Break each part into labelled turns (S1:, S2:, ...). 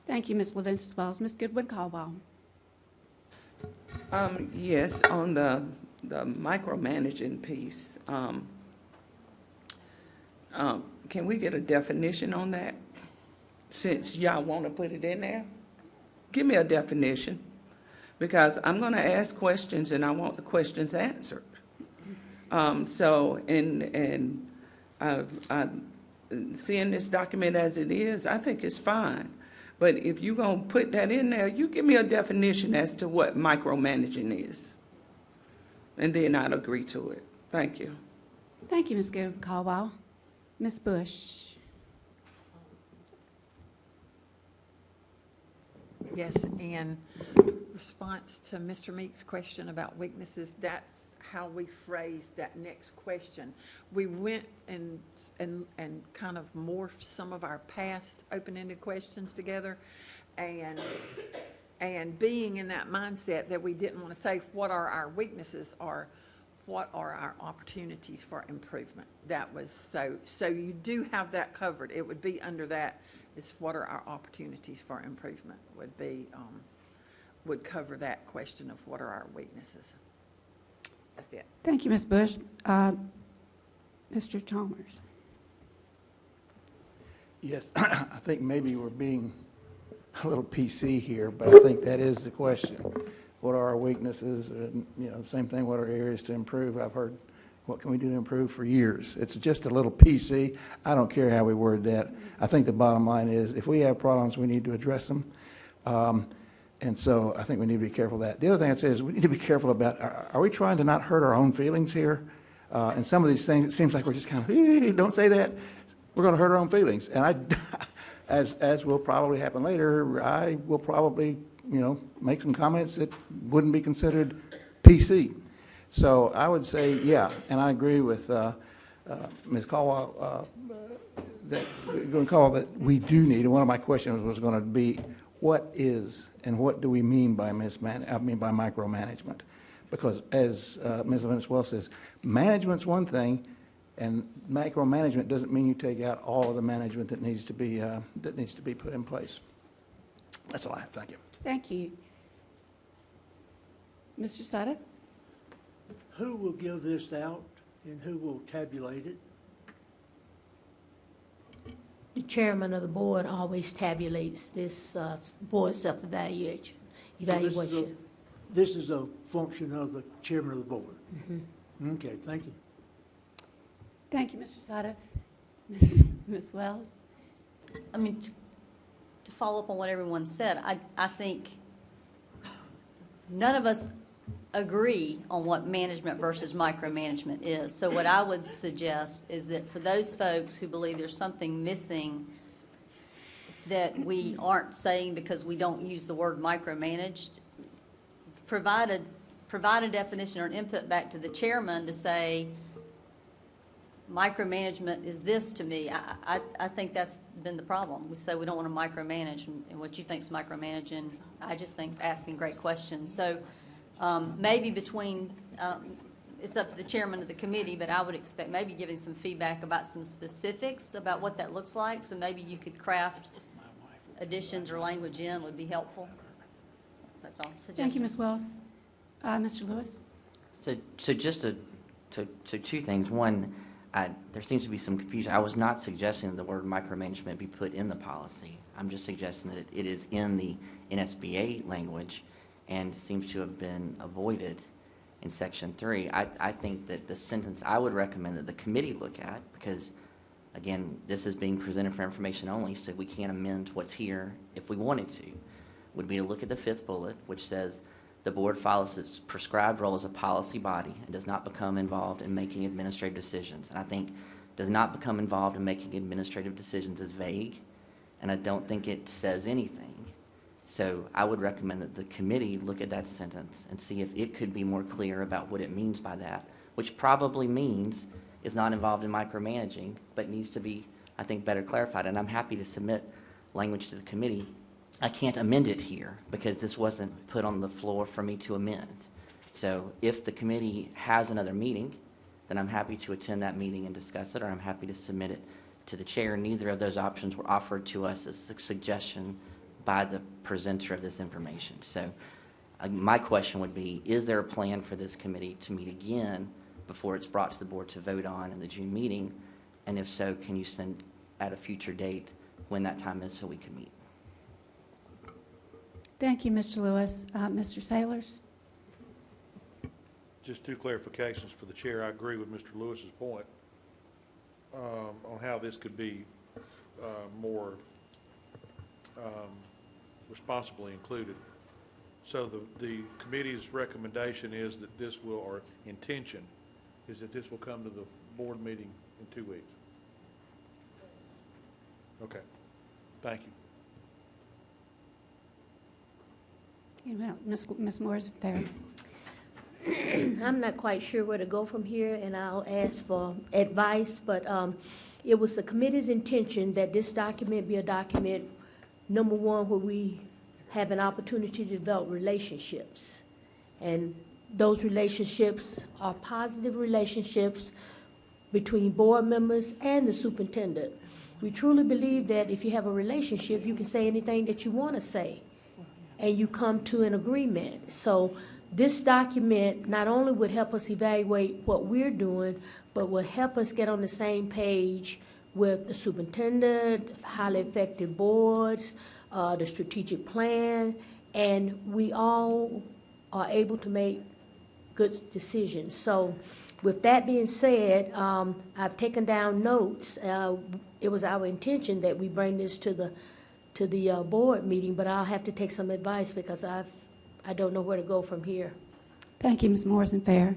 S1: Thank you, Ms. Levinsky-Wells. Ms. Goodwin-Caldwell.
S2: Yes, on the micromanaging piece, can we get a definition on that? Since y'all want to put it in there, give me a definition, because I'm going to ask questions and I want the questions answered. Seeing this document as it is, I think it's fine. But if you're going to put that in there, you give me a definition as to what micromanaging is. And then I'd agree to it. Thank you.
S1: Thank you, Ms. Goodwin-Caldwell. Ms. Bush.
S3: Yes, in response to Mr. Meek's question about weaknesses, that's how we phrased that next question. We went and kind of morphed some of our past open-ended questions together, and being in that mindset that we didn't want to say what are our weaknesses or what are our opportunities for improvement. That was so you do have that covered. It would be under that is what are our opportunities for improvement would cover that question of what are our weaknesses. That's it.
S1: Thank you, Ms. Bush. Mr. Chalmers.
S4: Yes, I think maybe we're being a little PC here, but I think that is the question. What are our weaknesses? And, same thing, what are areas to improve? I've heard, what can we do to improve for years? It's just a little PC. I don't care how we word that. I think the bottom line is if we have problems, we need to address them. And so I think we need to be careful of that. The other thing I'd say is we need to be careful about, are we trying to not hurt our own feelings here? And some of these things, it seems like we're just kind of, hey, don't say that. We're going to hurt our own feelings. And as will probably happen later, I will probably, make some comments that wouldn't be considered PC. So I would say, yeah, and I agree with Ms. Caldwell that we do need, and one of my questions was going to be, what is and what do we mean by micromanagement? Because as Ms. Levinsky-Wells says, management's one thing, and micromanagement doesn't mean you take out all of the management that needs to be put in place. That's all I have. Thank you.
S1: Thank you. Mr. Sutter?
S5: Who will give this out and who will tabulate it?
S6: The chairman of the board always tabulates this board self-evaluation.
S5: This is a function of the chairman of the board.
S6: Mm-hmm.
S5: Okay, thank you.
S1: Thank you, Mr. Sutter. Ms. Wells?
S7: I mean, to follow up on what everyone said, I think none of us agree on what management versus micromanagement is. So what I would suggest is that for those folks who believe there's something missing that we aren't saying because we don't use the word micromanaged, provide a definition or an input back to the chairman to say, micromanagement is this to me. I think that's been the problem. We say we don't want to micromanage, and what you think is micromanaging, I just think is asking great questions. So maybe between, it's up to the chairman of the committee, but I would expect maybe giving some feedback about some specifics about what that looks like. So maybe you could craft additions or language in would be helpful. That's all.
S1: Thank you, Ms. Wells. Mr. Lewis?
S8: So just to two things. One, there seems to be some confusion. I was not suggesting that the word micromanagement be put in the policy. I'm just suggesting that it is in the NSBA language and seems to have been avoided in Section 3. I think that the sentence I would recommend that the committee look at, because, again, this is being presented for information only, so we can't amend what's here if we wanted to, would be to look at the fifth bullet, which says the board follows its prescribed role as a policy body and does not become involved in making administrative decisions. And I think does not become involved in making administrative decisions is vague, and I don't think it says anything. So I would recommend that the committee look at that sentence and see if it could be more clear about what it means by that, which probably means is not involved in micromanaging, but needs to be, I think, better clarified. And I'm happy to submit language to the committee. I can't amend it here because this wasn't put on the floor for me to amend. So if the committee has another meeting, then I'm happy to attend that meeting and discuss it, or I'm happy to submit it to the chair. Neither of those options were offered to us as a suggestion by the presenter of this information. So my question would be, is there a plan for this committee to meet again before it's brought to the board to vote on in the June meeting? And if so, can you send at a future date when that time is so we can meet?
S1: Thank you, Mr. Lewis. Mr. Sailors?
S9: Just two clarifications for the chair. I agree with Mr. Lewis's point on how this could be more responsibly included. So the committee's recommendation is that this will, or intention, is that this will come to the board meeting in 2 weeks. Okay. Thank you.
S1: Ms. Moore's fair.
S6: I'm not quite sure where to go from here, and I'll ask for advice, but it was the committee's intention that this document be a document, number one, where we have an opportunity to develop relationships. And those relationships are positive relationships between board members and the superintendent. We truly believe that if you have a relationship, you can say anything that you want to say, and you come to an agreement. So this document not only would help us evaluate what we're doing, but will help us get on the same page with the superintendent, highly effective boards, the strategic plan, and we all are able to make good decisions. So with that being said, I've taken down notes. It was our intention that we bring this to the board meeting, but I'll have to take some advice because I don't know where to go from here.
S1: Thank you, Ms. Morrison Fair.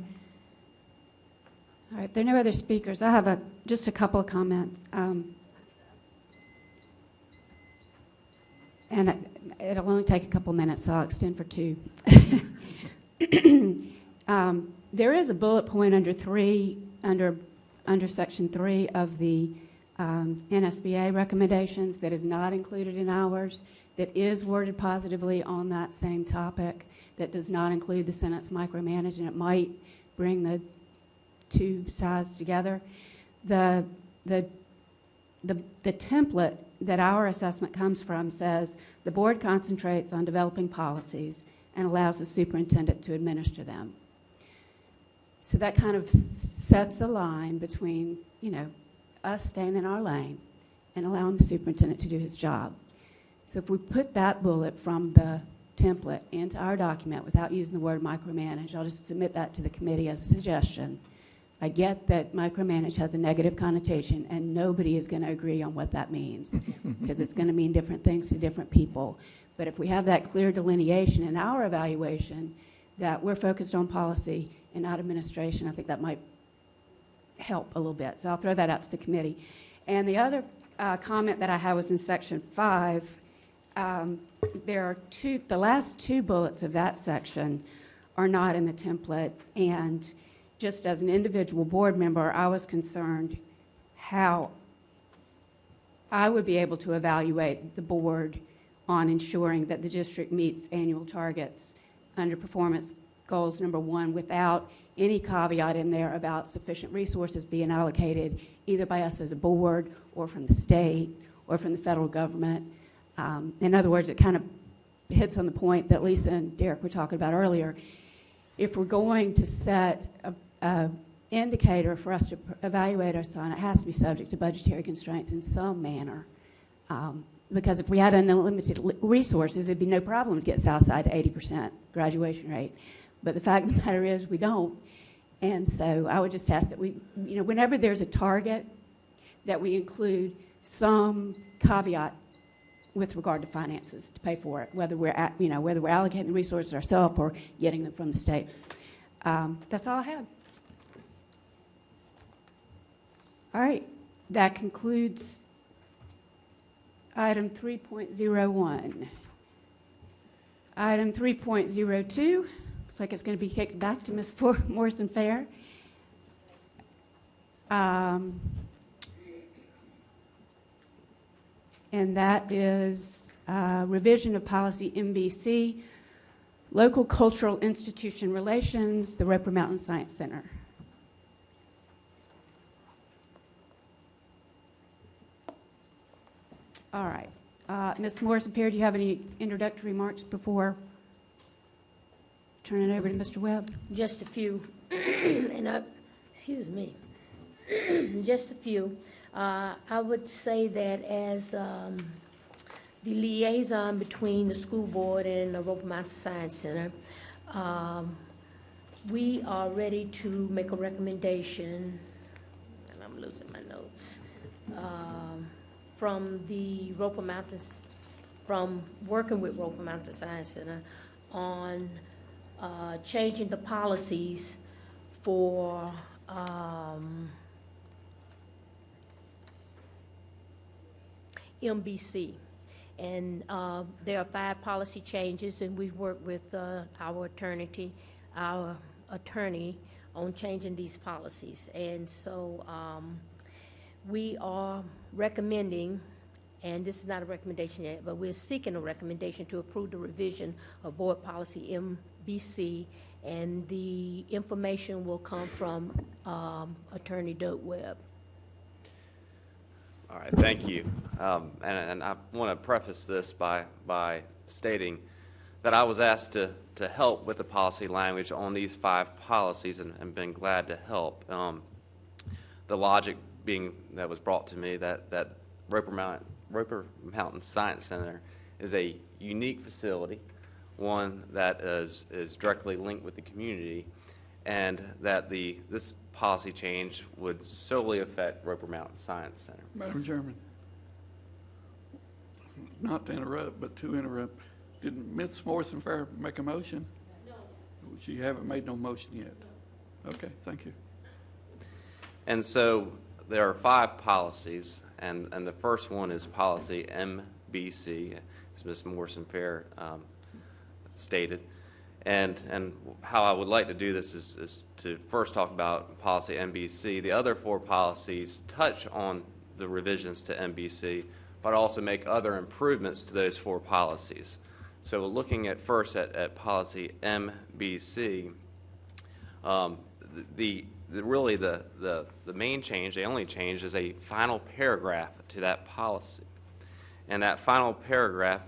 S1: All right, if there are no other speakers, I have just a couple of comments. And it'll only take a couple minutes, so I'll extend for 2. There is a bullet point under section 3 of the NSBA recommendations that is not included in ours, that is worded positively on that same topic, that does not include the sentence micromanagement. It might bring the two sides together. The template that our assessment comes from says the board concentrates on developing policies and allows the superintendent to administer them. So that kind of sets a line between, us staying in our lane and allowing the superintendent to do his job. So if we put that bullet from the template into our document without using the word micromanage, I'll just submit that to the committee as a suggestion. I get that micromanage has a negative connotation, and nobody is going to agree on what that means because it's going to mean different things to different people. But if we have that clear delineation in our evaluation that we're focused on policy and not administration, I think that might help a little bit. So I'll throw that out to the committee. And the other comment that I had was in section 5. There are the last 2 bullets of that section are not in the template, and just as an individual board member, I was concerned how I would be able to evaluate the board on ensuring that the district meets annual targets under performance goals number 1 without any caveat in there about sufficient resources being allocated either by us as a board or from the state or from the federal government. In other words, it kind of hits on the point that Lisa and Derek were talking about earlier. If we're going to set an indicator for us to evaluate us on, it has to be subject to budgetary constraints in some manner. Because if we had unlimited resources, it'd be no problem to get Southside to 80% graduation rate. But the fact of the matter is we don't. And so I would just ask that we, whenever there's a target, that we include some caveat with regard to finances to pay for it, whether we're allocating the resources ourselves or getting them from the state. That's all I had. All right, that concludes item 3.01. Item 3.02, looks like it's going to be kicked back to Ms. Morrison Fair. And that is revision of policy MVC, local cultural institution relations, the Roper Mountain Science Center. All right. Ms. Morrison-Fair, do you have any introductory remarks before turning it over to Mr. Webb?
S6: Just a few, excuse me, just a few. I would say that as the liaison between the school board and the Roper Mountain Science Center, we are ready to make a recommendation, and I'm losing my notes, from the Roper Mountains, from working with Roper Mountain Science Center on changing the policies for MBC. And there are 5 policy changes, and we've worked with our attorney on changing these policies. And so we are recommending, and this is not a recommendation yet, but we're seeking a recommendation to approve the revision of Board Policy MBC, and the information will come from Attorney Doug Webb.
S10: All right, thank you. And I want to preface this by stating that I was asked to help with the policy language on these 5 policies, and been glad to help. The logic being that was brought to me that Roper Mountain Science Center is a unique facility, one that is directly linked with the community, and that this policy change would solely affect Roper Mountain Science Center.
S11: Madam Chairman, not to interrupt, but to interrupt, did Ms. Morrison-Fair make a motion? No. She haven't made no motion yet. Okay, thank you.
S10: And so there are 5 policies, and the first one is policy MBC, as Ms. Morrison-Fair stated. And how I would like to do this is to first talk about policy MBC. The other 4 policies touch on the revisions to MBC, but also make other improvements to those 4 policies. So looking at first at policy MBC, really the main change, the only change, is a final paragraph to that policy. And that final paragraph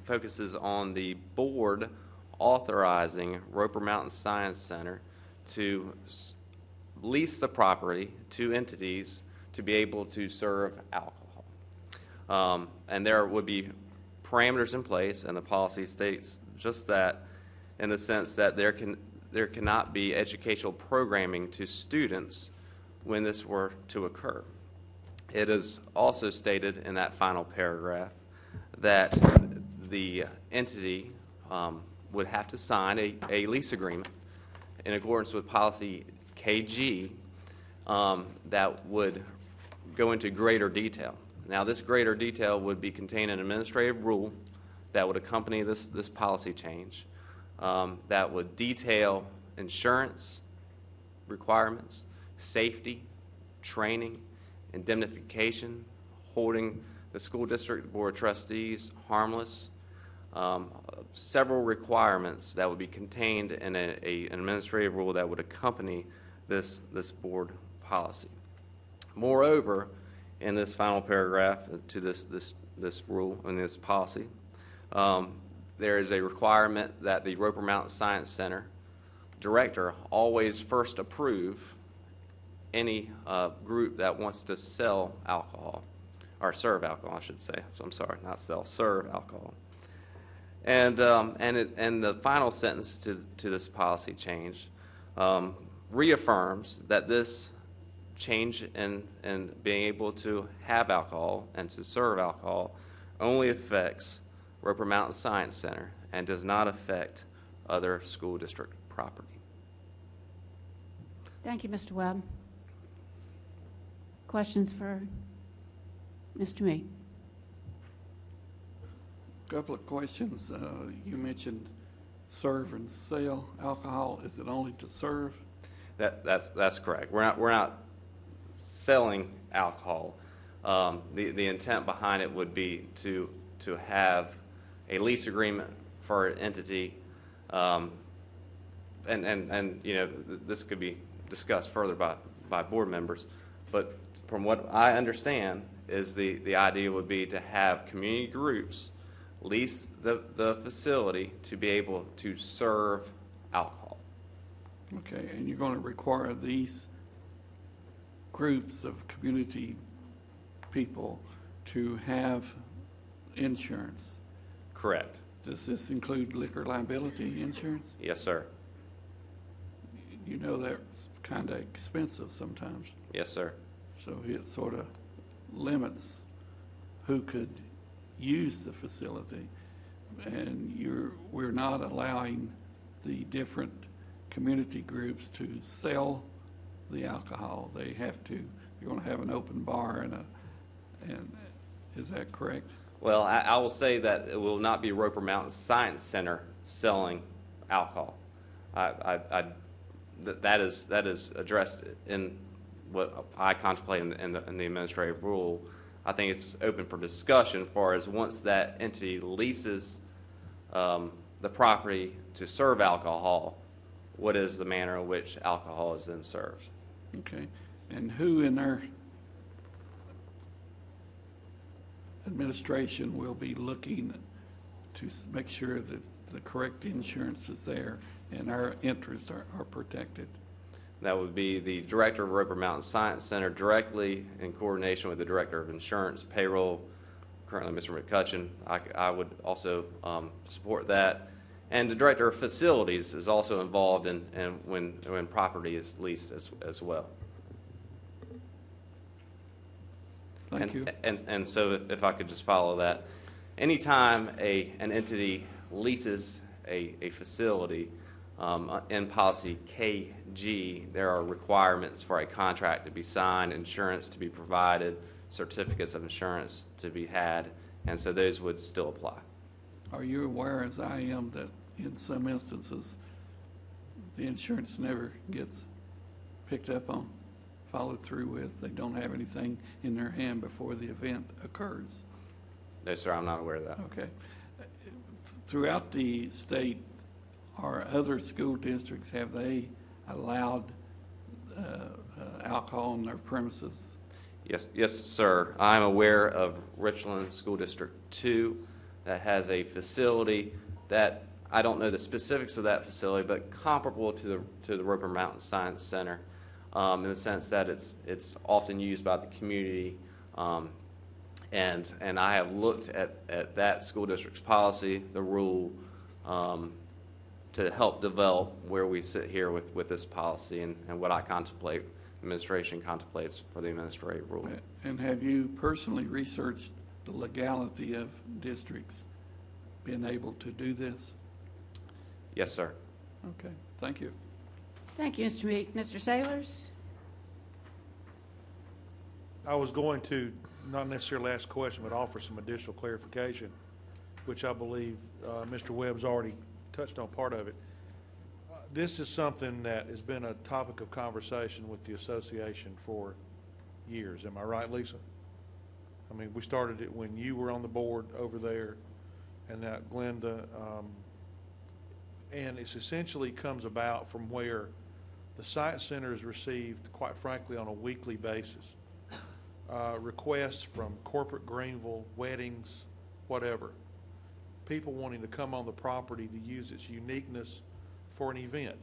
S10: focuses on the board authorizing Roper Mountain Science Center to lease the property to entities to be able to serve alcohol. And there would be parameters in place, and the policy states just that, in the sense that there cannot be educational programming to students when this were to occur. It is also stated in that final paragraph that the entity would have to sign a lease agreement in accordance with policy KG that would go into greater detail. Now, this greater detail would be contained in an administrative rule that would accompany this policy change, that would detail insurance requirements, safety, training, indemnification, holding the school district board of trustees harmless, several requirements that would be contained in an administrative rule that would accompany this board policy. Moreover, in this final paragraph to this rule and this policy, there is a requirement that the Roper Mountain Science Center director always first approve any group that wants to sell alcohol, or serve alcohol, I should say. So I'm sorry, not sell, serve alcohol. And the final sentence to this policy change reaffirms that this change in being able to have alcohol and to serve alcohol only affects Roper Mountain Science Center and does not affect other school district property.
S1: Thank you, Mr. Webb. Questions for Mr. Meek?
S11: Couple of questions. You mentioned serve and sell alcohol. Is it only to serve?
S10: That's correct. We're not selling alcohol. The intent behind it would be to have a lease agreement for an entity, and you know, this could be discussed further by board members. But from what I understand, is the idea would be to have community groups lease the facility to be able to serve alcohol.
S11: Okay, and you're going to require these groups of community people to have insurance.
S10: Correct.
S11: Does this include liquor liability insurance?
S10: Yes, sir.
S11: You know that's kind of expensive sometimes,
S10: Yes, sir.
S11: so it sort of limits who could use the facility. And we're not allowing the different community groups to sell the alcohol. They have to, you're going to have an open bar and is that correct?
S10: Well, I will say that it will not be Roper Mountain Science Center selling alcohol. That is addressed in what I contemplate in the administrative rule. I think it's open for discussion as far as once that entity leases the property to serve alcohol, what is the manner in which alcohol is then served.
S11: Okay, and who in their administration will be looking to make sure that the correct insurance is there and our interests are protected?
S10: That would be the director of Roper Mountain Science Center directly in coordination with the director of insurance, payroll, currently Mr. McCutcheon. I would also support that. And the director of facilities is also involved in when property is leased as well.
S11: Thank you.
S10: And so if I could just follow that, anytime an entity leases a facility, in policy KG, there are requirements for a contract to be signed, insurance to be provided, certificates of insurance to be had, and so those would still apply.
S11: Are you aware, as I am, that in some instances, the insurance never gets picked up on, followed through with? They don't have anything in their hand before the event occurs?
S10: No, sir, I'm not aware of that.
S11: Okay. Throughout the state, are other school districts, have they allowed alcohol on their premises?
S10: Yes, sir. I'm aware of Richland School District 2 that has a facility that, I don't know the specifics of that facility, but comparable to the Roper Mountain Science Center in the sense that it's often used by the community. And I have looked at that school district's policy, the rule, to help develop where we sit here with this policy and what I contemplate, administration contemplates for the administrative rule.
S11: And have you personally researched the legality of districts being able to do this?
S10: Yes, sir.
S11: Okay, thank you.
S1: Thank you, Mr. Meek. Mr. Sailors?
S9: I was going to not necessarily ask a question, but offer some additional clarification, which I believe Mr. Webb's already touched on part of it. This is something that has been a topic of conversation with the association for years. Am I right, Lisa? I mean, we started it when you were on the board over there, and now Glenda, and it's essentially comes about from where the Science Center is received, quite frankly, on a weekly basis. Requests from corporate Greenville, weddings, whatever. People wanting to come on the property to use its uniqueness for an event,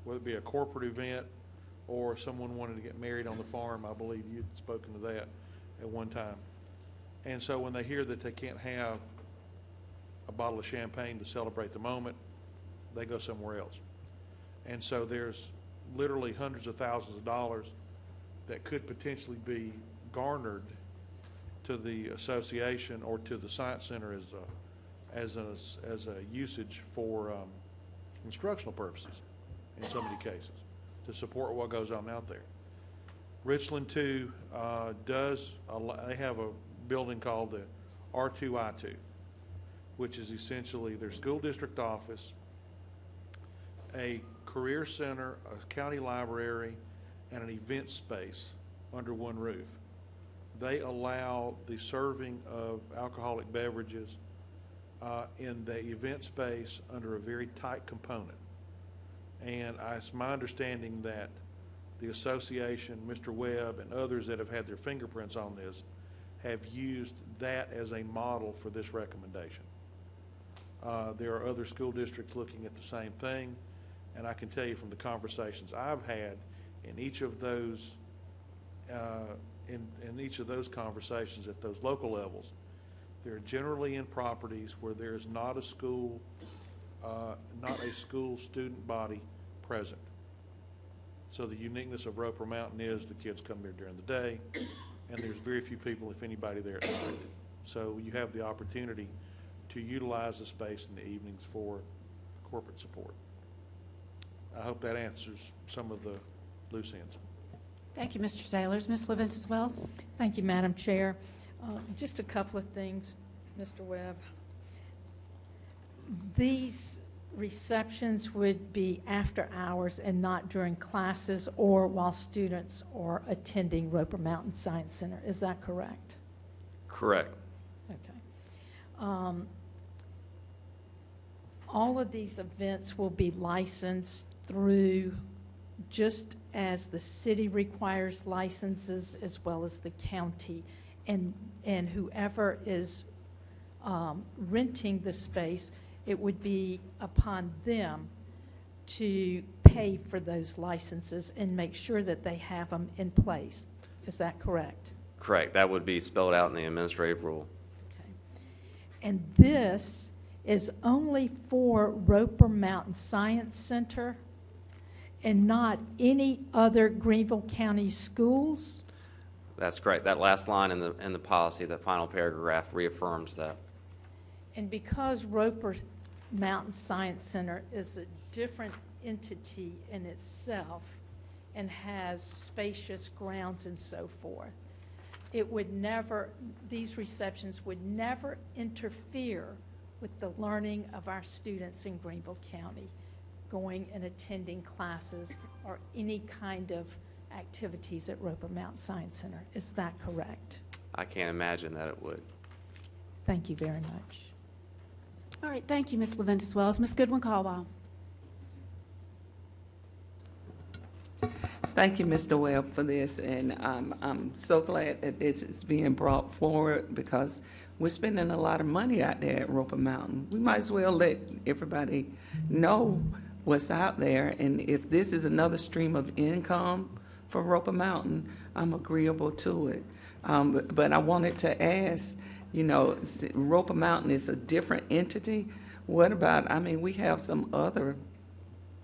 S9: whether it be a corporate event or someone wanting to get married on the farm. I believe you'd spoken to that at one time. And so when they hear that they can't have a bottle of champagne to celebrate the moment, they go somewhere else. And so there's literally hundreds of thousands of dollars that could potentially be garnered to the association or to the Science Center as a usage for instructional purposes in so many cases to support what goes on out there. Richland 2 they have a building called the R2I2, which is essentially their school district office, a career center, a county library, and an event space under one roof. They allow the serving of alcoholic beverages in the event space under a very tight component. And it's my understanding that the association, Mr. Webb, and others that have had their fingerprints on this have used that as a model for this recommendation. There are other school districts looking at the same thing, and I can tell you from the conversations I've had in each of those in each of those conversations at those local levels, they're generally in properties where there is not a school student body present. So the uniqueness of Roper Mountain is the kids come there during the day, and there's very few people, if anybody, there at night. So you have the opportunity to utilize the space in the evenings for corporate support. I hope that answers some of the loose ends.
S1: Thank you, Mr. Sailors. Ms. Leventis-Wells?
S12: Thank you, Madam Chair. Just a couple of things, Mr. Webb. These receptions would be after hours and not during classes or while students are attending Roper Mountain Science Center. Is that correct?
S10: Correct.
S12: Okay. All of these events will be licensed through, just as the city requires licenses as well as the county, and whoever is renting the space, it would be upon them to pay for those licenses and make sure that they have them in place. Is that correct?
S10: Correct. That would be spelled out in the administrative rule.
S12: Okay. And this is only for Roper Mountain Science Center and not any other Greenville County schools?
S10: That's correct. That last line in the policy, that final paragraph, reaffirms that.
S12: And because Roper Mountain Science Center is a different entity in itself and has spacious grounds and so forth, it would never, these receptions would never interfere with the learning of our students in Greenville County, going and attending classes or any kind of activities at Roper Mountain Science Center. Is that correct?
S10: I can't imagine that it would.
S12: Thank you very much.
S1: All right, thank you, Ms. Leventis-Wells. Ms. Goodwin-Caldwell?
S2: Thank you, Mr. Webb, for this, and I'm so glad that this is being brought forward because we're spending a lot of money out there at Roper Mountain. We might as well let everybody know what's out there, and if this is another stream of income for Roper Mountain, I'm agreeable to it. But I wanted to ask, you know, Roper Mountain is a different entity. What about, I mean, we have some other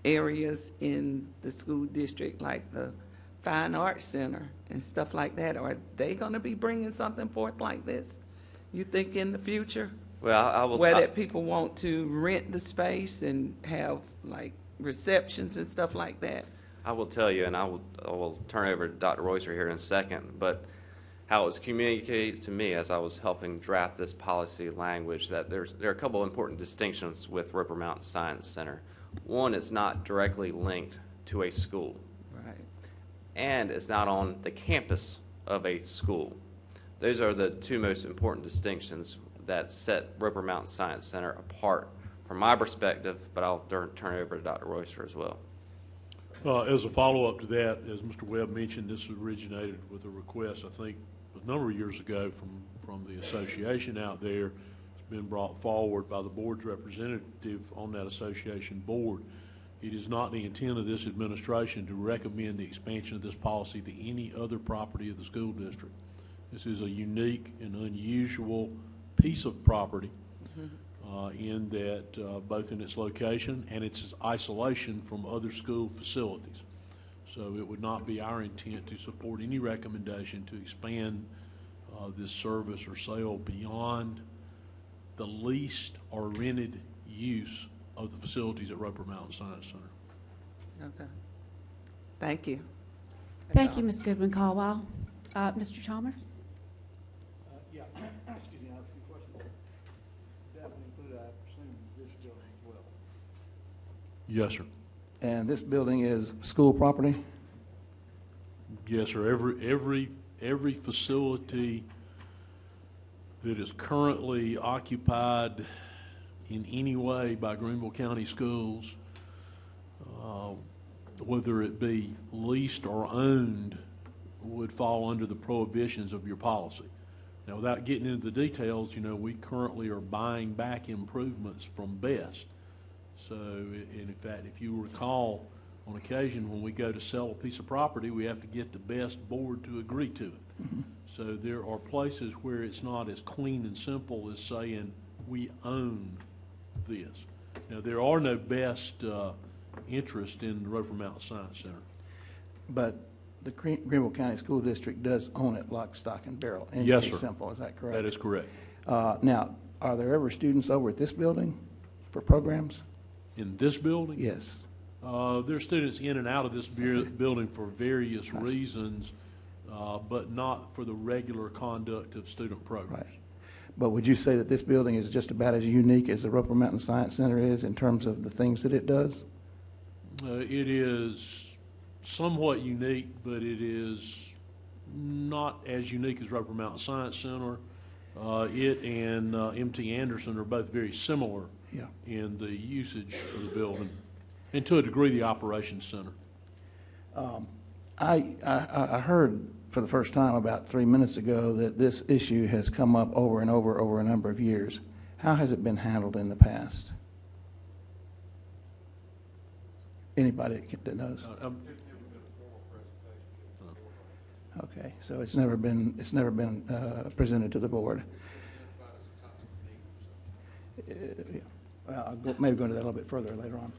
S2: areas in the school district like the Fine Arts Center and stuff like that. Are they going to be bringing something forth like this, you think, in the future?
S10: Well, I will.
S2: Where that people want to rent the space and have like receptions and stuff like that?
S10: I will tell you, and I will turn over to Dr. Royster here in a second, but how it was communicated to me as I was helping draft this policy language, that there are a couple of important distinctions with Roper Mountain Science Center. One, it's not directly linked to a school.
S2: Right.
S10: And it's not on the campus of a school. Those are the two most important distinctions that set Roper Mountain Science Center apart from my perspective, but I'll turn it over to Dr. Royster as well.
S5: As a follow-up to that, as Mr. Webb mentioned, this originated with a request, I think, a number of years ago from the association out there. It's been brought forward by the board's representative on that association board. It is not the intent of this administration to recommend the expansion of this policy to any other property of the school district. This is a unique and unusual piece of property in that both in its location and its isolation from other school facilities. So it would not be our intent to support any recommendation to expand this service or sale beyond the leased or rented use of the facilities at Roper Mountain Science Center.
S2: Okay. Thank you.
S1: Thank you, Ms. Goodwin-Caldwell. Mr. Chalmers?
S4: Yeah, excuse me, I have a few questions. That would include, I presume, this building as well.
S5: Yes, sir.
S4: And this building is school property?
S5: Yes, sir. Every facility that is currently occupied in any way by Greenville County Schools, whether it be leased or owned, would fall under the prohibitions of your policy. Now, without getting into the details, we currently are buying back improvements from Best. So, in fact, if you recall, on occasion, when we go to sell a piece of property, we have to get the Best board to agree to it.
S4: Mm-hmm.
S5: So there are places where it's not as clean and simple as saying, we own this. Now, there are no Best interest in the Roper Mountain Science Center.
S4: But the Greenville County School District does own it lock, stock, and barrel.
S5: Yes, sir.
S4: Simple, is that correct?
S5: That is correct.
S4: Now, are there ever students over at this building for programs?
S5: In this building?
S4: Yes.
S5: There are students in and out of this building for various reasons, but not for the regular conduct of student programs.
S4: Right. But would you say that this building is just about as unique as the Roper Mountain Science Center is in terms of the things that it does?
S5: It is somewhat unique, but it is not as unique as Roper Mountain Science Center. It and M.T. Anderson are both very similar in the usage of the building, and to a degree, the operations center.
S4: I heard for the first time about 3 minutes ago that this issue has come up over and over a number of years. How has it been handled in the past? Anybody that knows? Okay, so it's never been presented to the board. Well, I'll maybe go into that a little bit further later on.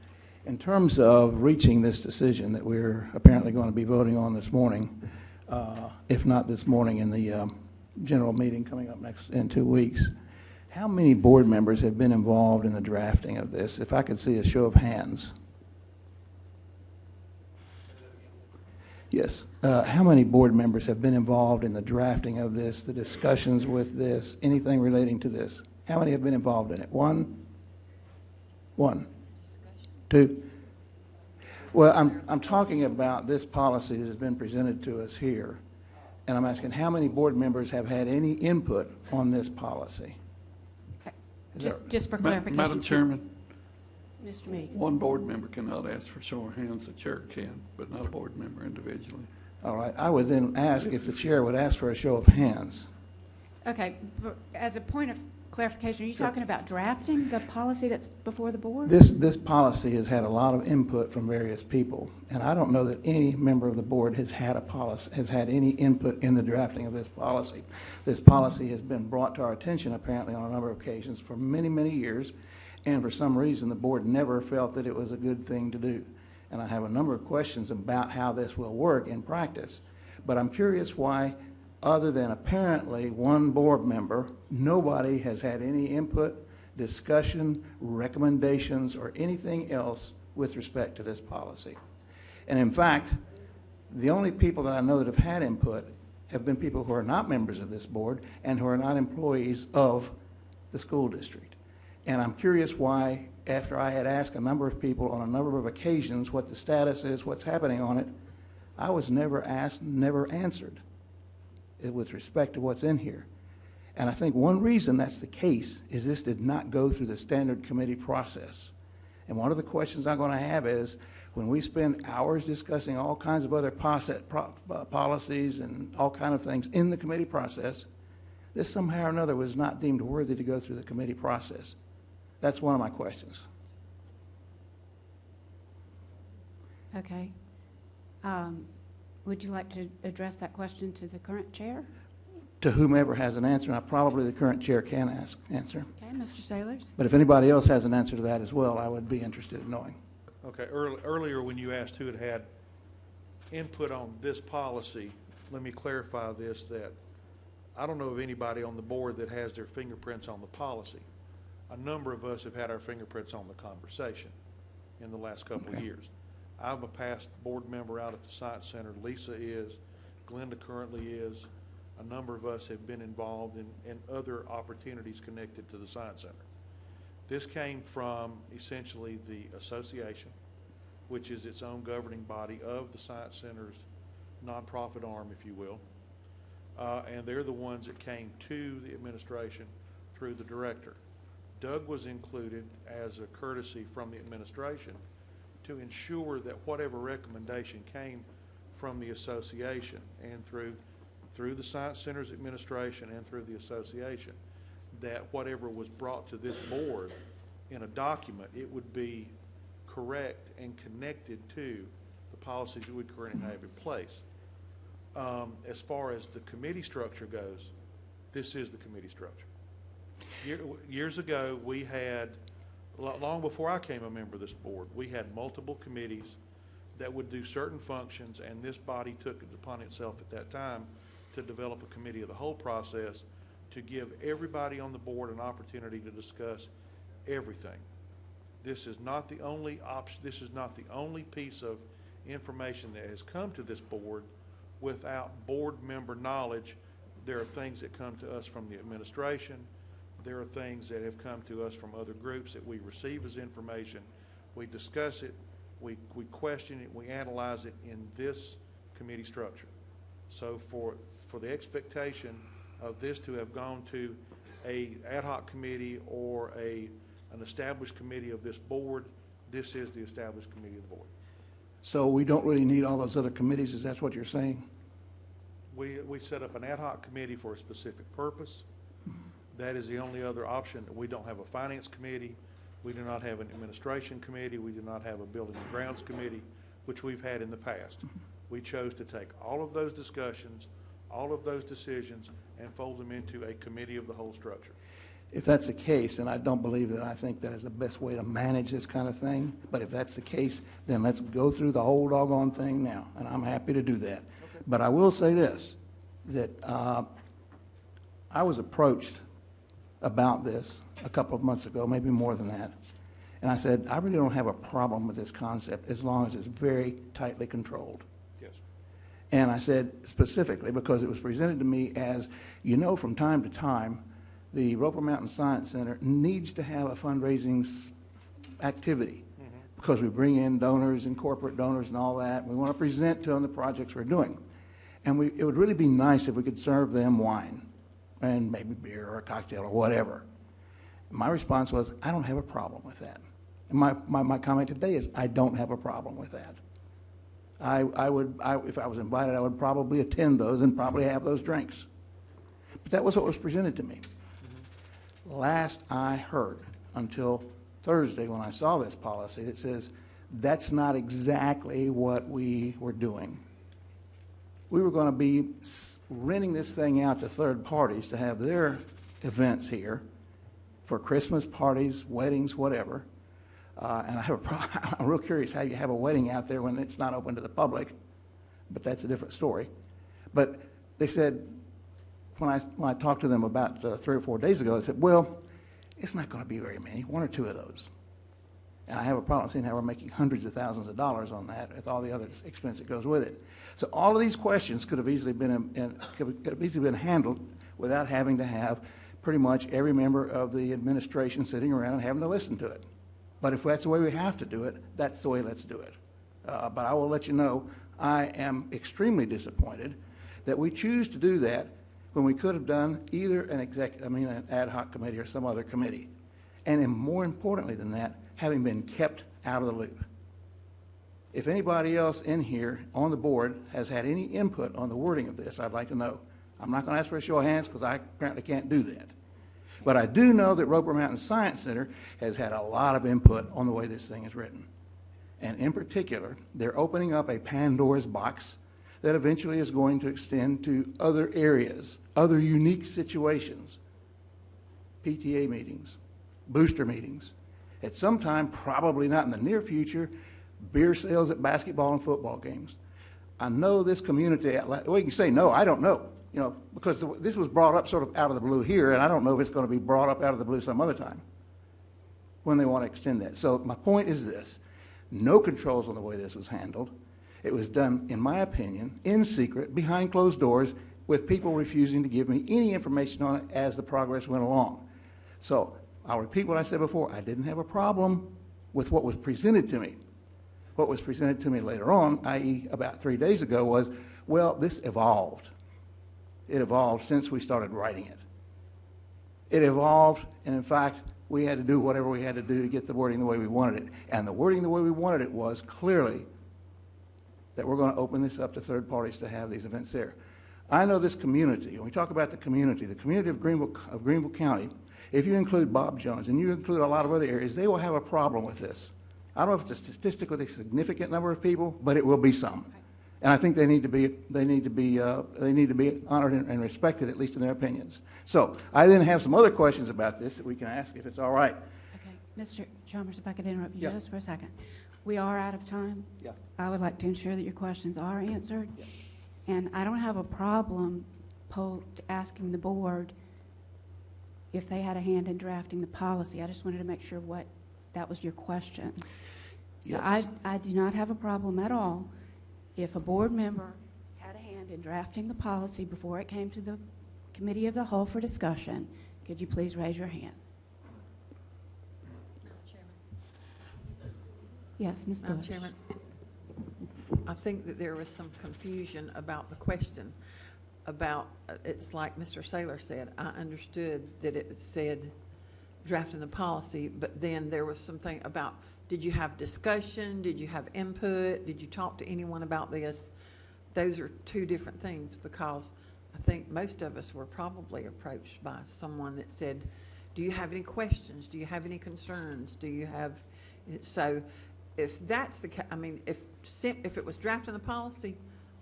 S4: In terms of reaching this decision that we're apparently going to be voting on this morning, if not this morning in the general meeting coming up in 2 weeks, how many board members have been involved in the drafting of this? If I could see a show of hands. Yes. How many board members have been involved in the drafting of this, the discussions with this, anything relating to this? How many have been involved in it? One? Two? Well, I'm talking about this policy that has been presented to us here, and I'm asking how many board members have had any input on this policy?
S1: Just for clarification.
S11: Madam Chairman,
S1: Mr. Meade.
S11: one board member cannot ask for show of hands, the chair can, but not a board member individually.
S4: All right. I would then ask if the chair would ask for a show of hands.
S1: Okay, as a point of clarification, are you talking about drafting the policy that's before the board?
S4: This policy has had a lot of input from various people, and I don't know that any member of the board has had any input in the drafting of this policy. This policy has been brought to our attention apparently on a number of occasions for many, many years, and for some reason the board never felt that it was a good thing to do. And I have a number of questions about how this will work in practice, but I'm curious why, other than apparently one board member, nobody has had any input, discussion, recommendations, or anything else with respect to this policy. And in fact, the only people that I know that have had input have been people who are not members of this board and who are not employees of the school district. And I'm curious why, after I had asked a number of people on a number of occasions what the status is, what's happening on it, I was never asked, never answered with respect to what's in here. And I think one reason that's the case is this did not go through the standard committee process. And one of the questions I'm going to have is, when we spend hours discussing all kinds of other policies and all kinds of things in the committee process, this somehow or another was not deemed worthy to go through the committee process. That's one of my questions.
S1: Okay. Would you like to address that question to the current chair?
S4: To whomever has an answer, and probably the current chair can answer.
S1: Okay, Mr. Sailors?
S4: But if anybody else has an answer to that as well, I would be interested in knowing.
S9: Okay, earlier when you asked who had had input on this policy, let me clarify this, that I don't know of anybody on the board that has their fingerprints on the policy. A number of us have had our fingerprints on the conversation in the last couple of years. I'm a past board member out at the Science Center. Lisa is. Glenda currently is. A number of us have been involved in other opportunities connected to the Science Center. This came from essentially the association, which is its own governing body of the Science Center's nonprofit arm, if you will. And they're the ones that came to the administration through the director. Doug was included as a courtesy from the administration to ensure that whatever recommendation came from the association and through through the Science Center's administration and through the association, that whatever was brought to this board in a document, it would be correct and connected to the policies that we currently have in place. As far as the committee structure goes, this is the committee structure. Years ago, we had, long before I became a member of this board, we had multiple committees that would do certain functions, and this body took it upon itself at that time to develop a committee of the whole process to give everybody on the board an opportunity to discuss everything. This is not the only option. This is not the only piece of information that has come to this board without board member knowledge. There are things that come to us from the administration. There are things that have come to us from other groups that we receive as information. We discuss it, we question it, we analyze it in this committee structure. So for the expectation of this to have gone to a ad hoc committee or an established committee of this board, this is the established committee of the board.
S4: So we don't really need all those other committees, is that what you're saying?
S9: We set up an ad hoc committee for a specific purpose. That is the only other option. We don't have a finance committee. We do not have an administration committee. We do not have a building and grounds committee, which we've had in the past. We chose to take all of those discussions, all of those decisions, and fold them into a committee of the whole structure.
S4: If that's the case, and I don't believe that, I think that is the best way to manage this kind of thing, but if that's the case, then let's go through the whole doggone thing now, and I'm happy to do that. Okay. But I will say this, that I was approached about this a couple of months ago, maybe more than that, and I said, I really don't have a problem with this concept as long as it's very tightly controlled.
S9: Yes.
S4: And I said specifically, because it was presented to me as, you know, from time to time, the Roper Mountain Science Center needs to have a fundraising activity because we bring in donors and corporate donors and all that. We want to present to them the projects we're doing. And it would really be nice if we could serve them wine and maybe beer or a cocktail or whatever. My response was, I don't have a problem with that. And my comment today is, I don't have a problem with that. If I was invited, I would probably attend those and probably have those drinks. But that was what was presented to me. Last I heard, until Thursday when I saw this policy, that says that's not exactly what we were doing. We were going to be renting this thing out to third parties to have their events here for Christmas parties, weddings, whatever. And I'm real curious how you have a wedding out there when it's not open to the public, but that's a different story. But they said, when I talked to them about 3 or 4 days ago, they said, well, it's not going to be very many, 1 or 2 of those. And I have a problem seeing how we're making hundreds of thousands of dollars on that with all the other expense that goes with it. So all of these questions could have easily been handled without having to have pretty much every member of the administration sitting around and having to listen to it. But if that's the way we have to do it, that's the way let's do it. But I will let you know, I am extremely disappointed that we choose to do that when we could have done either an ad hoc committee or some other committee. And more importantly than that, having been kept out of the loop. If anybody else in here on the board has had any input on the wording of this, I'd like to know. I'm not going to ask for a show of hands because I apparently can't do that. But I do know that Roper Mountain Science Center has had a lot of input on the way this thing is written. And in particular, they're opening up a Pandora's box that eventually is going to extend to other areas, other unique situations, PTA meetings, booster meetings. At some time, probably not in the near future, beer sales at basketball and football games. I know this community, well, you can say no, I don't know, because this was brought up sort of out of the blue here, and I don't know if it's going to be brought up out of the blue some other time when they want to extend that. So my point is this, no controls on the way this was handled. It was done, in my opinion, in secret, behind closed doors, with people refusing to give me any information on it as the progress went along. So I'll repeat what I said before. I didn't have a problem with what was presented to me. What was presented to me later on, i.e. about 3 days ago, was, well, this evolved. It evolved since we started writing it. It evolved, and in fact, we had to do whatever we had to do to get the wording the way we wanted it. And the wording the way we wanted it was clearly that we're going to open this up to third parties to have these events there. I know this community, when we talk about the community of Greenville County, if you include Bob Jones and you include a lot of other areas, they will have a problem with this. I don't know if it's a statistically significant number of people, but it will be some. And I think they need to be honored and respected, at least in their opinions. So I then have some other questions about this that we can ask if it's all right.
S1: Okay, Mr. Chalmers, if I could interrupt you
S4: Yeah.
S1: just for a second. We are out of time.
S4: Yeah.
S1: I would like to ensure that your questions are answered.
S4: Yeah.
S1: And I don't have a problem asking the board if they had a hand in drafting the policy. I just wanted to make sure that was your question. So
S4: Yes.
S1: I do not have a problem at all if a board member had a hand in drafting the policy before it came to the committee of the whole for discussion. Could you please raise your hand? Yes, Ms.
S3: Madam
S1: Bush.
S3: Chairman, I think that there was some confusion about the question about, it's like Mr. Saylor said, I understood that it said drafting the policy, but then there was something about, did you have discussion? Did you have input? Did you talk to anyone about this? Those are two different things, because I think most of us were probably approached by someone that said, do you have any questions? Do you have any concerns? Do you have, so if that's the, I mean, if it was drafting the policy,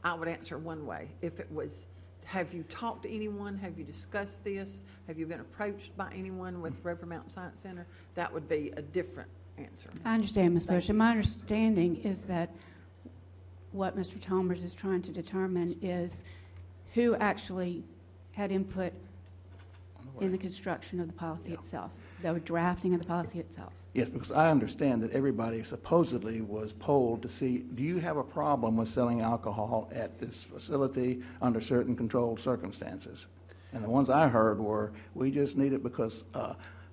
S3: I would answer one way. If it was, have you talked to anyone? Have you discussed this? Have you been approached by anyone with Roper Mountain Science Center? That would be a different answer.
S1: I understand, Ms. Bush, and my understanding is that what Mr. Chalmers is trying to determine is who actually had input in the construction of the policy itself, the drafting of the policy itself.
S4: Yes, because I understand that everybody supposedly was polled to see, do you have a problem with selling alcohol at this facility under certain controlled circumstances? And the ones I heard were, we just need it because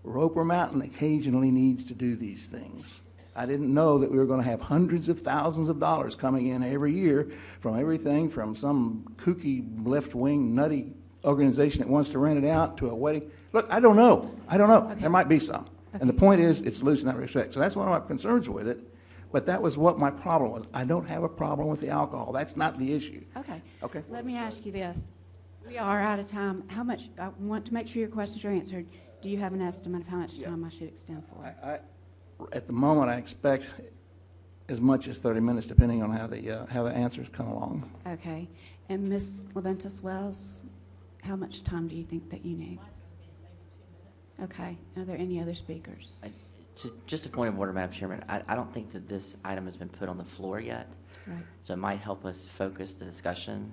S4: Roper Mountain occasionally needs to do these things. I didn't know that we were going to have hundreds of thousands of dollars coming in every year from everything from some kooky left-wing nutty organization that wants to rent it out to a wedding. Look, I don't know.
S1: Okay.
S4: There might be some. Okay. And the point is, it's loose in that respect. So that's one of my concerns with it. But that was what my problem was. I don't have a problem with the alcohol. That's not the issue.
S1: Okay.
S4: Okay.
S1: Let me ask you this. We are out of time. How much, I want to make sure your questions are answered. Do you have an estimate of how much time I should extend for?
S4: At the moment, I expect as much as 30 minutes, depending on how the answers come along.
S1: Okay. And Ms. Leventis Wells, how much time do you think that you need? Okay. Are there any other speakers?
S8: Just a point of order, Madam Chairman. I don't think that this item has been put on the floor yet.
S1: Right.
S8: So it might help us focus the discussion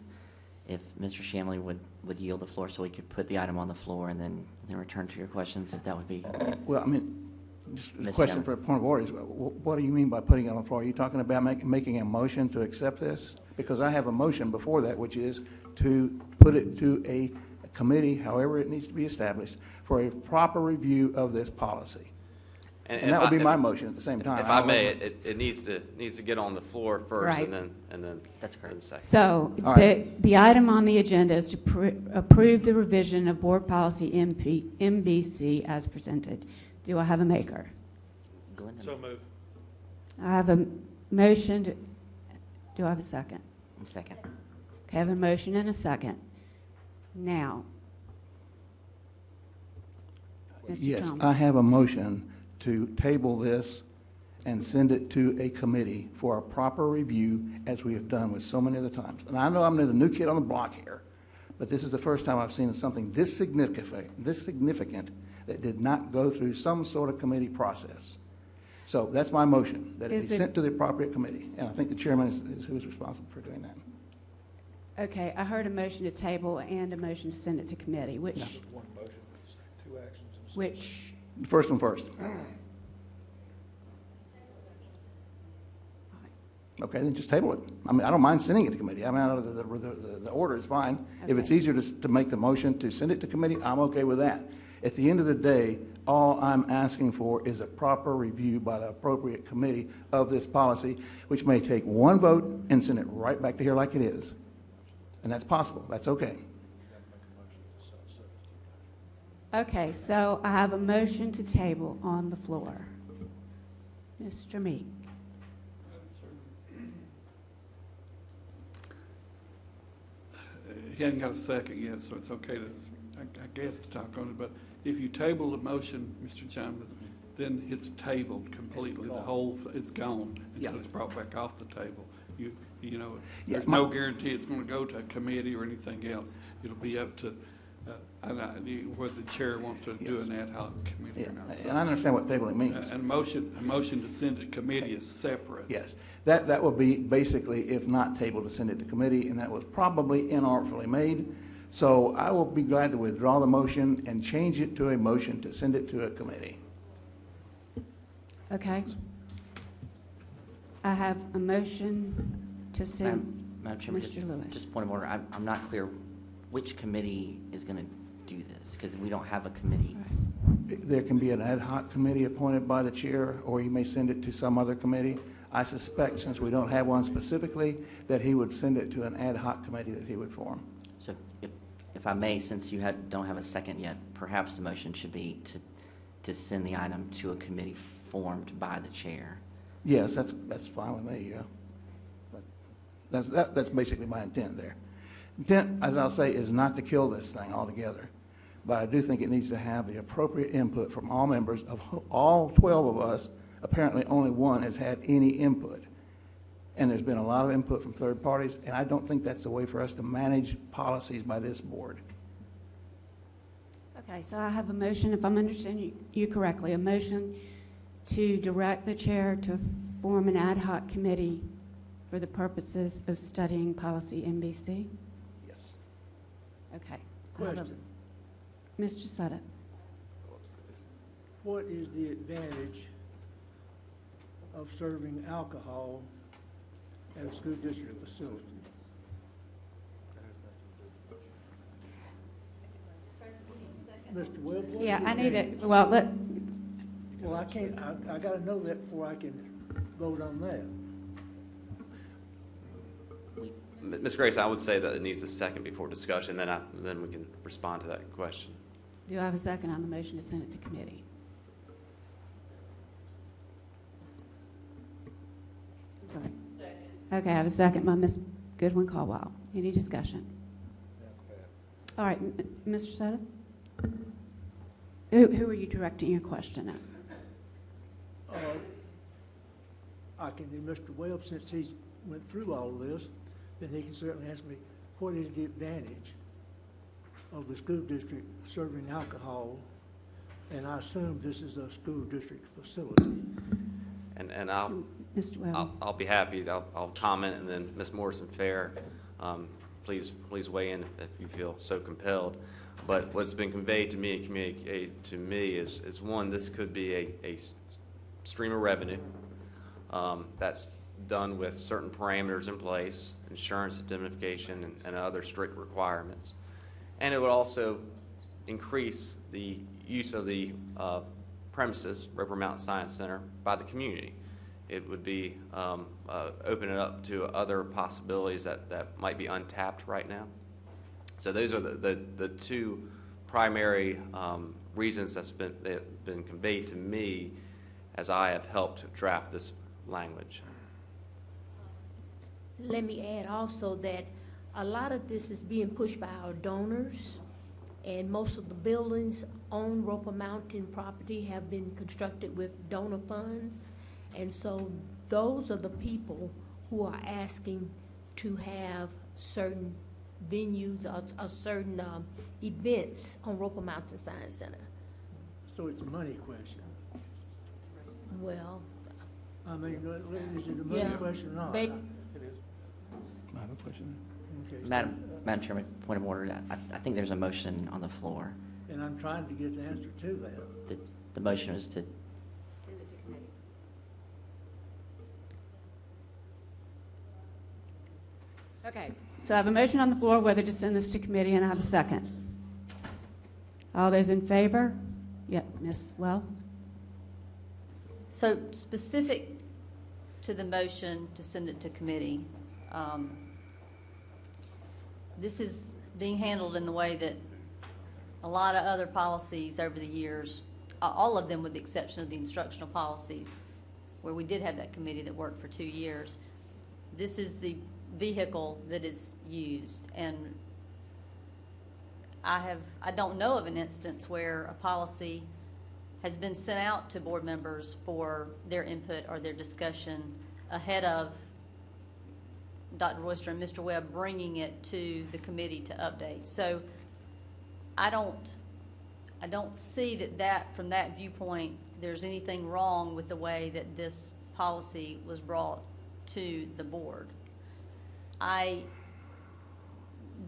S8: if Mr. Shamley would yield the floor so we could put the item on the floor and then return to your questions, if that would be.
S4: Well, I mean, just a
S8: Ms.
S4: question
S8: Young.
S4: for a point of order is, what do you mean by putting it on the floor? Are you talking about making a motion to accept this? Because I have a motion before that, which is to put it to a committee, however it needs to be established, for a proper review of this policy. And that would be my motion at the same time.
S10: If I may, it needs to get on the floor first,
S1: Right.
S10: and then
S8: That's correct.
S10: second.
S1: So
S4: All right.
S1: the item on the agenda is to approve the revision of Board Policy MBC as presented. Do I have a maker?
S8: Glenda?
S9: So move.
S1: I have a motion. Do I have a second?
S8: Second.
S1: Okay, I have a motion and a second. Now, Mr.
S4: Yes,
S1: Chalmers.
S4: I have a motion to table this and send it to a committee for a proper review, as we have done with so many other times. And I know I'm the new kid on the block here, but this is the first time I've seen something this significant that did not go through some sort of committee process. So that's my motion, that it be sent to the appropriate committee. And I think the chairman is who's responsible for doing that.
S1: Okay, I heard a motion to table and a motion to send it to committee, which,
S9: One motion, two actions.
S1: which,
S4: The first one first. Okay, then just table it. I mean, I don't mind sending it to committee. I mean, the order is fine. If it's
S1: Okay.
S4: easier to make the motion to send it to committee, I'm okay with that. At the end of the day, all I'm asking for is a proper review by the appropriate committee of this policy, which may take one vote and send it right back to here like it is. And that's possible. That's okay.
S1: okay, so I have a motion to table on the floor. Mr. Meek.
S11: he hadn't got a second yet, so it's okay to, I guess, to talk on it. But if you table the motion, Mr. Chambers, then it's tabled completely. The whole, it's gone until it's brought back off the table. You know, there's no guarantee it's going to go to a committee or anything else. It'll be up to whether the chair wants to do an ad hoc committee or not.
S4: And I understand what tabling means.
S11: And a motion to send it to committee is separate.
S4: Yes, that would be basically, if not tabled, to send it to committee, and that was probably inartfully made. So I will be glad to withdraw the motion and change it to a motion to send it to a committee.
S1: Okay. I have a motion to send
S8: Madam Chairman,
S1: Mr. Lewis.
S8: just a point of order. I'm not clear which committee is going to do this, because we don't have a committee.
S4: There can be an ad hoc committee appointed by the chair, or you may send it to some other committee. I suspect, since we don't have one specifically, that he would send it to an ad hoc committee that he would form.
S8: So if I may, since you don't have a second yet, perhaps the motion should be to send the item to a committee formed by the chair.
S4: Yes, that's fine with me, yeah. But that's basically my intent there. Intent, as I'll say, is not to kill this thing altogether, but I do think it needs to have the appropriate input from all members. Of all 12 of us, apparently only one has had any input. And there's been a lot of input from third parties, and I don't think that's the way for us to manage policies by this board.
S1: Okay, so I have a motion, if I'm understanding you correctly, a motion to direct the chair to form an ad hoc committee for the purposes of studying policy NBC?
S4: Yes.
S1: Okay.
S13: Question.
S1: Mr. Sutter.
S13: What is the advantage of serving alcohol at a school district facility? Mr. Webb? what
S1: Yeah,
S13: is the
S1: I need
S13: advantage?
S1: it, well,
S13: Well, I can't, I gotta know that before I can vote on that.
S10: Ms. Grace, I would say that it needs a second before discussion, then we can respond to that question.
S1: do I have a second on the motion to send it to committee? Second. Okay, I have a second by Ms. Goodwin Caldwell. Any discussion? All right, Mr. Sutter? Who are you directing your question at?
S13: I can, Mr. Webb, since he's went through all of this, then he can certainly ask me, what is the advantage of the school district serving alcohol? And I assume this is a school district facility.
S10: And I'll,
S1: Mr. Webb?
S10: I'll be happy, I'll comment, and then Ms. Morrison-Fair, please weigh in if you feel so compelled. But what's been conveyed to me and communicated to me is one, this could be a stream of revenue that's done with certain parameters in place, insurance indemnification and other strict requirements. And it would also increase the use of the premises, Roper Mountain Science Center, by the community. It would be open it up to other possibilities that might be untapped right now. So those are the two primary reasons that have been conveyed to me as I have helped draft this language.
S6: Let me add also that a lot of this is being pushed by our donors, and most of the buildings on Roper Mountain property have been constructed with donor funds. And so those are the people who are asking to have certain venues or certain events on Roper Mountain Science Center.
S13: So it's a money question.
S6: Well,
S13: I mean, is it a money
S6: Yeah.
S13: question or not?
S6: But-
S4: I have a question.
S13: Okay, so-
S8: Madam Chairman, point of order. I think there's a motion on the floor.
S13: And I'm trying to get the answer to that.
S8: The motion is to,
S1: Send it to committee. Okay, so I have a motion on the floor whether to send this to committee, and I have a second. All those in favor? Yep, Ms. Wells?
S7: So specific to the motion to send it to committee, this is being handled in the way that a lot of other policies over the years, all of them with the exception of the instructional policies, where we did have that committee that worked for 2 years. This is the vehicle that is used, and I don't know of an instance where a policy has been sent out to board members for their input or their discussion ahead of Dr. Royster and Mr. Webb bringing it to the committee to update. So I don't see that from that viewpoint, there's anything wrong with the way that this policy was brought to the board. I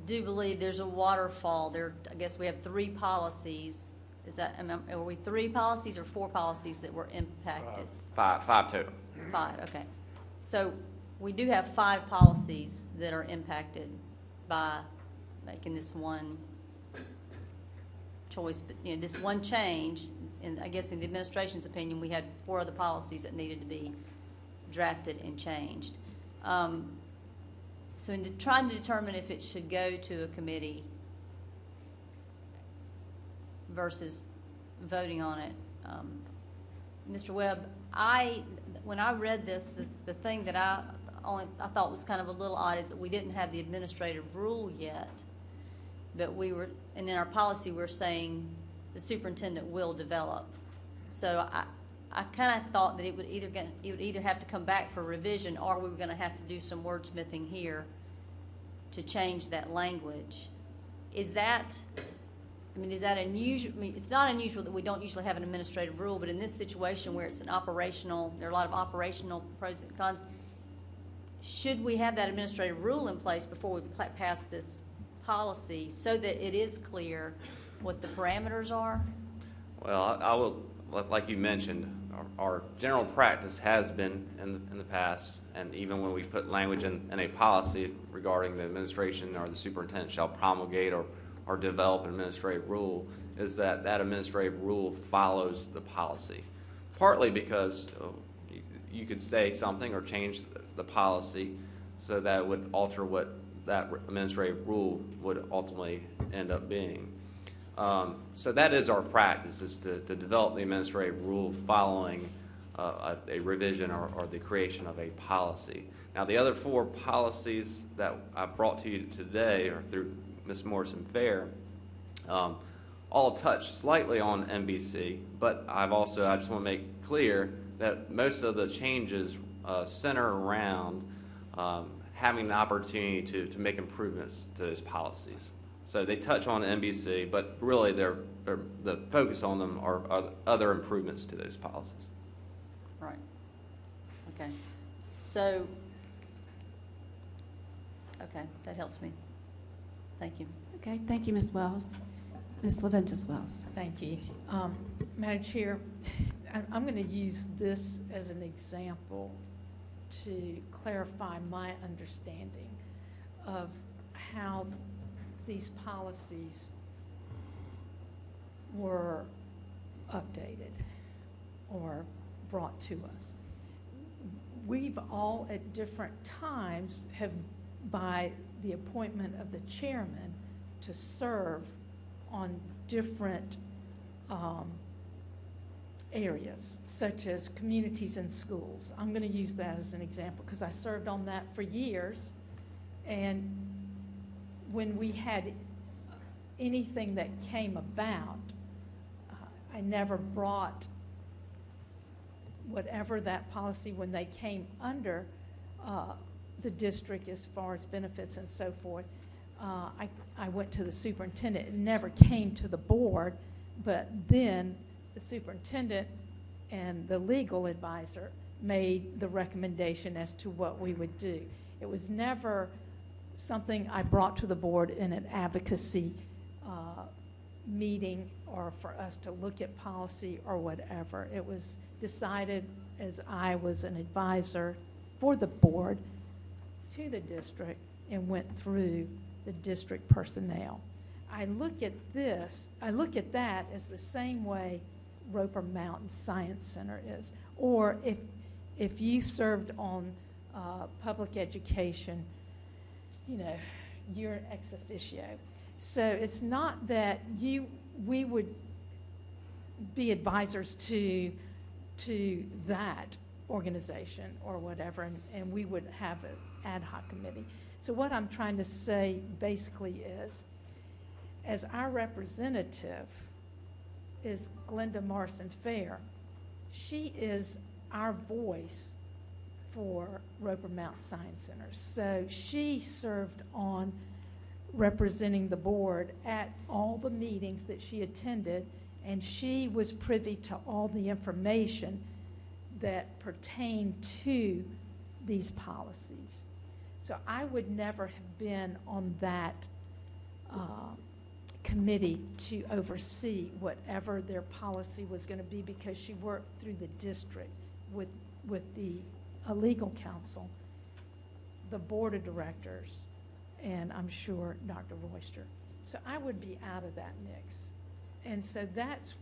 S7: do believe there's a waterfall. I guess we have 3 policies. Are we 3 policies or 4 policies that were impacted?
S10: Five total.
S7: 5, okay. So we do have 5 policies that are impacted by making this one choice, but this one change. And I guess in the administration's opinion, we had 4 other policies that needed to be drafted and changed. So in trying to determine if it should go to a committee versus voting on it, Mr. Webb, when I read this, the thing that I thought was kind of a little odd is that we didn't have the administrative rule yet, but and in our policy we're saying the superintendent will develop. So I kind of thought that it would either have to come back for revision, or we were going to have to do some wordsmithing here to change that language. Is that unusual? It's not unusual that we don't usually have an administrative rule, but in this situation where it's there are a lot of operational pros and cons, should we have that administrative rule in place before we pass this policy so that it is clear what the parameters are?
S10: Well, I will, like you mentioned, our general practice has been in the past, and even when we put language in a policy regarding the administration or the superintendent shall promulgate or develop an administrative rule, is that administrative rule follows the policy. Partly because you could say something or change the policy so that it would alter what that administrative rule would ultimately end up being. So that is our practice, is to develop the administrative rule following a revision or the creation of a policy. Now, the other 4 policies that I brought to you today, or through Ms. Morrison-Fair, all touch slightly on NBC, but I just want to make clear that most of the changes center around having the opportunity to make improvements to those policies. So they touch on NBC, but really the focus on them are other improvements to those policies.
S7: Right. Okay. So, okay, that helps me. Thank you.
S1: Okay, thank you, Ms. Wells. Ms. Leventis Wells.
S12: Thank you. Madam Chair, I'm going to use this as an example to clarify my understanding of how these policies were updated or brought to us. We've all at different times have, by the appointment of the chairman, to serve on different areas, such as communities and schools. I'm going to use that as an example because I served on that for years, and when we had anything that came about, I never brought whatever that policy, when they came under the district as far as benefits and so forth, I went to the superintendent. It never came to the board, but then the superintendent and the legal advisor made the recommendation as to what we would do. It was never something I brought to the board in an advocacy meeting or for us to look at policy or whatever. It was decided as I was an advisor for the board to the district and went through the district personnel. I look at that as the same way Roper Mountain Science Center is. Or if you served on public education, you're ex officio. So it's not that we would be advisors to that organization or whatever, and we would have an ad hoc committee. So what I'm trying to say basically is as our representative is Glenda Morrison Fair. She is our voice for Roper Mount Science Center. So she served on representing the board at all the meetings that she attended, and she was privy to all the information that pertained to these policies. So I would never have been on that committee to oversee whatever their policy was going to be, because she worked through the district with the legal counsel, the board of directors, and I'm sure Dr. Royster. So I would be out of that mix. And so that's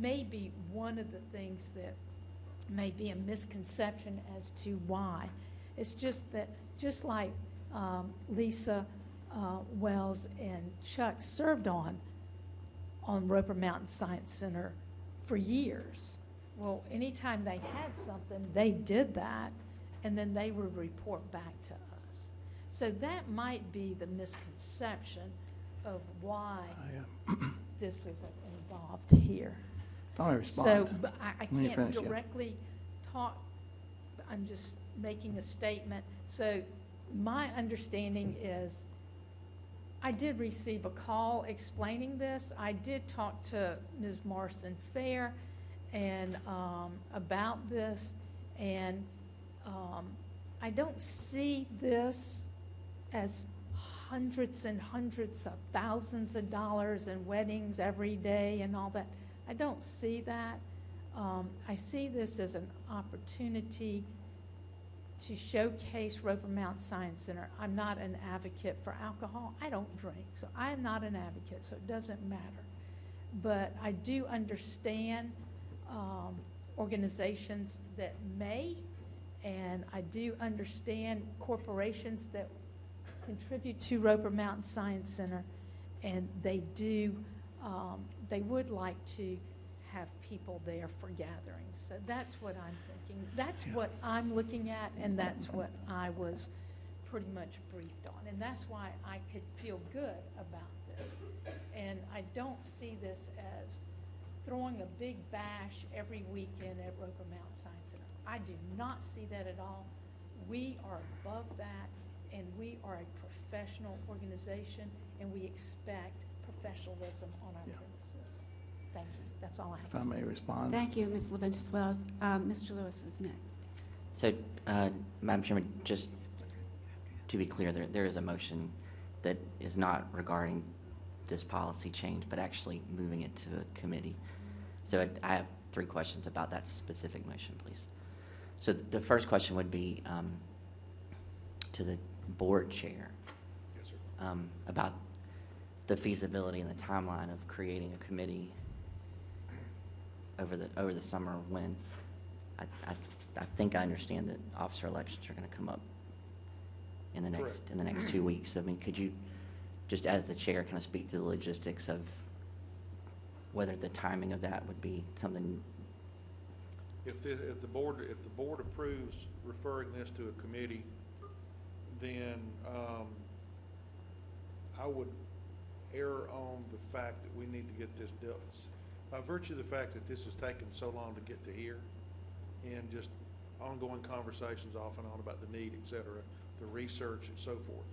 S12: maybe one of the things that may be a misconception as to why. It's just that, just like Lisa Wells and Chuck served on Roper Mountain Science Center for years. Well, anytime they had something, they did that, and then they would report back to us. So that might be the misconception of why this is involved here.
S4: If I may respond.
S12: So but I
S4: Let me
S12: can't
S4: finish, yeah.
S12: directly talk, I'm just making a statement. So my understanding is, I did receive a call explaining this. I did talk to Ms. Morrison Fair and about this, and I don't see this as hundreds and hundreds of thousands of dollars in weddings every day and all that. I don't see that. I see this as an opportunity to showcase Roper Mount Science Center. I'm not an advocate for alcohol. I don't drink, so I am not an advocate, so it doesn't matter. But I do understand organizations that may, and I do understand corporations that contribute to Roper Mountain Science Center, and they do, they would like to have people there for gatherings. So that's what I'm thinking. That's what I'm looking at, and that's what I was pretty much briefed on. And that's why I could feel good about this. And I don't see this as throwing a big bash every weekend at Roper Mountain Science Center. I do not see that at all. We are above that, and we are a professional organization, and we expect professionalism on our premises. Thank you. That's all I have
S4: If
S12: to
S4: I
S12: say.
S4: may respond.
S1: Thank you, Ms. Leventis Wells. Mr. Lewis was next.
S8: So, Madam Chairman, just to be clear, there is a motion that is not regarding this policy change, but actually moving it to a committee. So I have 3 questions about that specific motion, please. So the first question would be to the board chair.
S9: Yes, sir.
S8: About the feasibility and the timeline of creating a committee over the summer, when I think I understand that officer elections are going to come up in the next 2 weeks. I mean, could you, just as the chair, kind of speak to the logistics of whether the timing of that would be something?
S9: If the board approves referring this to a committee, then I would err on the fact that we need to get this dealt. By virtue of the fact that this has taken so long to get to here, and just ongoing conversations off and on about the need, et cetera, the research and so forth,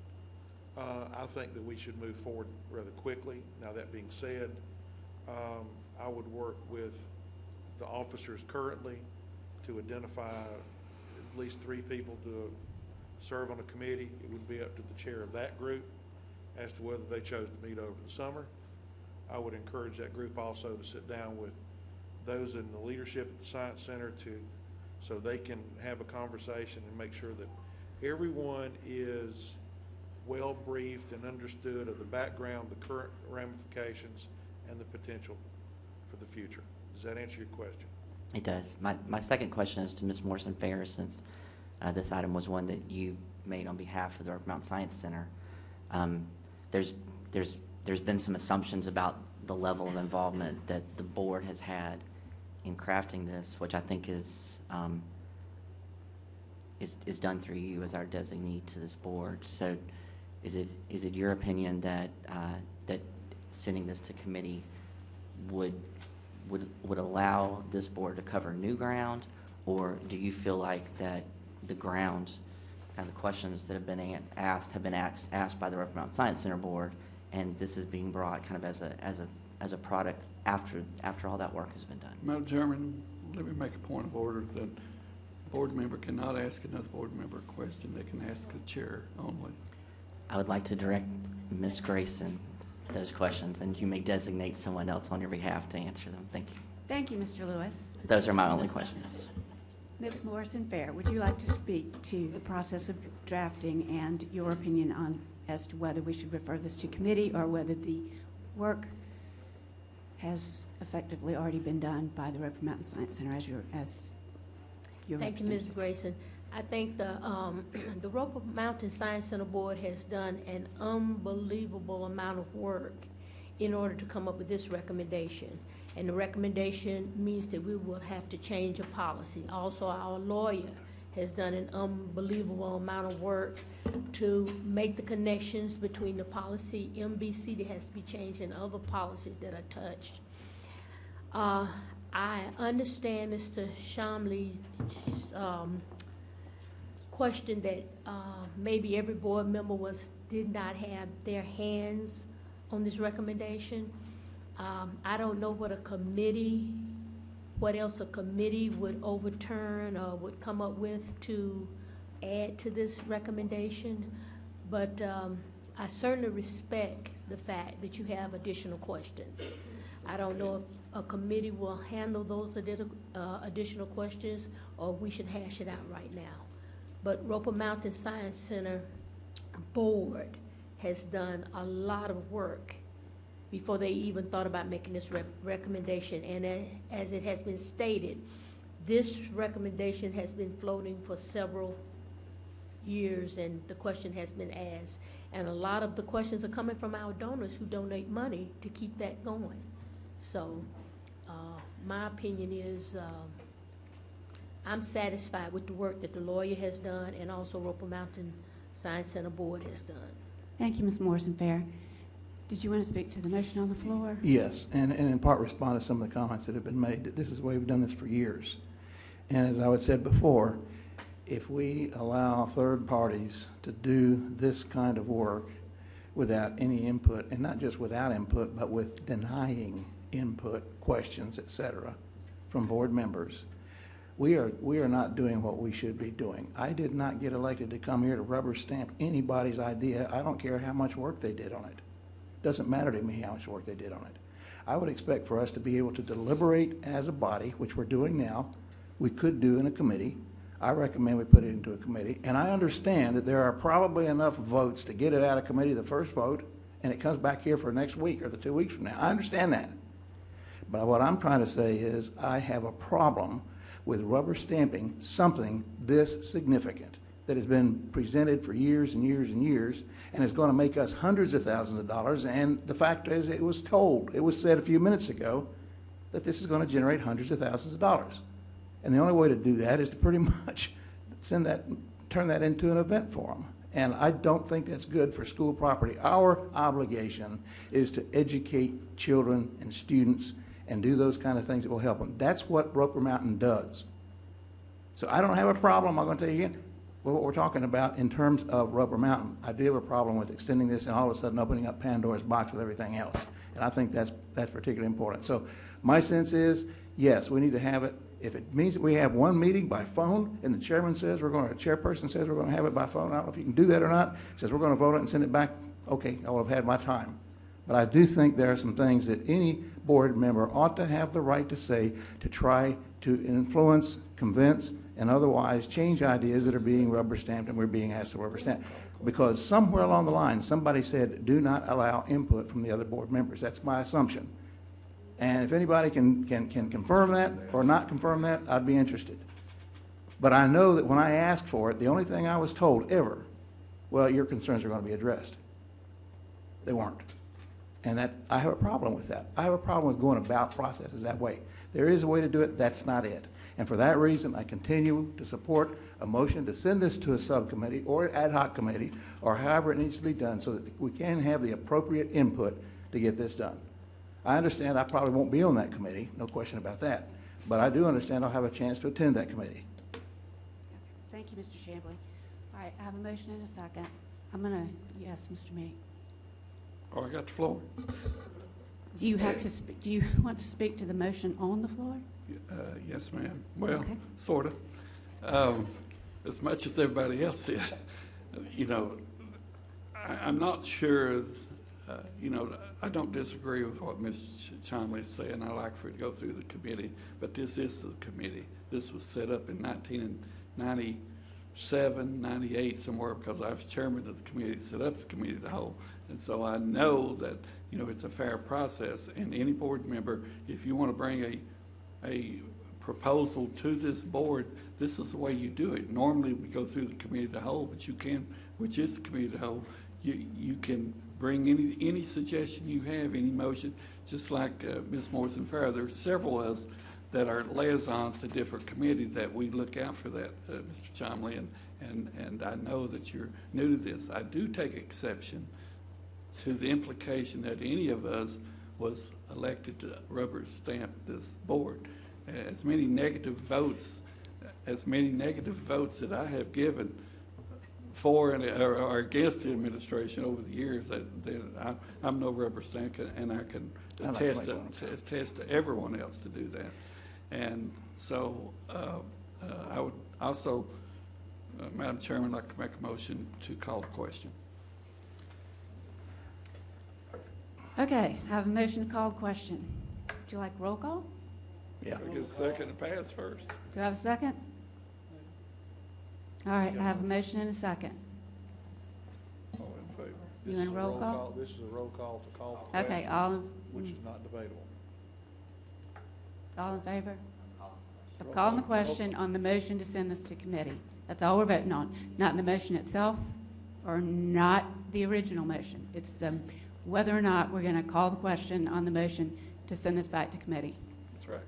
S9: I think that we should move forward rather quickly. Now, that being said, I would work with the officers currently to identify at least 3 people to serve on a committee. It would be up to the chair of that group as to whether they chose to meet over the summer. I would encourage that group also to sit down with those in the leadership at the Science Center so they can have a conversation and make sure that everyone is well briefed and understood of the background, the current ramifications, and the potential for the future. Does that answer your question?
S8: It does. My second question is to Ms. Morrison Fair, since this item was one that you made on behalf of the Roper Mountain Science Center. There's been some assumptions about the level of involvement that the board has had in crafting this, which I think is done through you as our designee to this board. So, is it your opinion that sending this to committee would allow this board to cover new ground, or do you feel like that the ground and the questions that have been asked asked by the Roper Mountain Science Center board, and this is being brought kind of as a product after all that work has been done?
S11: Madam Chairman, let me make a point of order that a board member cannot ask another board member a question. They can ask the chair only.
S8: I would like to direct Ms. Grayson those questions, and you may designate someone else on your behalf to answer them. Thank you.
S1: Thank you, Mr. Lewis.
S8: Those are my only questions.
S1: Ms. Morrison-Fair, would you like to speak to the process of drafting and your opinion on as to whether we should refer this to committee or whether the work has effectively already been done by the Roper Mountain Science Center as your
S6: Thank you, Ms. Grayson. I think the Roper Mountain Science Center Board has done an unbelievable amount of work in order to come up with this recommendation. And the recommendation means that we will have to change a policy. Also, our lawyer has done an unbelievable amount of work to make the connections between the policy MBC that has to be changed and other policies that are touched. I understand Mr. Shomley's question that maybe every board member did not have their hands on this recommendation. I don't know what else a committee would overturn or would come up with to add to this recommendation, but I certainly respect the fact that you have additional questions. I don't know if a committee will handle those additional questions, or we should hash it out right now. But Roper Mountain Science Center Board has done a lot of work before they even thought about making this recommendation. And as it has been stated, this recommendation has been floating for several years, and the question has been asked. And a lot of the questions are coming from our donors who donate money to keep that going. So my opinion is I'm satisfied with the work that the lawyer has done and also Roper Mountain Science Center Board has done.
S1: Thank you, Ms. Morrison-Fair. Did you want to speak to the motion on the floor?
S4: Yes, and in part respond to some of the comments that have been made, that this is the way we've done this for years. And as I had said before, if we allow third parties to do this kind of work without any input, and not just without input, but with denying input, questions, et cetera, from board members, we are not doing what we should be doing. I did not get elected to come here to rubber stamp anybody's idea. I don't care how much work they did on it. Doesn't matter to me how much work they did on it. I would expect for us to be able to deliberate as a body, which we're doing now. We could do in a committee. I recommend we put it into a committee. And I understand that there are probably enough votes to get it out of committee the first vote, and it comes back here for next week or the 2 weeks from now. I understand that. But what I'm trying to say is I have a problem with rubber stamping something this significant that has been presented for years and years and years and is going to make us hundreds of thousands of dollars. And the fact is, it was said a few minutes ago that this is going to generate hundreds of thousands of dollars. And the only way to do that is to pretty much turn that into an event for them. And I don't think that's good for school property. Our obligation is to educate children and students and do those kind of things that will help them. That's what Roper Mountain does. So I don't have a problem, I'm going to tell you again, with what we're talking about in terms of Roper Mountain. I do have a problem with extending this and all of a sudden opening up Pandora's box with everything else. And I think that's particularly important. So my sense is, yes, we need to have it. If it means that we have one meeting by phone and the chairperson says we're going to have it by phone, I don't know if you can do that or not, says we're going to vote it and send it back, okay, I will have had my time. But I do think there are some things that any board member ought to have the right to say to try to influence, convince, and otherwise change ideas that are being rubber stamped and we're being asked to rubber stamp. Because somewhere along the line, somebody said, do not allow input from the other board members. That's my assumption. And if anybody can confirm that or not confirm that, I'd be interested. But I know that when I asked for it, the only thing I was told ever, well, your concerns are going to be addressed. They weren't. And I have a problem with that. I have a problem with going about processes that way. There is a way to do it. That's not it. And for that reason, I continue to support a motion to send this to a subcommittee or ad hoc committee or however it needs to be done so that we can have the appropriate input to get this done. I understand I probably won't be on that committee, no question about that, but I do understand I'll have a chance to attend that committee.
S1: Thank you, Mr. Chambly. All right, I have a motion and a second. I'm going to, yes, Mr. Meek.
S11: Oh, I got the floor.
S1: Do you have to, do you want to speak to the motion on the floor?
S11: Yes, ma'am. Well,
S1: Okay.
S11: sort of. As much as everybody else did. You know, I'm not sure, you know, I don't disagree with what Ms. Chomley is saying. I like for it to go through the committee, but this is the committee. This was set up in 1997, 98, somewhere, because I was chairman of the committee, set up the committee of the whole. And so I know that, you know, it's a fair process, and any board member, if you want to bring a proposal to this board, this is the way you do it. Normally, we go through the committee of the whole, but you can, which is the committee of the whole, you can bring any suggestion you have, any motion, just like Ms. Morrison Farrow. There are several of us that are liaisons to different committees that we look out for that, Mr. Chomley, and I know that you're new to this. I do take exception to the implication that any of us was elected to rubber stamp this board. As many negative votes that I have given for or against the administration over the years, that I'm no rubber stamp, and I can attest to everyone else to do that. And so I would also, Madam Chairman, like to make a motion to call the question.
S1: Okay, I have a motion to call the question. Would you like roll call?
S4: Yeah.
S11: I get a second to pass first.
S1: Do I have a second? All right, I have a motion and a second.
S11: All in favor?
S1: You in roll call?
S9: This is a roll call to call the
S1: Okay,
S9: question,
S1: all,
S9: which is not debatable.
S1: all in favor? Of calling the question on the motion to send this to committee. That's all we're voting on, not the motion itself or not the original motion. It's whether or not we're going to call the question on the motion to send this back to committee.
S11: That's right.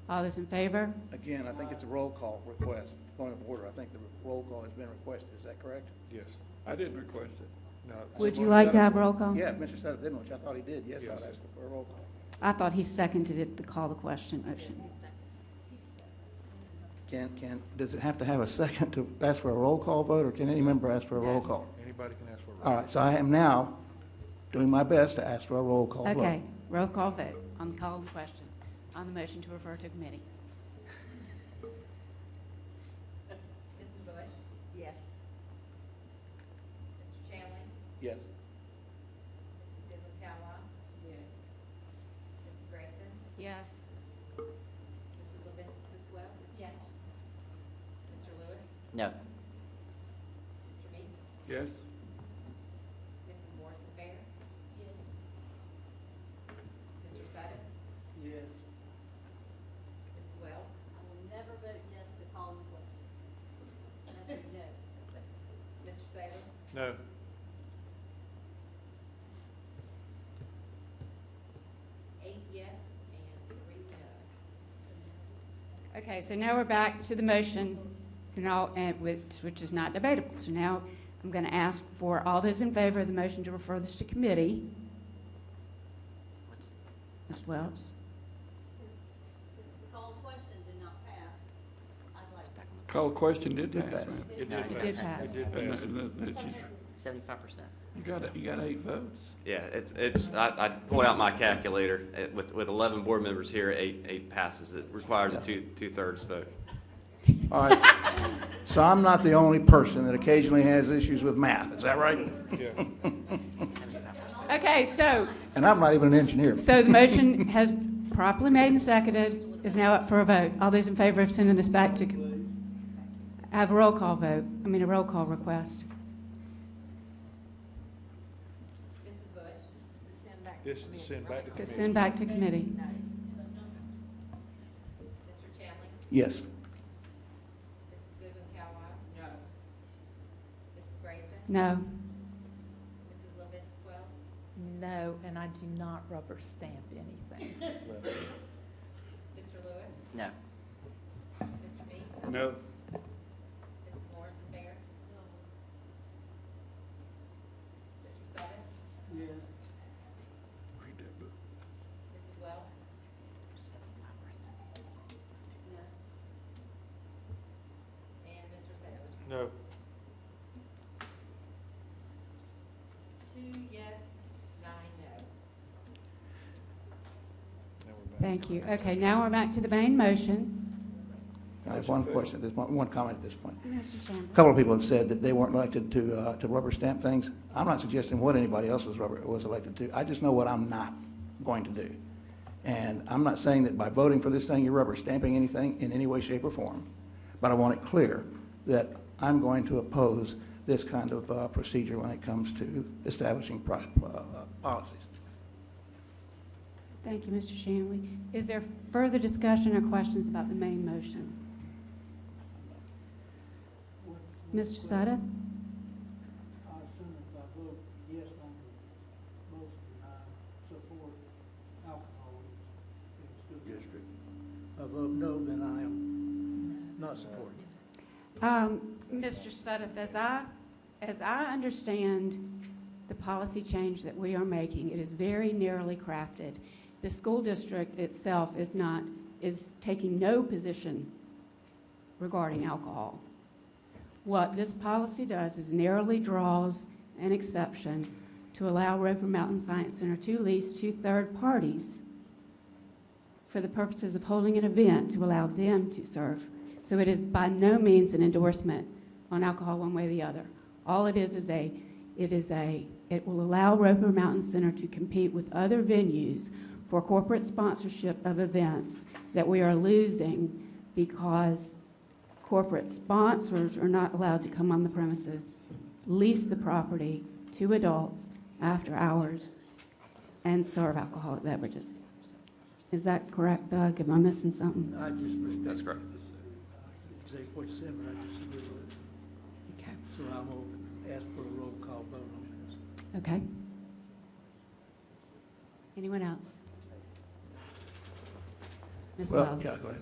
S1: All those in favor?
S4: Again, I think it's a roll call request, point of order. I think the roll call has been requested. Is that correct?
S9: Yes.
S11: I didn't request it.
S9: No.
S1: Would you like to have roll call?
S4: Yeah, Mr. Sutter didn't, which I thought he did. Yes,
S9: Yes.
S4: I'd ask for a roll call.
S1: I thought he seconded it to call the question motion.
S4: Does it have to have a second to ask for a roll call vote, or can any member ask for a roll call?
S9: Anybody can ask for a roll.
S4: All right, so I am now doing my best to ask for a roll call vote.
S1: Okay, roll call vote on the call of the question, on the motion to refer to committee.
S14: Mrs. Bush?
S3: Yes.
S14: Mr. Chambly?
S4: Yes.
S14: Mrs. Goodwin Cowell?
S3: Yes.
S14: Mrs. Grayson?
S1: Yes.
S14: Mrs. Leventis Wells?
S6: Yes.
S14: Mr. Lewis?
S8: No.
S14: Mr. Meek?
S11: Yes?
S14: Mrs. Morrison Fair?
S6: Yes.
S14: Mr. Sutton?
S13: Yes.
S14: Mrs. Wells?
S6: I will never vote yes to call the question. That's a no.
S14: Mr. Saylor?
S9: No.
S14: Eight yes and 3 no.
S1: Okay, so now we're back to the motion, which is not debatable. So now I'm going to ask for all those in favor of the motion to refer this to committee. Ms. Wells?
S6: Since the called question did not pass, I'd like to.
S11: Call question did
S4: Did
S11: pass,
S4: pass.
S11: ma'am.
S9: It
S8: No,
S9: did
S8: it
S9: pass.
S1: did pass.
S9: It did
S11: And-
S9: pass.
S11: and it's-
S8: 75%.
S11: You got 8 votes.
S10: Yeah, I pulled out my calculator. With 11 board members here, eight passes. It requires a two-thirds vote.
S4: All right. So I'm not the only person that occasionally has issues with math. Is that right?
S9: Yeah.
S1: Okay, so
S4: And I'm not even an engineer.
S1: the motion has properly made and seconded, is now up for a vote. All those in favor of sending this back to, have a roll call vote, a roll call request.
S14: Mrs. Bush?
S9: This is to send back to
S1: To
S9: committee.
S1: send back to committee.
S14: Mr. Chambly?
S4: Yes.
S14: Mrs. Goodwin Cowell?
S3: No.
S14: Mrs. Grayson?
S1: No.
S14: Mrs. Leventis Wells?
S12: No, and I do not rubber stamp anything.
S14: Mr. Lewis?
S8: No.
S14: Mr. Meek?
S11: No.
S14: Mrs. Morrison Fair? Mr. Sutton?
S13: Yes.
S14: yes, 9 no.
S1: Thank you. Okay, now we're back to the main motion.
S4: I have one question at this point, one comment at this point.
S1: Mr. Chambliss.
S4: A couple of people have said that they weren't elected to rubber stamp things. I'm not suggesting what anybody else was elected to. I just know what I'm not going to do. And I'm not saying that by voting for this thing, you're rubber stamping anything in any way, shape, or form. But I want it clear that I'm going to oppose this kind of procedure when it comes to establishing policies.
S1: Thank you, Mr. Shanley. Is there further discussion or questions about the main motion? Mr. Sutta?
S13: I assume if I vote yes on the motion, I support alcohol in the school district. If I vote no, then I am not supporting it.
S1: Mr. Sutta, as I understand the policy change that we are making, it is very narrowly crafted. The school district itself is taking no position regarding alcohol. What this policy does is narrowly draws an exception to allow Roper Mountain Science Center to lease to third parties for the purposes of holding an event to allow them to serve. So it is by no means an endorsement on alcohol one way or the other. All it is it will allow Roper Mountain Center to compete with other venues for corporate sponsorship of events that we are losing because corporate sponsors are not allowed to come on the premises, lease the property to adults after hours, and serve alcoholic beverages. Is that correct, Doug? Am I missing something?
S13: I just respect.
S10: That's correct.
S13: Exactly what you said, but I disagree with it.
S1: Okay.
S13: So I'm going to ask for a roll call vote on this.
S1: Okay. Anyone else? Ms.
S4: Well,
S1: Wells?
S4: yeah, go ahead.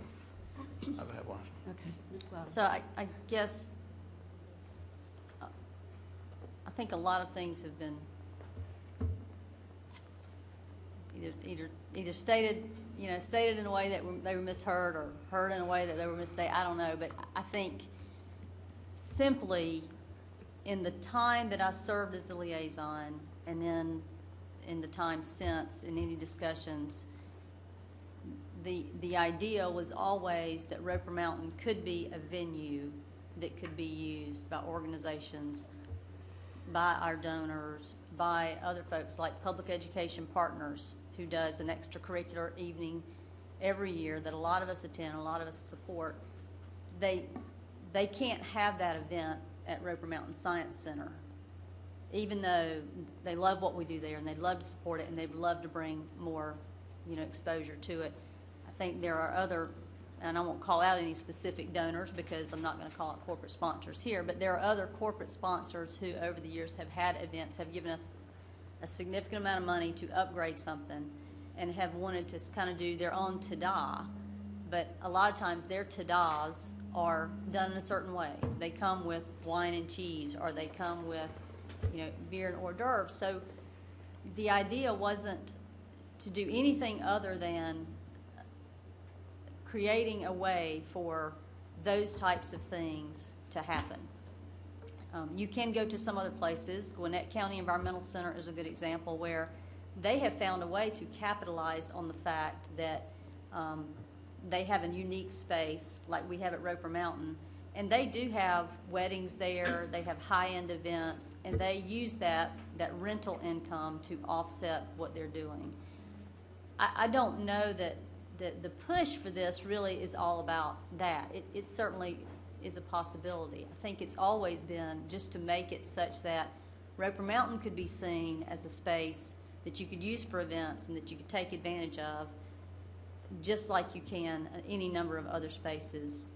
S4: I have one.
S1: Okay, Ms. Wells.
S7: So I guess, I think a lot of things have been either stated, stated in a way that they were misheard or heard in a way that they were misstated. I don't know, but I think simply in the time that I served as the liaison and then in the time since in any discussions, the idea was always that Roper Mountain could be a venue that could be used by organizations, by our donors, by other folks like Public Education Partners, who does an extracurricular evening every year that a lot of us attend, a lot of us support. They can't have that event at Roper Mountain Science Center, even though they love what we do there and they'd love to support it and they'd love to bring more, exposure to it. I think there are other, and I won't call out any specific donors because I'm not going to call out corporate sponsors here, but there are other corporate sponsors who over the years have had events, have given us a significant amount of money to upgrade something and have wanted to kind of do their own ta-da. But a lot of times their ta-das are done in a certain way. They come with wine and cheese, or they come with, beer and hors d'oeuvres. So the idea wasn't to do anything other than creating a way for those types of things to happen. You can go to some other places. Gwinnett County Environmental Center is a good example where they have found a way to capitalize on the fact that they have a unique space like we have at Roper Mountain, and they do have weddings there, they have high-end events, and they use that rental income to offset what they're doing. I don't know that the push for this really is all about that. It certainly is a possibility. I think it's always been just to make it such that Roper Mountain could be seen as a space that you could use for events and that you could take advantage of, just like you can any number of other spaces,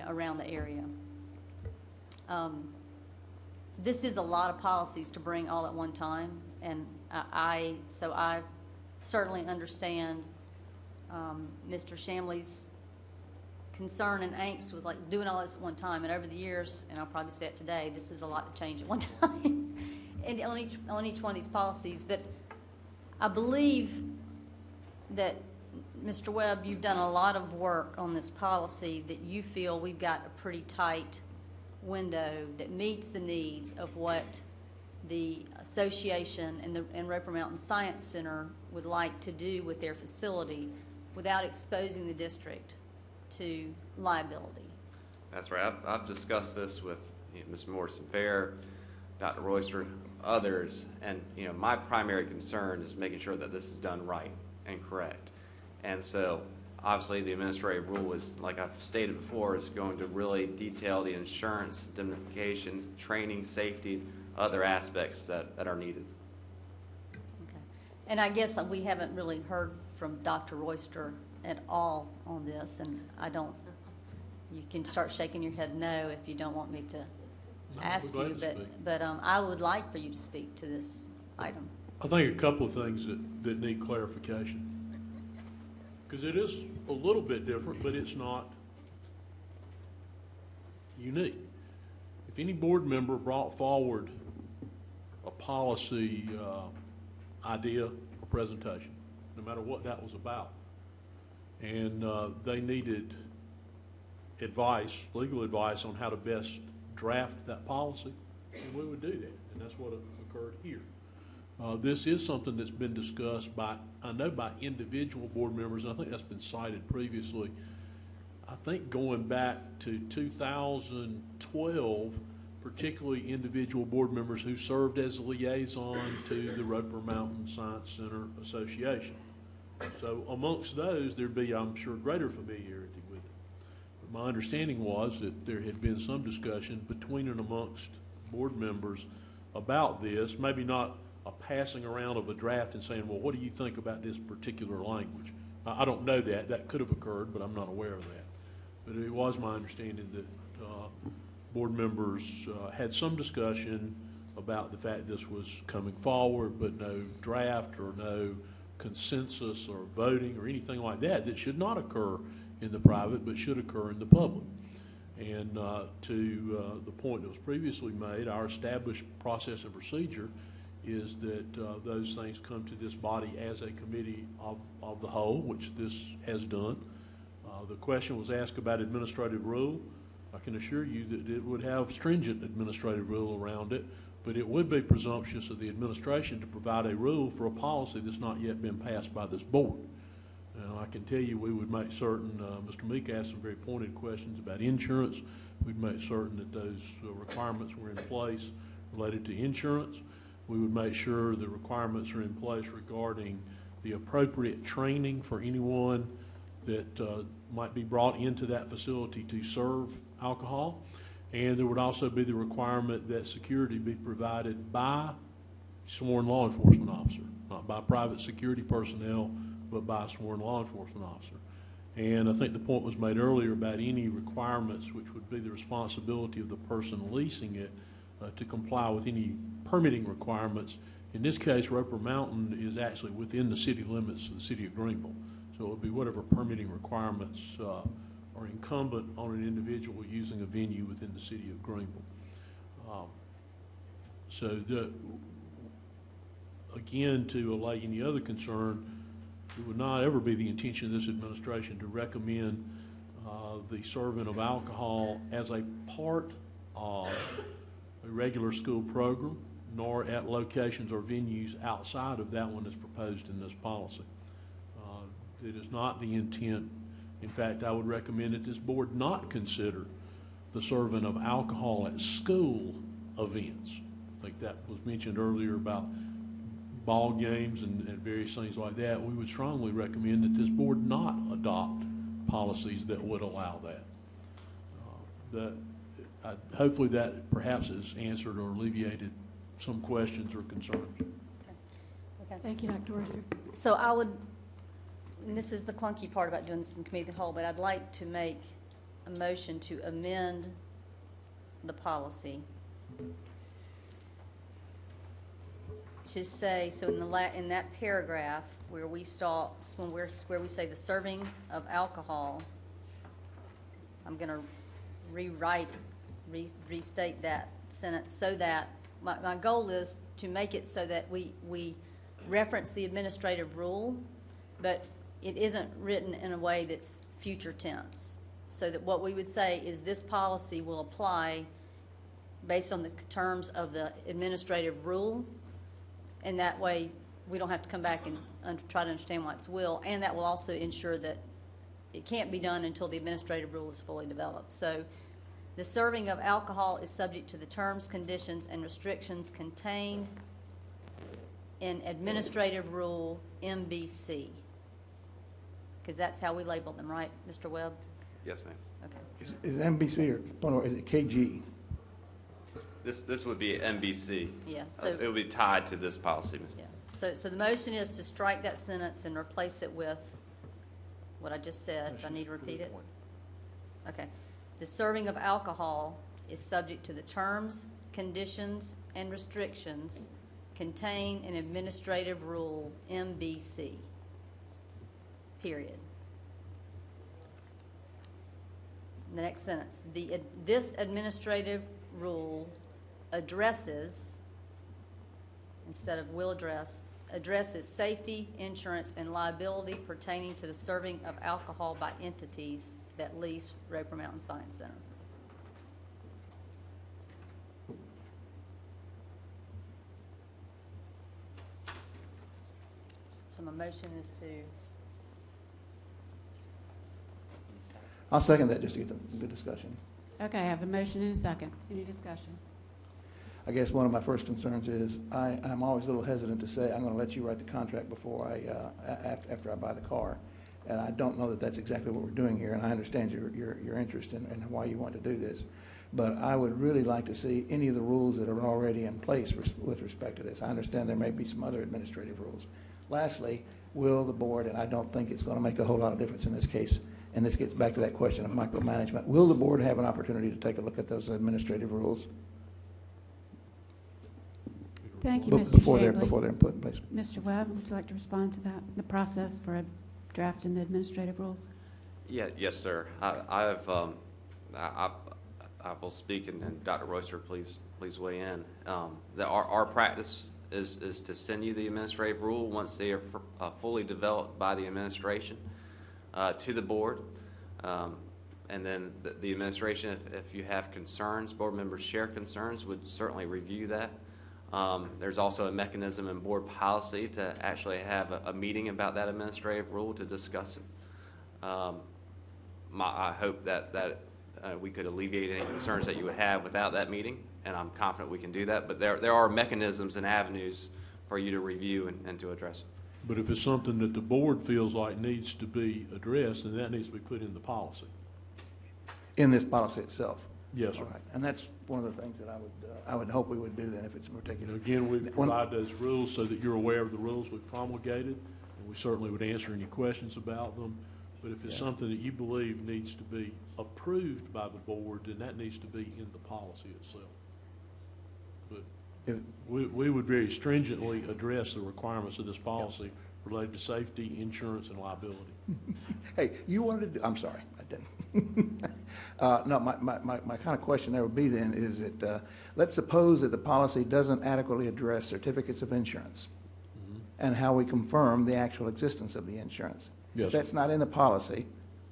S7: around the area. This is a lot of policies to bring all at one time, and I certainly understand Mr. Shamley's concern and angst with doing all this at one time. And over the years, and I'll probably say it today, this is a lot to change at one time and on each one of these policies. But I believe that, Mr. Webb, you've done a lot of work on this policy that you feel we've got a pretty tight window that meets the needs of what the association and Roper Mountain Science Center would like to do with their facility without exposing the district to liability.
S10: That's right. I've discussed this with Ms. Morrison-Fair, Dr. Royster, others, and my primary concern is making sure that this is done right and correct. And so, obviously, the administrative rule is, like I've stated before, is going to really detail the insurance, indemnifications, training, safety, other aspects that are needed.
S7: Okay. And I guess we haven't really heard from Dr. Royster at all on this, and you can start shaking your head no if you don't want me to ask you, but I would like for you to speak to this item.
S5: I think a couple of things that need clarification, because it is a little bit different, but it's not unique. If any board member brought forward a policy idea or presentation, no matter what that was about, and they needed advice, legal advice on how to best draft that policy, and we would do that, and that's what occurred here. This is something that's been discussed by individual board members, and I think that's been cited previously. I think going back to 2012, particularly individual board members who served as a liaison to the Roper Mountain Science Center Association. So amongst those, there'd be, I'm sure, greater familiarity with it. But my understanding was that there had been some discussion between and amongst board members about this, maybe not a passing around of a draft and saying, well, what do you think about this particular language? I don't know that. That could have occurred, but I'm not aware of that. But it was my understanding that board members had some discussion about the fact this was coming forward, but no draft or no consensus or voting or anything like that should not occur in the private but should occur in the public. And to the point that was previously made, our established process and procedure is that those things come to this body as a committee of the whole, which this has done. The question was asked about administrative rule. I can assure you that it would have stringent administrative rule around it, but it would be presumptuous of the administration to provide a rule for a policy that's not yet been passed by this board. Now, I can tell you we would make certain, Mr. Meek asked some very pointed questions about insurance. We'd make certain that those requirements were in place related to insurance. We would make sure the requirements are in place regarding the appropriate training for anyone that might be brought into that facility to serve alcohol. And there would also be the requirement that security be provided by sworn law enforcement officer, not by private security personnel, but by a sworn law enforcement officer. And I think the point was made earlier about any requirements which would be the responsibility of the person leasing it to comply with any permitting requirements. In this case, Roper Mountain is actually within the city limits of the city of Greenville. So it would be whatever permitting requirements are incumbent on an individual using a venue within the city of Greenville. Again, to allay any other concern, it would not ever be the intention of this administration to recommend the serving of alcohol as a part of a regular school program, nor at locations or venues outside of that one that's proposed in this policy. It is not the intent. In fact, I would recommend that this board not consider the serving of alcohol at school events. I think that was mentioned earlier about ball games and various things like that. We would strongly recommend that this board not adopt policies that would allow that. Hopefully that perhaps has answered or alleviated some questions or concerns.
S7: Okay.
S1: Thank you, Dr. Worcester.
S7: So I would, and this is the clunky part about doing this in committee of the whole, but I'd like to make a motion to amend the policy to say, so in that paragraph where we where we say the serving of alcohol, I'm going to restate that sentence so that my goal is to make it so that we reference the administrative rule, but it isn't written in a way that's future tense. So that what we would say is this policy will apply based on the terms of the administrative rule. And that way, we don't have to come back and try to understand why it's will. And that will also ensure that it can't be done until the administrative rule is fully developed. So the serving of alcohol is subject to the terms, conditions, and restrictions contained in Administrative Rule MBC. Because that's how we label them, right, Mr. Webb?
S10: Yes, ma'am.
S7: Okay.
S4: Is it NBC or is it KG?
S10: This would be MBC.
S7: Yeah, so,
S10: It would be tied to this policy, Ms.
S7: yeah. So the motion is to strike that sentence and replace it with what I just said. Do I need to repeat it? Okay. The serving of alcohol is subject to the terms, conditions, and restrictions contained in Administrative Rule MBC. Period. The next sentence. This administrative rule addresses, instead of will address, addresses safety, insurance, and liability pertaining to the serving of alcohol by entities that lease Roper Mountain Science Center. So my motion is to,
S4: I'll second that just to get the discussion.
S1: Okay, I have a motion and a second. Any discussion?
S4: I guess one of my first concerns is I'm always a little hesitant to say, I'm going to let you write the contract before after I buy the car. And I don't know that that's exactly what we're doing here, and I understand your interest in why you want to do this. But I would really like to see any of the rules that are already in place with respect to this. I understand there may be some other administrative rules. Lastly, will the board, and I don't think it's going to make a whole lot of difference in this case, and this gets back to that question of micromanagement, will the board have an opportunity to take a look at those administrative rules
S1: Thank you, Mr.
S4: before
S1: Shabley.
S4: they're put in place?
S1: Mr. Webb, would you like to respond to that, the process for drafting the administrative rules?
S10: Yeah, yes, sir. I will speak, and Dr. Royster, please weigh in. Our practice is to send you the administrative rule once they are fully developed by the administration to the board. And then the administration, if you have concerns, board members share concerns, would certainly review that. There's also a mechanism in board policy to actually have a meeting about that administrative rule to discuss it. I hope that we could alleviate any concerns that you would have without that meeting, and I'm confident we can do that. But there are mechanisms and avenues for you to review and to address it.
S5: But if it's something that the board feels like needs to be addressed, then that needs to be put in the policy.
S4: In this policy itself?
S5: Yes, sir.
S4: All right. And that's one of the things that I would hope we would do then if it's particular.
S5: Again, we provide those rules so that you're aware of the rules we've promulgated, and we certainly would answer any questions about them. But if it's something that you believe needs to be approved by the board, then that needs to be in the policy itself. But we would very stringently address the requirements of this policy related to safety, insurance, and liability.
S4: Hey, you wanted to do, I'm sorry, I didn't. No, my kind of question there would be then is that, let's suppose that the policy doesn't adequately address certificates of insurance and how we confirm the actual existence of the insurance.
S5: Yes,
S4: If that's not in the policy,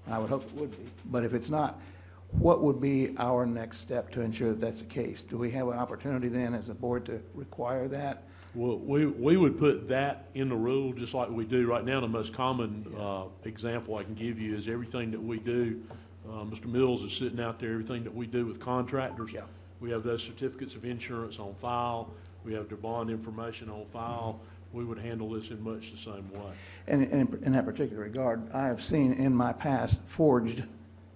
S4: and I would hope it would be, but if it's not, what would be our next step to ensure that that's the case? Do we have an opportunity then as a board to require that?
S5: Well, we would put that in the rule just like we do right now. The most common example I can give you is everything that we do. Mr. Mills is sitting out there, everything that we do with contractors.
S4: Yeah.
S5: We have those certificates of insurance on file. We have their bond information on file. We would handle this in much the same way.
S4: And in that particular regard, I have seen in my past forged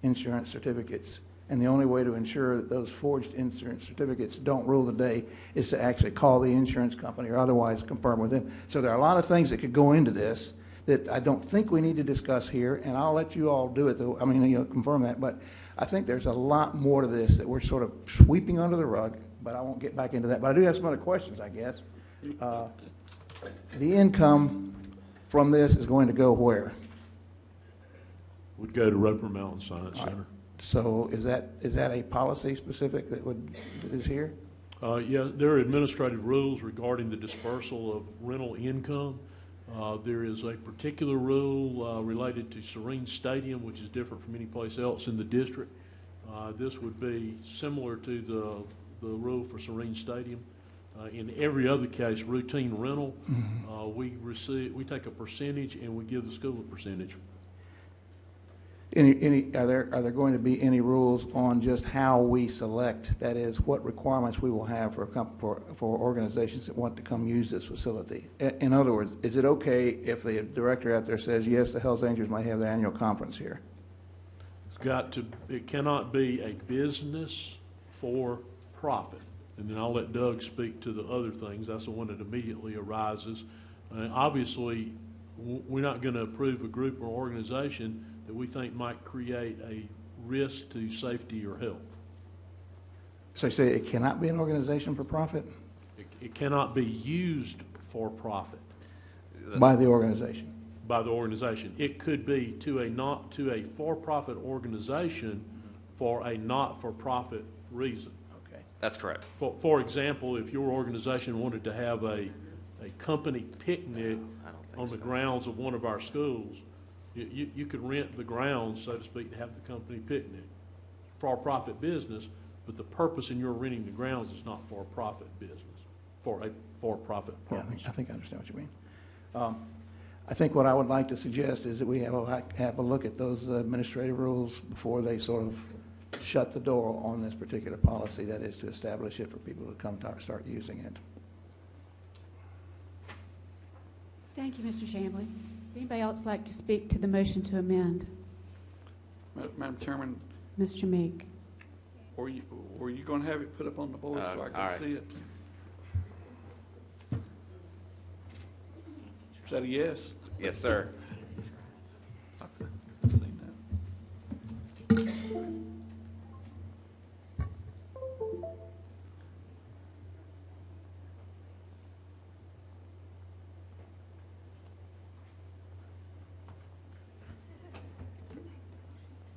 S4: insurance certificates, and the only way to ensure that those forged insurance certificates don't rule the day is to actually call the insurance company or otherwise confirm with them. So there are a lot of things that could go into this that I don't think we need to discuss here, and I'll let you all do it, though. I mean, confirm that, but I think there's a lot more to this that we're sort of sweeping under the rug, but I won't get back into that. But I do have some other questions, I guess. The income from this is going to go where?
S5: Would go to Roper Mountain Science Center.
S4: So is that a policy specific that is here?
S5: Yeah, there are administrative rules regarding the dispersal of rental income. There is a particular rule related to Serene Stadium, which is different from any place else in the district. This would be similar to the rule for Serene Stadium. In every other case, routine rental, we take a percentage and we give the school a percentage.
S4: Are there going to be any rules on just how we select? That is, what requirements we will have for organizations that want to come use this facility? In other words, is it okay if the director out there says, yes, the Hells Angels might have their annual conference here?
S5: It cannot be a business for profit. And then I'll let Doug speak to the other things. That's the one that immediately arises. Obviously, we're not going to approve a group or organization that we think might create a risk to safety or health.
S4: So you say it cannot be an organization for profit?
S5: It cannot be used for profit.
S4: By the organization?
S5: By the organization. It could be to a for-profit organization for a not-for-profit reason.
S4: Okay.
S10: That's correct.
S5: For example, if your organization wanted to have a company picnic on the grounds of one of our schools, you could rent the grounds, so to speak, to have the company picnic. For-profit business, but the purpose in your renting the grounds is not for-profit business, for a for-profit purpose.
S4: Yeah, I think I understand what you mean. I think what I would like to suggest is that we have a look at those administrative rules before they sort of shut the door on this particular policy, that is to establish it for people to come to start using it.
S1: Thank you, Mr. Chambly. Anybody else like to speak to the motion to amend?
S11: Madam Chairman,
S1: Mr. Meek.
S11: were you going to have it put up on the board so I
S10: all
S11: could
S10: right.
S11: see it? Is that a yes?
S10: Yes, sir.
S11: I've seen that.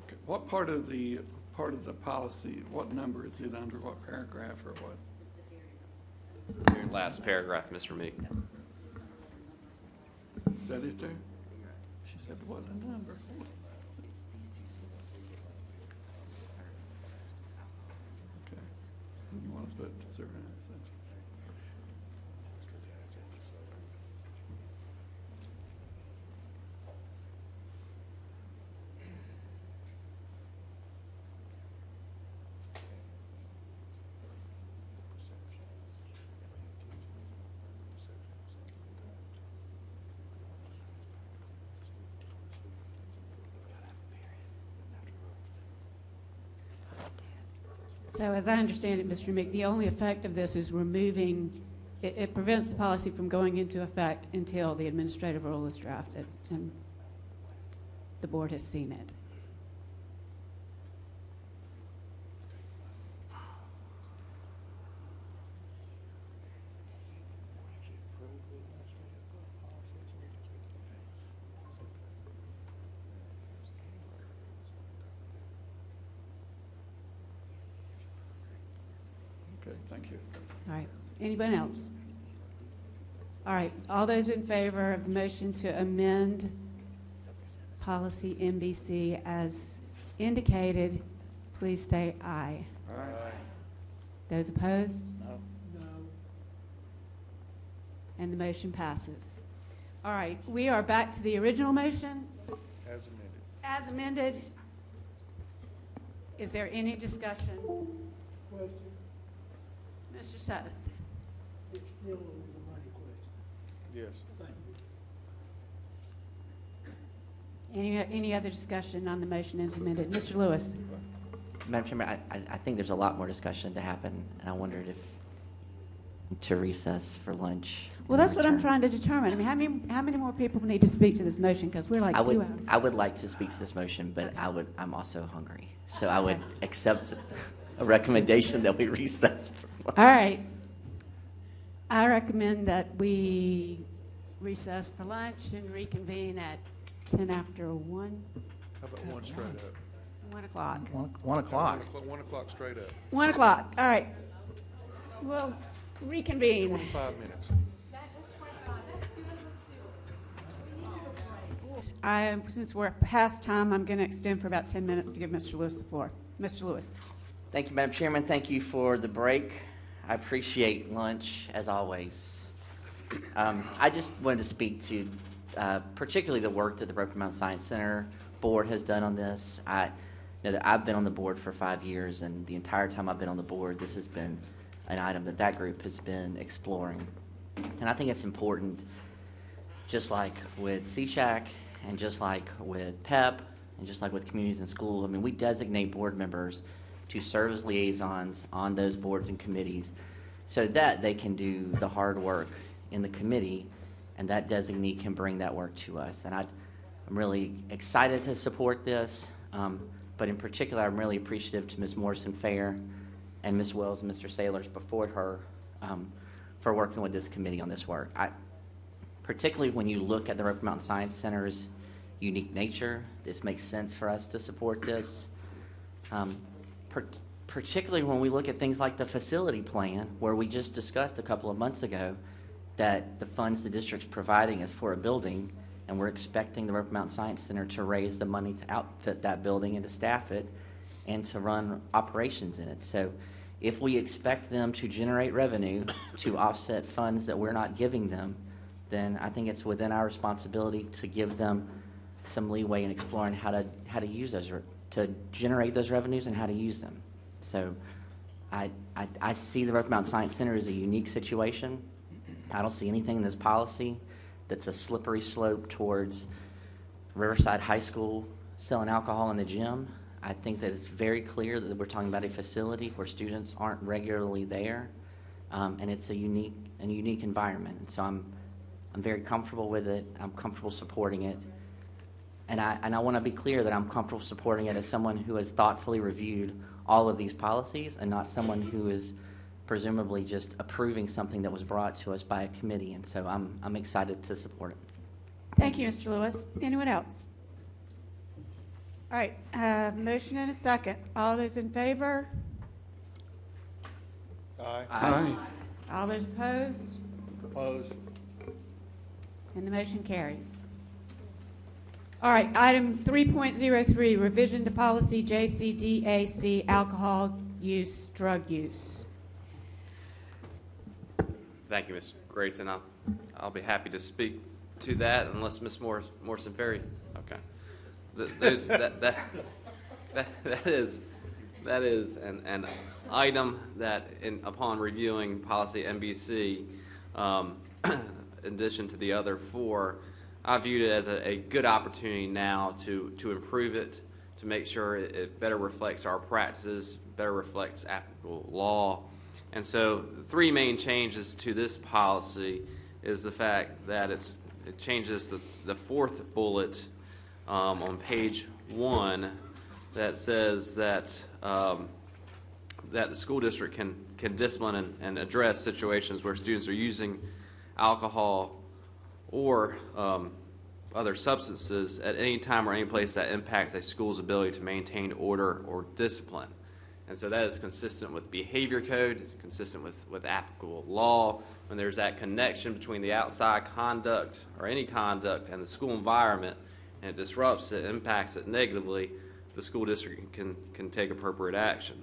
S11: Okay, what part of the policy, what number is it under, what paragraph or what?
S10: Your last paragraph, Mr. Meek.
S11: Is that it there? She said it wasn't a number. Okay. You want to put survey?
S1: So as I understand it, Mr. Meek, the only effect of this is removing, it prevents the policy from going into effect until the administrative rule is drafted and the board has seen it.
S11: Okay, thank you.
S1: All right. Anyone else? All right. All those in favor of the motion to amend policy MBC as indicated, please say aye.
S11: Aye.
S1: Those opposed?
S4: No.
S13: No.
S1: And the motion passes. All right. We are back to the original motion
S9: As amended.
S1: as amended. Is there any discussion?
S13: Question,
S1: Mr. Sutton?
S13: it's still the money question.
S9: Yes.
S13: Thank you.
S1: Any other discussion on the motion as amended? Mr. Lewis?
S8: Madam Chairman, I think there's a lot more discussion to happen, and I wondered if to recess for lunch.
S1: Well, that's what I'm trying to determine. I mean, how many more people need to speak to this motion? Because we're like 2 hours.
S8: I would like to speak to this motion, but I'm also hungry. So I would accept a recommendation that we recess for lunch.
S1: All right. I recommend that we recess for lunch and reconvene at 10 after 1.
S9: How about one straight up?
S1: 1 o'clock.
S4: 1 o'clock.
S9: 1 o'clock straight up.
S1: 1 o'clock. All right. We'll reconvene.
S9: 25 minutes.
S1: Since we're past time, I'm going to extend for about 10 minutes to give Mr. Lewis the floor. Mr. Lewis.
S8: Thank you, Madam Chairman. Thank you for the break. I appreciate lunch, as always. I just wanted to speak to particularly the work that the Broken Mountain Science Center board has done on this. I know that I've been on the board for 5 years, and the entire time I've been on the board, this has been an item that that group has been exploring. And I think it's important, just like with CSHAC and just like with PEP and just like with communities and schools. I mean, we designate board members to serve as liaisons on those boards and committees so that they can do the hard work in the committee, and that designee can bring that work to us. And I'm really excited to support this, but in particular, I'm really appreciative to Ms. Morrison-Fair and Ms. Wells and Mr. Sailors before her for working with this committee on this work. Particularly when you look at the Rocky Mountain Science Center's unique nature, this makes sense for us to support this. Particularly when we look at things like the facility plan, where we just discussed a couple of months ago that the funds the district's providing is for a building, and we're expecting the Rocky Mountain Science Center to raise the money to outfit that building and to staff it and to run operations in it. So if we expect them to generate revenue to offset funds that we're not giving them, then I think it's within our responsibility to give them some leeway in exploring how to use those, to generate those revenues and how to use them. So I see the Rocky Mountain Science Center as a unique situation. I don't see anything in this policy that's a slippery slope towards Riverside High School selling alcohol in the gym. I think that it's very clear that we're talking about a facility where students aren't regularly there, and it's a unique environment. And so I'm very comfortable with it. I'm comfortable supporting it. And I want to be clear that I'm comfortable supporting it as someone who has thoughtfully reviewed all of these policies and not someone who is presumably just approving something that was brought to us by a committee. And so I'm excited to support it.
S1: Thank you, Mr. Lewis. Anyone else? All right, motion and a second. All those in favor?
S9: Aye.
S11: Aye.
S1: All those opposed?
S9: Opposed.
S1: And the motion carries. All right, item 3.03, revision to policy JCDAC, alcohol use, drug use.
S10: Thank you, Ms. Grayson. I'll be happy to speak to that unless Ms. Morrison-Ferry. Okay. That is an item that, upon reviewing policy NBC, in addition to the other four, I viewed it as a good opportunity now to improve it, to make sure it better reflects our practices, better reflects applicable law. And so the three main changes to this policy is the fact that it changes the fourth bullet on page 1 that says that that the school district can discipline and address situations where students are using alcohol or other substances at any time or any place that impacts a school's ability to maintain order or discipline. And so that is consistent with behavior code, it's consistent with applicable law. When there's that connection between the outside conduct or any conduct and the school environment, and it disrupts it, impacts it negatively, the school district can take appropriate action.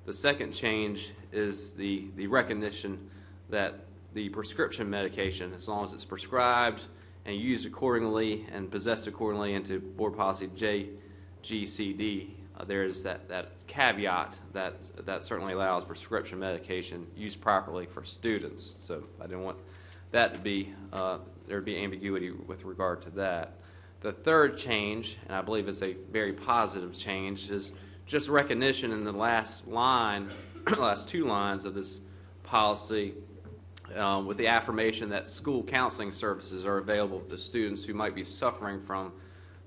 S10: The second change is the recognition that the prescription medication, as long as it's prescribed and used accordingly and possessed accordingly into board policy JGCD, there is that caveat that certainly allows prescription medication used properly for students. So I didn't want that to be, there be ambiguity with regard to that. The third change, and I believe it's a very positive change, is just recognition in the last line, last two lines of this policy, with the affirmation that school counseling services are available to students who might be suffering from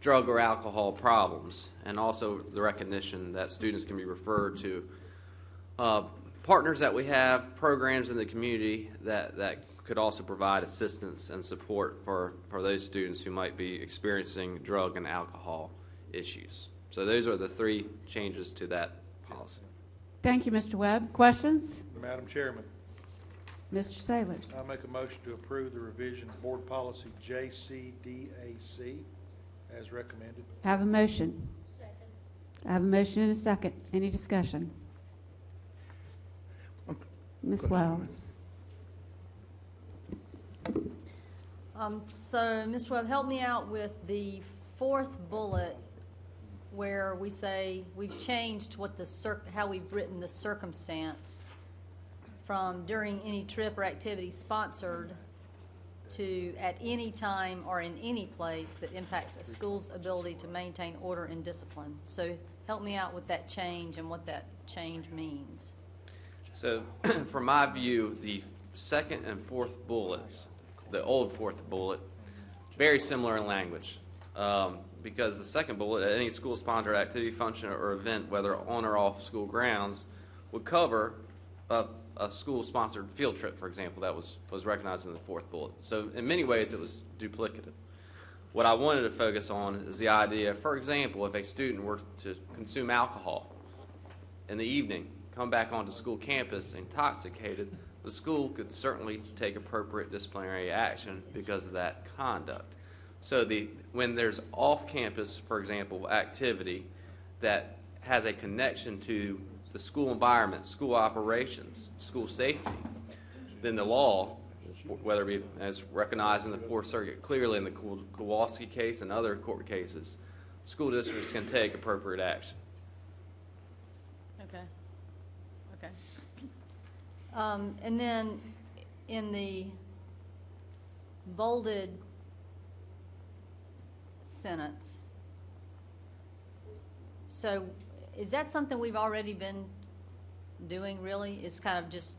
S10: drug or alcohol problems, and also the recognition that students can be referred to partners that we have, programs in the community that could also provide assistance and support for those students who might be experiencing drug and alcohol issues. So those are the three changes to that policy.
S1: Thank you, Mr. Webb. Questions?
S9: Madam Chairman,
S1: Mr. Sailors.
S9: I make a motion to approve the revision of board policy JCDAC as recommended.
S1: I have a motion. Second. I have a motion and a second. Any discussion? Ms. Wells?
S7: So, Mr. Webb, help me out with the fourth bullet where we say we've changed what how we've written the circumstance from during any trip or activity sponsored to at any time or in any place that impacts a school's ability to maintain order and discipline. So help me out with that change and what that change means.
S10: So, from my view, the second and fourth bullets, the old fourth bullet, very similar in language. Because the second bullet, any school-sponsored activity, function, or event, whether on or off school grounds, would cover a school-sponsored field trip, for example, that was recognized in the fourth bullet. So in many ways, it was duplicative. What I wanted to focus on is the idea, for example, if a student were to consume alcohol in the evening, come back onto school campus intoxicated, the school could certainly take appropriate disciplinary action because of that conduct. So when there's off-campus, for example, activity that has a connection to the school environment, school operations, school safety, then the law, whether it be as recognized in the Fourth Circuit clearly in the Kowalski case and other court cases, school districts can take appropriate action.
S7: Okay. Okay. And then in the bolded sentence, so is that something we've already been doing, really? Is kind of just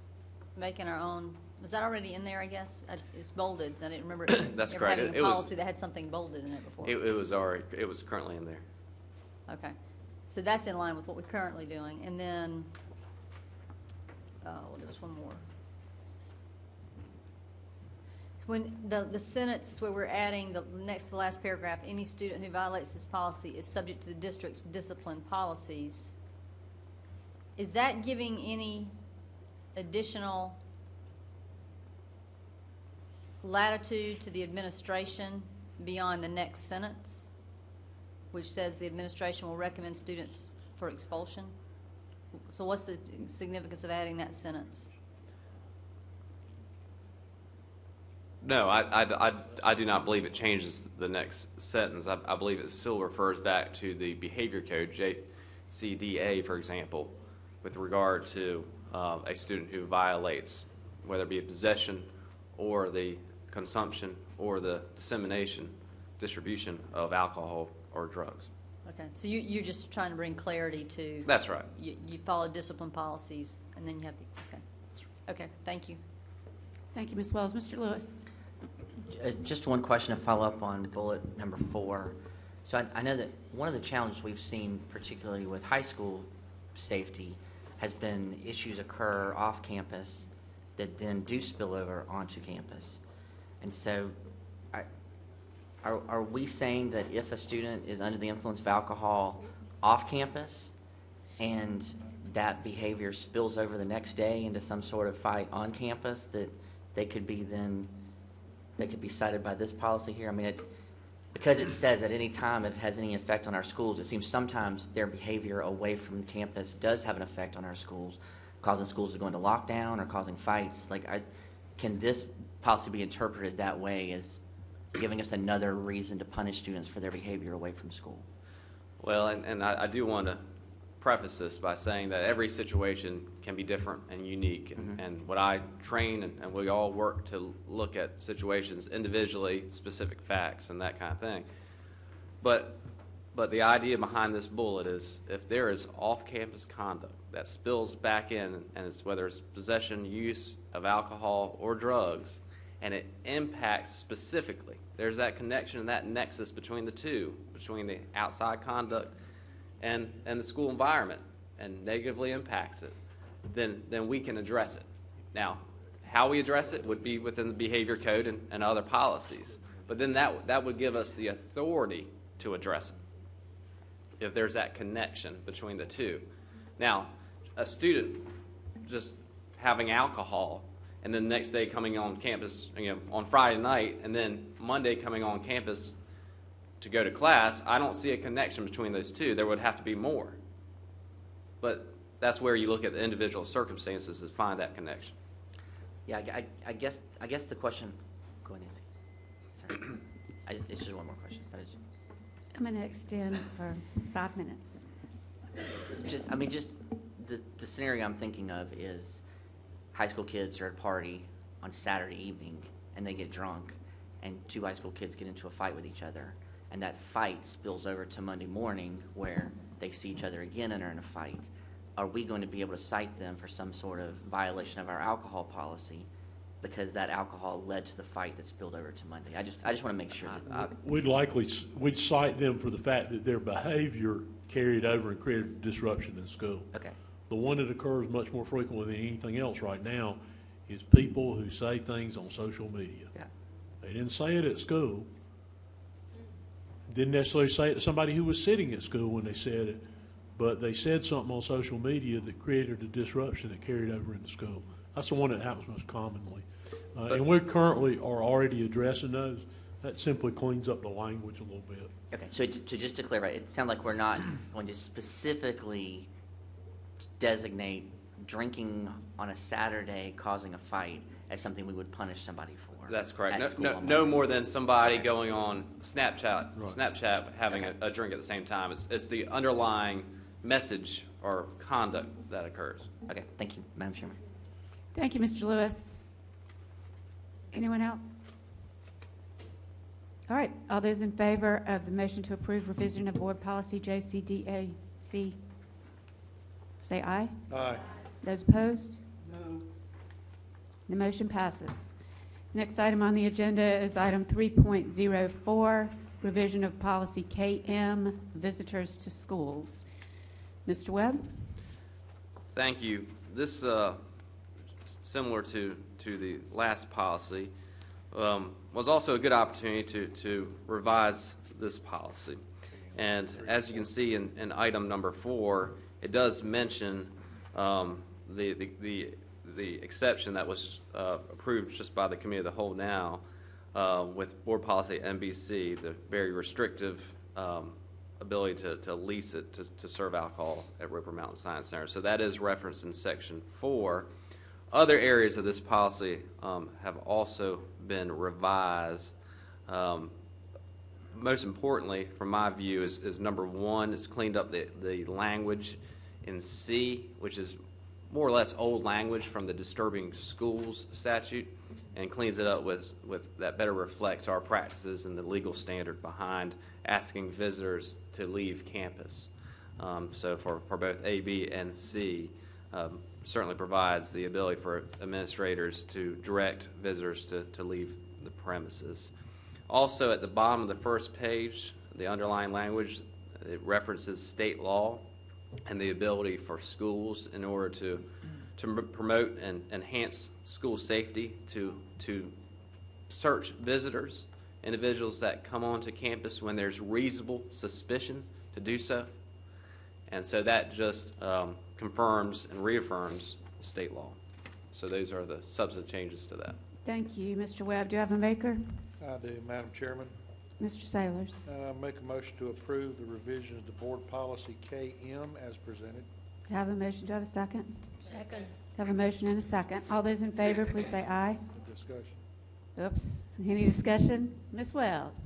S7: making our own, was that already in there, I guess? It's bolded, so I didn't remember
S10: That's
S7: ever
S10: correct.
S7: having a policy that had something bolded in it before.
S10: It was currently in there.
S7: Okay. So that's in line with what we're currently doing. And then, there was one more. When the sentence where we're adding the next to the last paragraph, any student who violates this policy is subject to the district's discipline policies. Is that giving any additional latitude to the administration beyond the next sentence, which says the administration will recommend students for expulsion? So what's the significance of adding that sentence?
S10: No, I do not believe it changes the next sentence. I believe it still refers back to the behavior code, JCDA, for example, with regard to a student who violates, whether it be a possession or the consumption or the dissemination, distribution of alcohol or drugs.
S7: Okay, so you're just trying to bring clarity to.
S10: That's right.
S7: You follow discipline policies, and then you have the, okay, thank you.
S1: Thank you, Ms. Wells. Mr. Lewis?
S8: Just one question to follow up on bullet number 4. So I know that one of the challenges we've seen, particularly with high school safety, has been issues occur off campus that then do spill over onto campus. And so are we saying that if a student is under the influence of alcohol off campus and that behavior spills over the next day into some sort of fight on campus, that they could be cited by this policy here? I mean, because it says at any time it has any effect on our schools, it seems sometimes their behavior away from campus does have an effect on our schools, causing schools to go into lockdown or causing fights. Can this policy be interpreted that way, as giving us another reason to punish students for their behavior away from school?
S10: Well, and I do want to preface this by saying that every situation can be different and unique. And what I train and we all work to look at situations individually, specific facts and that kind of thing. But the idea behind this bullet is if there is off-campus conduct that spills back in, and it's whether it's possession, use of alcohol or drugs, and it impacts specifically, there's that connection and that nexus between the two, between the outside conduct and the school environment, and negatively impacts it, then we can address it. Now, how we address it would be within the behavior code and other policies. But then that would give us the authority to address it if there's that connection between the two. Now, a student just having alcohol and then the next day coming on campus, on Friday night, and then Monday coming on campus to go to class, I don't see a connection between those two. There would have to be more. But that's where you look at the individual circumstances to find that connection.
S8: Yeah, I guess the question, go ahead, Nancy. Sorry. It's just one more question. But
S1: I'm going to extend for 5 minutes.
S8: just the scenario I'm thinking of is high school kids are at a party on Saturday evening and they get drunk, and 2 high school kids get into a fight with each other, and that fight spills over to Monday morning where they see each other again and are in a fight. Are we going to be able to cite them for some sort of violation of our alcohol policy because that alcohol led to the fight that spilled over to Monday? I just want to make sure that
S5: We'd cite them for the fact that their behavior carried over and created disruption in school.
S8: okay.
S5: The one that occurs much more frequently than anything else right now is people who say things on social media.
S8: Yeah.
S5: They didn't say it at school. Didn't necessarily say it to somebody who was sitting at school when they said it, but they said something on social media that created a disruption that carried over into school. That's the one that happens most commonly. And we currently are already addressing those. That simply cleans up the language a little bit.
S8: Okay, so just to clarify, it sounds like we're not going to specifically designate drinking on a Saturday causing a fight as something we would punish somebody for.
S10: That's correct.
S8: at school on
S10: No
S8: Monday.
S10: more than somebody going on Snapchat,
S5: Right.
S10: having
S8: Okay.
S10: a drink at the same time. It's the underlying message or conduct that occurs.
S8: Okay, thank you, Madam Chairman.
S1: Thank you, Mr. Lewis. Anyone else? All right, all those in favor of the motion to approve revision of board policy JCDAC, say aye.
S9: Aye.
S1: Those opposed?
S13: No.
S1: The motion passes. Next item on the agenda is item 3.04, revision of policy KM, visitors to schools. Mr. Webb?
S10: Thank you. This, similar to the last policy, was also a good opportunity to revise this policy. And as you can see in item number 4, it does mention the exception that was approved just by the Committee of the Whole now with Board Policy NBC, the very restrictive ability to lease it to serve alcohol at Roper Mountain Science Center. So that is referenced in Section 4. Other areas of this policy have also been revised. Most importantly, from my view, is number 1, it's cleaned up the language in C, which is more or less old language from the Disturbing Schools statute, and cleans it up with that better reflects our practices and the legal standard behind asking visitors to leave campus. So for both A, B, and C, certainly provides the ability for administrators to direct visitors to leave the premises. Also, at the bottom of the first page, the underlying language, it references state law and the ability for schools in order to promote and enhance school safety to search visitors, individuals that come onto campus when there's reasonable suspicion to do so. And so that just confirms and reaffirms state law. So those are the substantive changes to that.
S1: Thank you, Mr. Webb. Do you have a maker?
S9: I do, Madam Chairman.
S1: Mr. Sailors?
S9: Make a motion to approve the revisions to Board Policy KM as presented.
S1: Do I have a motion? Do I have a second?
S6: Second.
S1: Have a motion and a second. All those in favor, please say aye.
S9: Discussion.
S1: Oops. Any discussion? Ms. Wells?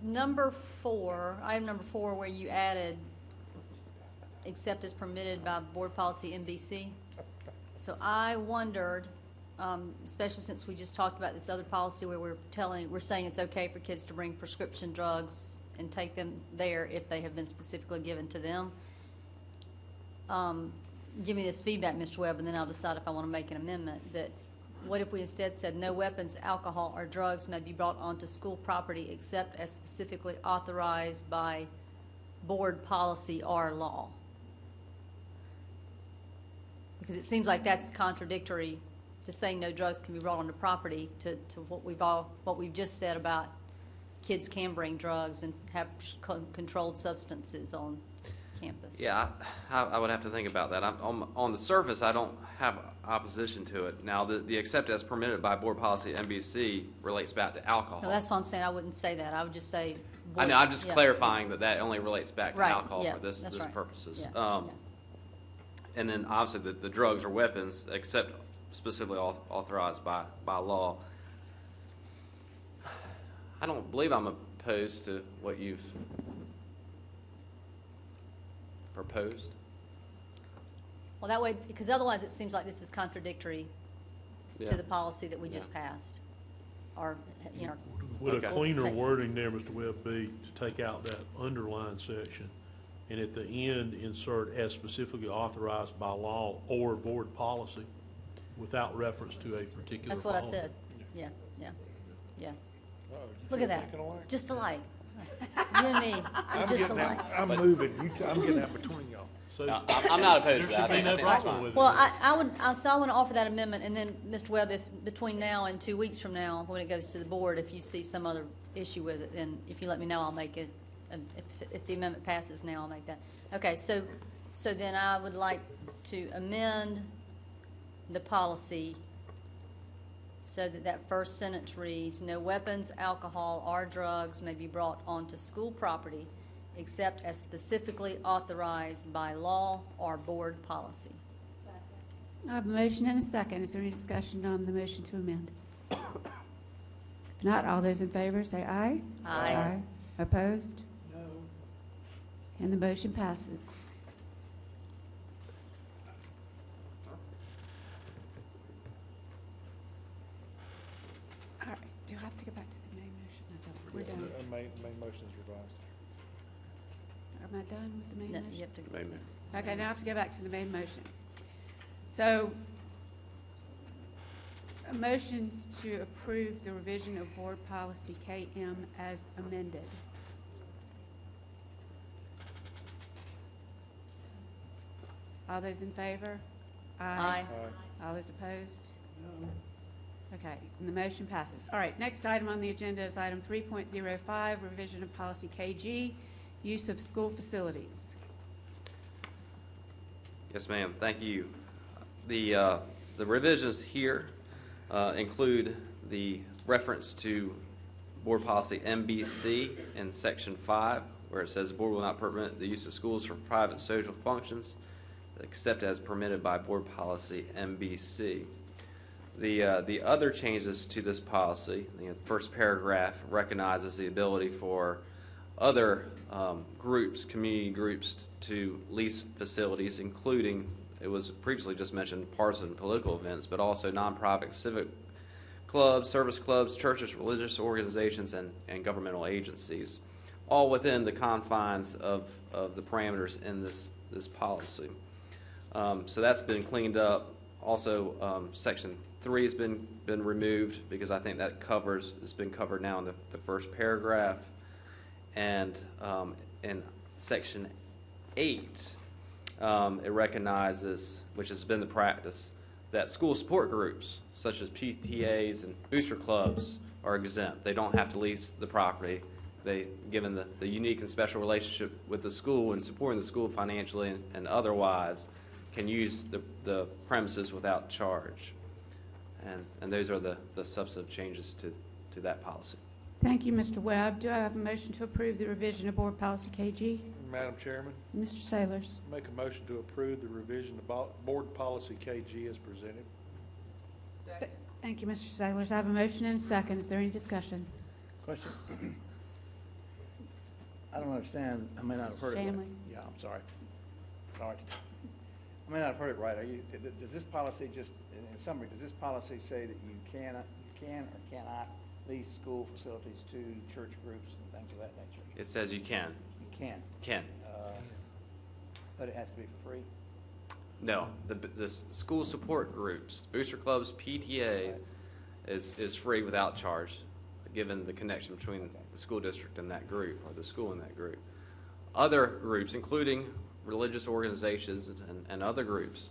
S7: Number 4, item number 4, where you added except as permitted by Board Policy NBC. So I wondered, especially since we just talked about this other policy where we're saying it's okay for kids to bring prescription drugs and take them there if they have been specifically given to them. Give me this feedback, Mr. Webb, and then I'll decide if I want to make an amendment. That what if we instead said no weapons, alcohol, or drugs may be brought onto school property except as specifically authorized by board policy or law? Because it seems like that's contradictory to saying no drugs can be brought onto property to what we've just said about kids can bring drugs and have controlled substances on campus.
S10: Yeah, I would have to think about that. On the surface, I don't have opposition to it. Now, the except as permitted by Board Policy NBC relates back to alcohol.
S7: No, that's what I'm saying. I wouldn't say that. I would just say
S10: I know, I'm just
S7: Yeah.
S10: clarifying that that only relates back to
S7: Right,
S10: alcohol
S7: yeah,
S10: for this
S7: that's right.
S10: purposes.
S7: Yeah,
S10: And then obviously the drugs or weapons, except specifically authorized by law. I don't believe I'm opposed to what you've proposed.
S7: Well, that way, because otherwise it seems like this is contradictory
S10: Yeah.
S7: to the policy that we just passed. Or, you know,
S5: Would
S10: Okay.
S5: a cleaner
S7: Take-
S5: wording there, Mr. Webb, be to take out that underlined section and at the end insert as specifically authorized by law or board policy without reference to a particular
S7: that's what I
S5: policy?
S7: said. Yeah, yeah, yeah.
S9: Uh-oh, you
S7: Look
S9: feel
S7: at that.
S9: taken away?
S7: Just alike. You and me, we're
S9: I'm
S7: just
S9: getting
S7: alike.
S9: out, I'm moving, I'm getting out between y'all.
S5: So
S10: No, I'm not opposed to
S5: there
S10: that.
S5: should be no
S10: I think that's
S5: problem
S10: fine.
S5: with it.
S7: Well, I want to offer that amendment, and then, Mr. Webb, if between now and 2 weeks from now, when it goes to the board, if you see some other issue with it, then if you let me know, I'll make it. If the amendment passes now, I'll make that. Okay, so then I would like to amend the policy so that that first sentence reads, "No weapons, alcohol, or drugs may be brought onto school property except as specifically authorized by law or board policy."
S1: I have a motion and a second. Is there any discussion on the motion to amend? If not, all those in favor say aye.
S7: Aye.
S1: Opposed?
S13: No.
S1: And the motion passes. All right, do I have to go back to the main motion? I don't. We're done.
S9: Main motion is revised.
S1: Am I done with the main
S7: No,
S1: motion?
S7: you have to.
S10: Wait a minute.
S1: Okay, now I have to go back to the main motion. So, a motion to approve the revision of board policy KM as amended. All those in favor?
S7: Aye.
S1: All those opposed?
S13: No.
S1: Okay, and the motion passes. All right, next item on the agenda is item 3.05, revision of policy KG, use of school facilities.
S10: Yes, ma'am. Thank you. The revisions here include the reference to Board Policy MBC in Section 5, where it says the board will not permit the use of schools for private social functions except as permitted by Board Policy MBC. The other changes to this policy, the first paragraph recognizes the ability for other groups, community groups, to lease facilities, including, it was previously just mentioned, partisan political events, but also nonprofit civic clubs, service clubs, churches, religious organizations, and governmental agencies, all within the confines of the parameters in this policy. So that's been cleaned up. Also, Section 3 has been removed because I think that it's been covered now in the first paragraph. And in Section 8, it recognizes, which has been the practice, that school support groups, such as PTAs and booster clubs, are exempt. They don't have to lease the property. They, given the unique and special relationship with the school and supporting the school financially and otherwise, can use the premises without charge. And those are the substantive changes to that policy.
S1: Thank you, Mr. Webb. Do I have a motion to approve the revision of board policy KG?
S9: Madam Chairman,
S1: Mr. Sailors.
S9: make a motion to approve the revision of board policy KG as presented.
S1: Thank you, Mr. Sailors. I have a motion and a second. Is there any discussion?
S4: Question? I don't understand, I may not have heard it right.
S1: Shanley.
S4: Yeah, I'm sorry. Sorry. I may not have heard it right. Does this policy just, in summary, does this policy say that you can or cannot lease school facilities to church groups and things of that nature?
S10: It says you can.
S4: You can,
S10: Can.
S4: but it has to be for free?
S10: No, the school support groups, booster clubs, PTA, is free without charge, given the connection between the school district and that group, or the school and that group. Other groups, including religious organizations and other groups,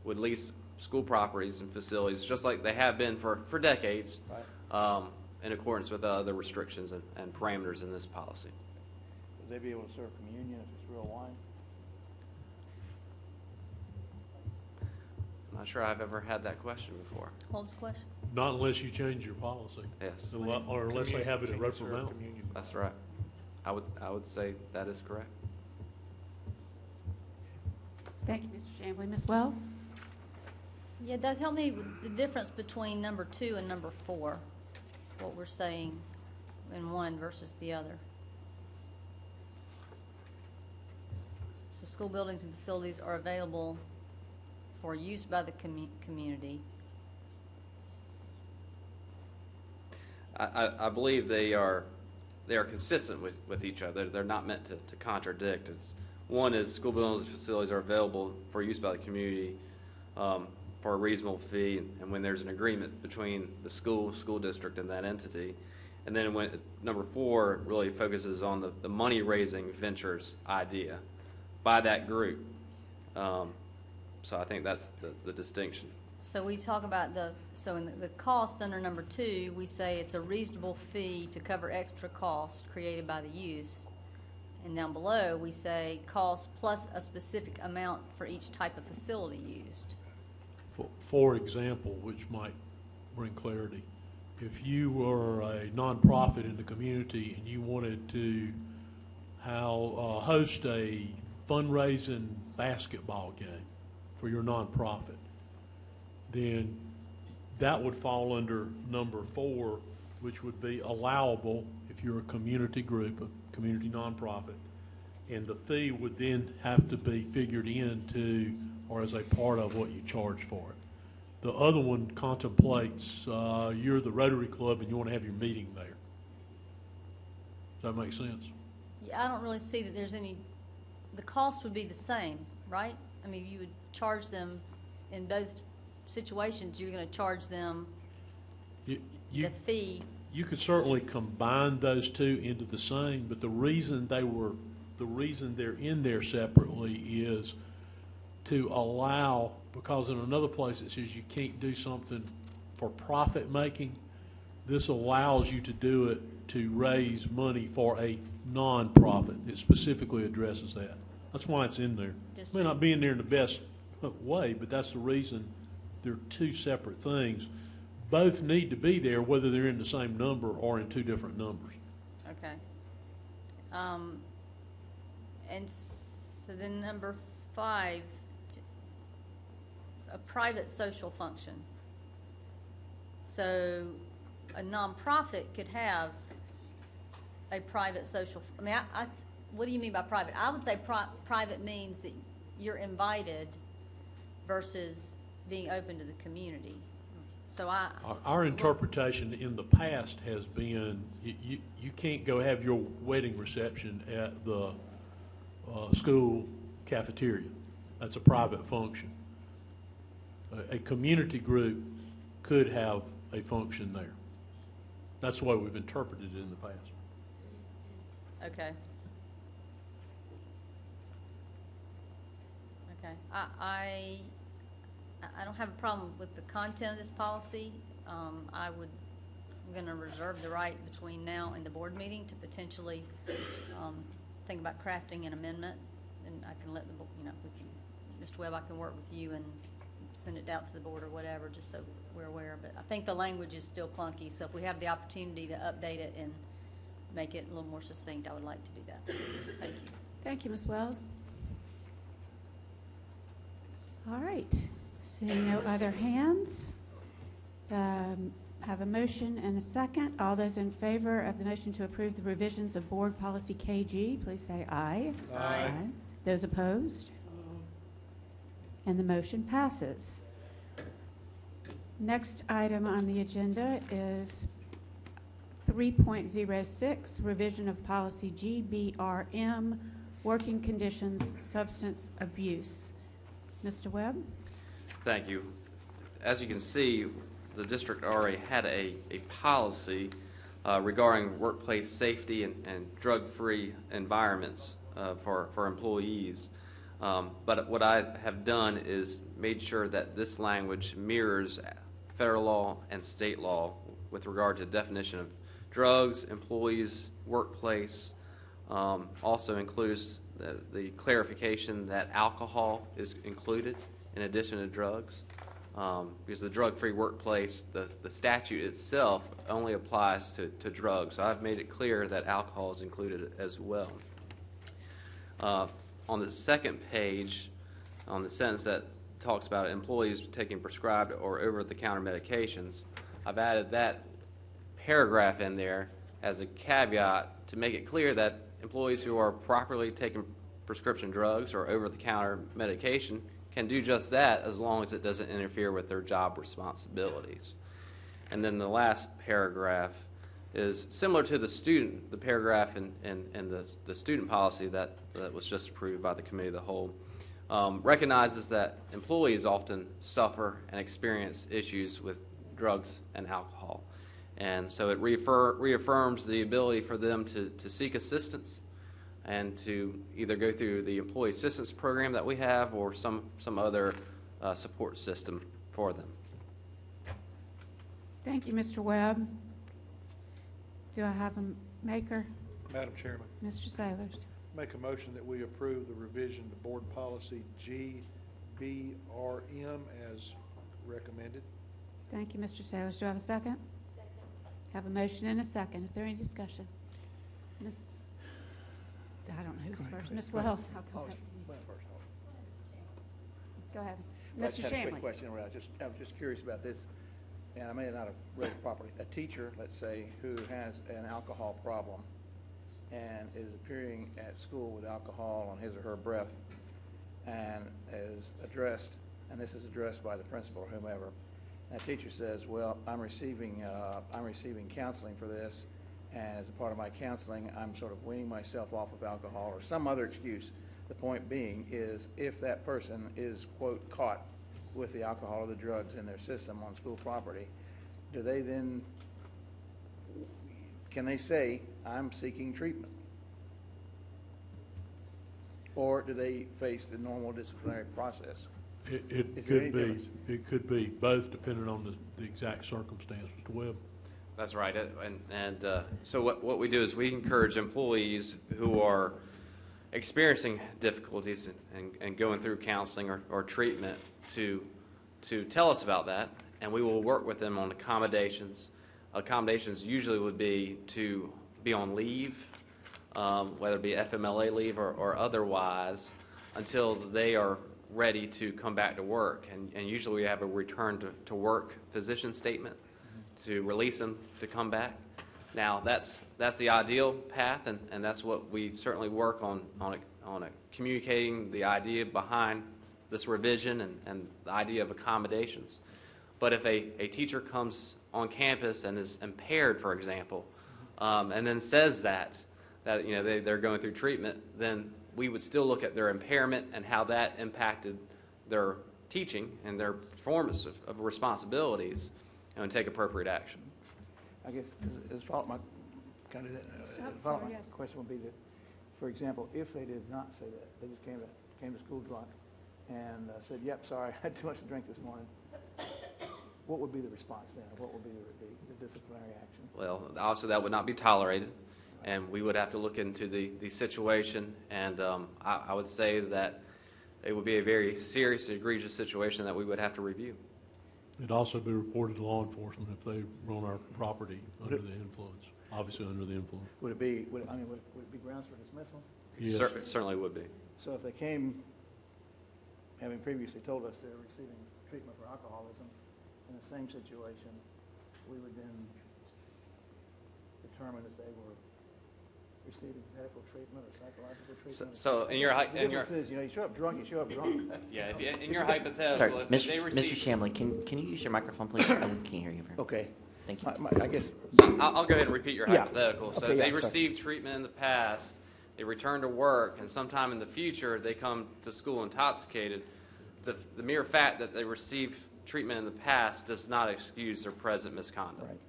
S10: would lease school properties and facilities, just like they have been for decades,
S4: Right.
S10: in accordance with other restrictions and parameters in this policy.
S4: Would they be able to serve communion if it's real wine?
S10: I'm not sure I've ever had that question before.
S7: What was the question?
S5: Not unless you change your policy,
S10: Yes,
S5: or unless they have it at Roper Mountain.
S10: that's right. I would say that is correct.
S1: Thank you, Mr. Chambly. Ms. Wells?
S7: Yeah, Doug, help me with the difference between number 2 and number 4, what we're saying in one versus the other. So school buildings and facilities are available for use by the community.
S10: I believe they are consistent with each other. They're not meant to contradict. One is school buildings and facilities are available for use by the community for a reasonable fee, and when there's an agreement between the school district, and that entity. And then when number 4 really focuses on the money-raising ventures idea by that group. So I think that's the distinction.
S7: So we talk about in the cost under number 2, we say it's a reasonable fee to cover extra costs created by the use. And down below, we say cost plus a specific amount for each type of facility used.
S5: For example, which might bring clarity, if you were a nonprofit in the community and you wanted to host a fundraising basketball game for your nonprofit, then that would fall under number 4, which would be allowable if you're a community group, a community nonprofit. And the fee would then have to be figured into or as a part of what you charge for it. The other one contemplates you're the Rotary Club and you want to have your meeting there. Does that make sense?
S7: Yeah, I don't really see that there's any, the cost would be the same, right? I mean, you would charge them in both situations, you're going to charge them the fee.
S5: You could certainly combine those two into the same, but the reason they're in there separately is to allow, because in another place it says you can't do something for profit making. This allows you to do it to raise money for a non-profit. It specifically addresses that. That's why it's in there. It may not be in there in the best way, but that's the reason they're two separate things. Both need to be there whether they're in the same number or in 2 different numbers.
S7: Okay. And so then number 5, a private social function. So a nonprofit could have a private social, I mean, what do you mean by private? I would say private means that you're invited versus being open to the community. So
S5: our interpretation in the past has been you can't go have your wedding reception at the school cafeteria. That's a private function. A community group could have a function there. That's the way we've interpreted it in the past.
S7: Okay. Okay. I don't have a problem with the content of this policy. I'm going to reserve the right between now and the board meeting to potentially think about crafting an amendment, and I can let the board, Mr. Webb, I can work with you and send it out to the board or whatever, just so we're aware. But I think the language is still clunky, so if we have the opportunity to update it and make it a little more succinct, I would like to do that. Thank you.
S1: Thank you, Ms. Wells. All right. Seeing no other hands, have a motion and a second. All those in favor of the motion to approve the revisions of Board Policy KG, please say aye.
S7: Aye.
S1: Those opposed? And the motion passes. Next item on the agenda is 3.06, revision of policy GBRM, working conditions, substance abuse. Mr. Webb?
S10: Thank you. As you can see, the district already had a policy regarding workplace safety and drug-free environments for employees. But what I have done is made sure that this language mirrors federal law and state law with regard to definition of drugs, employees, workplace. Also includes the clarification that alcohol is included in addition to drugs. because the drug-free workplace, the statute itself only applies to drugs. So I've made it clear that alcohol is included as well. On the second page, on the sentence that talks about employees taking prescribed or over-the-counter medications, I've added that paragraph in there as a caveat to make it clear that employees who are properly taking prescription drugs or over-the-counter medication can do just that as long as it doesn't interfere with their job responsibilities. And then the last paragraph is similar to the paragraph in the student policy that was just approved by the Committee of the Whole. Recognizes that employees often suffer and experience issues with drugs and alcohol. And so it reaffirms the ability for them to seek assistance and to either go through the employee assistance program that we have or some other support system for them.
S1: Thank you, Mr. Webb. Do I have a maker?
S9: Madam Chairman,
S1: Mr. Sailors.
S9: make a motion that we approve the revision to board policy GBRM as recommended.
S1: Thank you, Mr. Sailors. Do I have a second? Second. Have a motion and a second. Is there any discussion? Ms. I don't know who's first. Ms. Wells. Go ahead.
S4: I just
S1: Mr.
S4: had a quick
S1: Chamley.
S4: question. I was just curious about this, and I may not have read it properly. A teacher, let's say, who has an alcohol problem and is appearing at school with alcohol on his or her breath and is addressed, and this is addressed by the principal or whomever, and that teacher says, well, I'm receiving counseling for this, and as a part of my counseling, I'm sort of weaning myself off of alcohol or some other excuse. The point being is if that person is, quote, caught with the alcohol or the drugs in their system on school property, do they then, can they say, I'm seeking treatment? Or do they face the normal disciplinary process? Is there any difference?
S5: It could be both, depending on the exact circumstance, Mr. Webb.
S10: That's right. So what we do is we encourage employees who are experiencing difficulties and going through counseling or treatment to tell us about that, and we will work with them on accommodations. Accommodations usually would be to be on leave, whether it be FMLA leave or otherwise, until they are ready to come back to work. And usually we have a return to work position statement to release them to come back. Now, that's the ideal path, and that's what we certainly work on communicating the idea behind this revision and the idea of accommodations. But if a teacher comes on campus and is impaired, for example, and then says that they're going through treatment, then we would still look at their impairment and how that impacted their teaching and their performance of responsibilities and take appropriate action.
S4: I guess as follow-up, my question would be that, for example, if they did not say that, they just came to school drunk and said, yep, sorry, I had too much to drink this morning, what would be the response then? What would be the disciplinary action?
S10: Well, obviously that would not be tolerated, and we would have to look into the situation, and I would say that it would be a very serious, egregious situation that we would have to review.
S5: It'd also be reported to law enforcement if they were on our property under the influence, obviously under the influence.
S4: Would it be grounds for dismissal?
S5: Yes.
S10: It certainly would be.
S4: So if they came, having previously told us they're receiving treatment for alcoholism, in the same situation, we would then determine if they were receiving medical treatment or psychological treatment.
S10: So in your
S4: the difference is, you show up drunk, you show up drunk.
S10: Yeah, in your hypothetical,
S8: Sorry,
S10: if they receive...
S8: Mr. Shamley, can you use your microphone, please? I can't hear you.
S4: Okay.
S8: Thank you.
S4: I guess.
S10: So I'll go ahead and repeat your
S4: Yeah.
S10: hypothetical. So
S4: Okay,
S10: they
S4: yeah,
S10: received treatment in the past, they return to work, and sometime in the future they come to school intoxicated. The mere fact that they received treatment in the past does not excuse their present misconduct.
S4: Right.